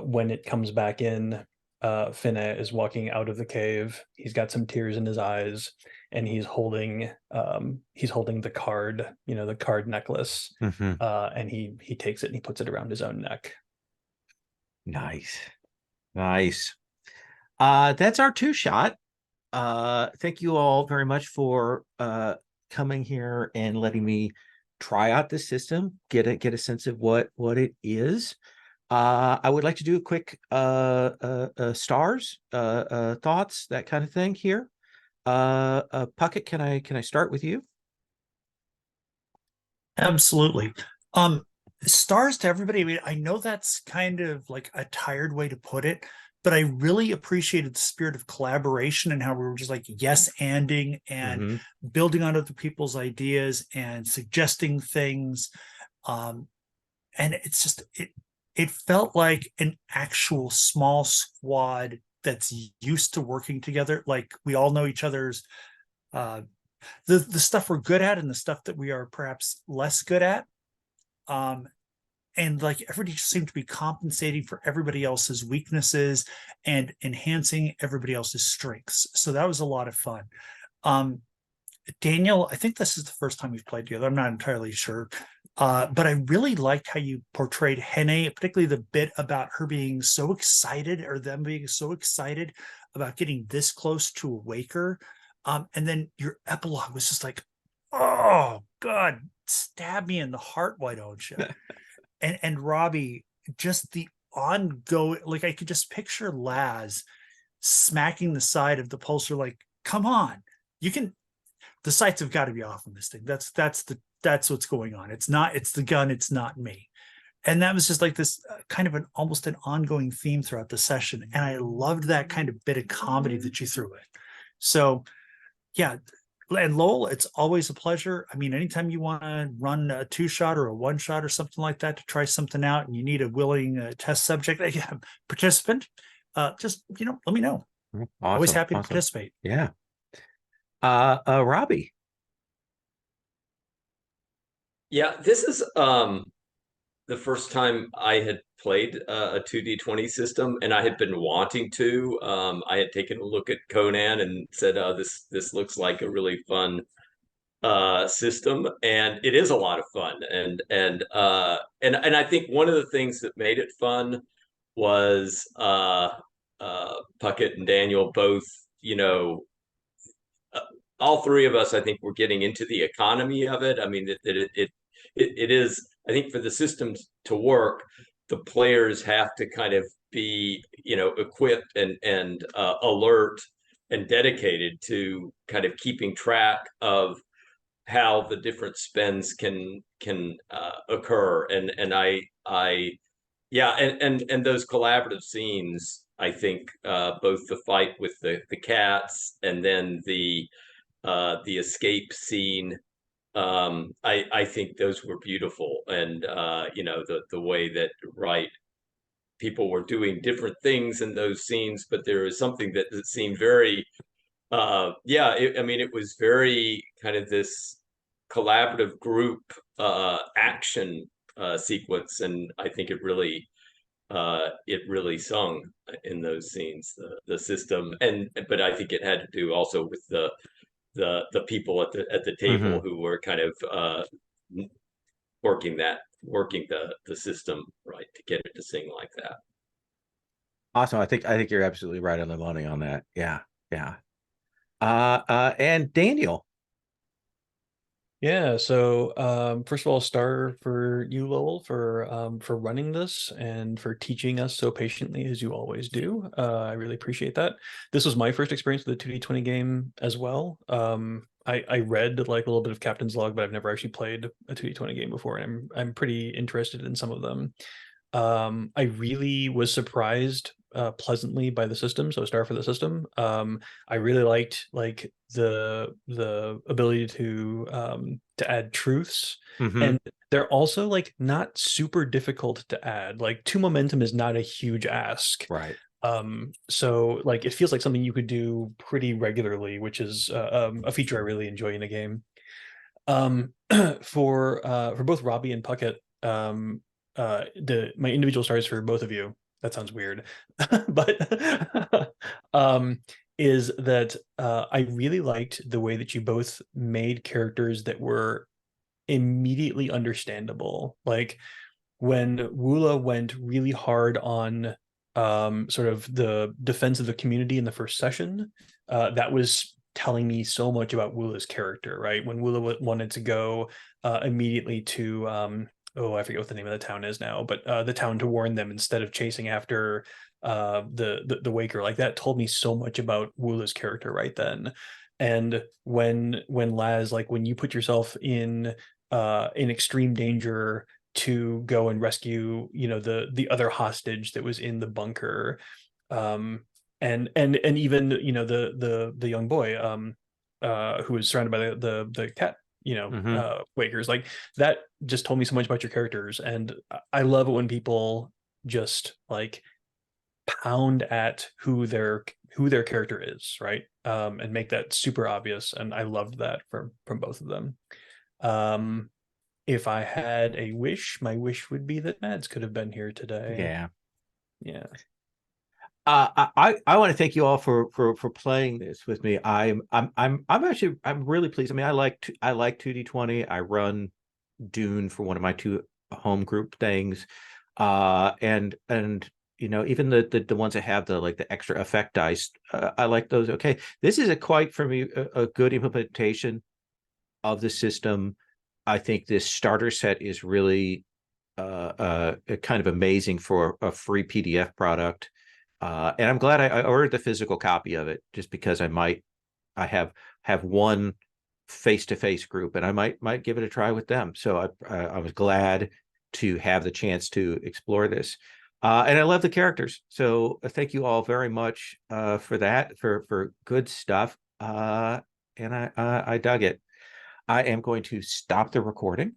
when it comes back in, Finna is walking out of the cave. He's got some tears in his eyes, and he's holding the card, the card necklace, Mhm. and he takes it and he puts it around his own neck. Nice. Nice. That's our two shot. Thank you all very much for coming here and letting me try out this system, get a sense of what it is. I would like to do a quick stars, thoughts, that kind of thing here. Puckett, can I start with you? Absolutely. Stars to everybody. I mean, I know that's kind of like a tired way to put it, but I really appreciated the spirit of collaboration and how we were just like yes-anding and Mhm. building on other people's ideas and suggesting things. And it's just it felt like an actual small squad that's used to working together. Like we all know each other's the stuff we're good at and the stuff that we are perhaps less good at. And like everybody just seemed to be compensating for everybody else's weaknesses and enhancing everybody else's strengths. So that was a lot of fun. Daniel, I think this is the first time we've played together. I'm not entirely sure. But I really liked how you portrayed Hene, particularly the bit about her being so excited, or them being so excited about getting this close to a Waker. And then your epilogue was just like, oh God, stab me in the heart, why don't you? And Robbie, just the ongoing, like I could just picture Laz smacking the side of the pulsar, like, come on, you can, the sights have got to be off on this thing. That's what's going on. It's the gun, it's not me. And that was just like this kind of an almost an ongoing theme throughout the session. And I loved that kind of bit of comedy that you threw in. So yeah. And Lowell, it's always a pleasure. I mean, anytime you want to run a 2-shot or a 1-shot or something like that to try something out, and you need a willing test subject, participant, just let me know. Always Awesome. happy to Awesome. participate. Yeah. Robbie. Yeah, this is the first time I had played a 2D20 system, and I had been wanting to. I had taken a look at Conan and said, this looks like a really fun system, and it is a lot of fun. And I think one of the things that made it fun was Puckett and Daniel both, uh, all three of us, I think, were getting into the economy of it. I mean, it is, I think, for the systems to work, the players have to kind of be, equipped and alert and dedicated to kind of keeping track of how the different spends can occur. And yeah, and those collaborative scenes, I think, both the fight with the cats and then the escape scene, I think those were beautiful. And the way that, right, people were doing different things in those scenes, but there was something that seemed very I mean, it was very kind of this collaborative group action sequence, and I think it really sung in those scenes, the system. And but I think it had to do also with the people at the table Mhm. who were kind of working the system, right, to get it to sing like that. Awesome. I think you're absolutely right on the money on that. Yeah. Yeah. And Daniel. Yeah, so first of all, star for you, Lowell, for running this and for teaching us so patiently as you always do. I really appreciate that. This was my first experience with a 2D20 game as well. I read like a little bit of Captain's Log, but I've never actually played a 2D20 game before, and I'm pretty interested in some of them. I really was surprised pleasantly by the system, so a star for the system. I really liked like the ability to add truths, Mhm. and they're also like not super difficult to add. Like 2 momentum is not a huge ask. Right. So like it feels like something you could do pretty regularly, which is a feature I really enjoy in a game. Um, for both Robbie and Puckett, my individual stars for both of you. That sounds weird, but is that I really liked the way that you both made characters that were immediately understandable. Like when Woola went really hard on sort of the defense of the community in the first session, that was telling me so much about Woola's character, right? When Woola wanted to go immediately to oh, I forget what the name of the town is now, but the town to warn them instead of chasing after the Waker, like that told me so much about Woola's character right then. And when Laz, like when you put yourself in extreme danger to go and rescue, you know, the other hostage that was in the bunker, and even, you know, the young boy who was surrounded by the cat, you know, Mhm. Wakers, like that just told me so much about your characters. And I love it when people just like pound at who their character is, right? And make that super obvious. And I loved that from both of them. um if I had a wish, my wish would be that Mads could have been here today. Yeah. Yeah. I want to thank you all for playing this with me. I'm really pleased. I mean, I like 2D20. I run Dune for one of my two home group things. And you know, even the ones that have the like the extra effect dice, I like those. Okay. This is a quite for me a good implementation of the system. I think this starter set is really kind of amazing for a free PDF product. And I'm glad I ordered the physical copy of it just because I have one face-to-face group and I might give it a try with them. So I was glad to have the chance to explore this. And I love the characters. So thank you all very much for that, for good stuff. And I dug it. I am going to stop the recording.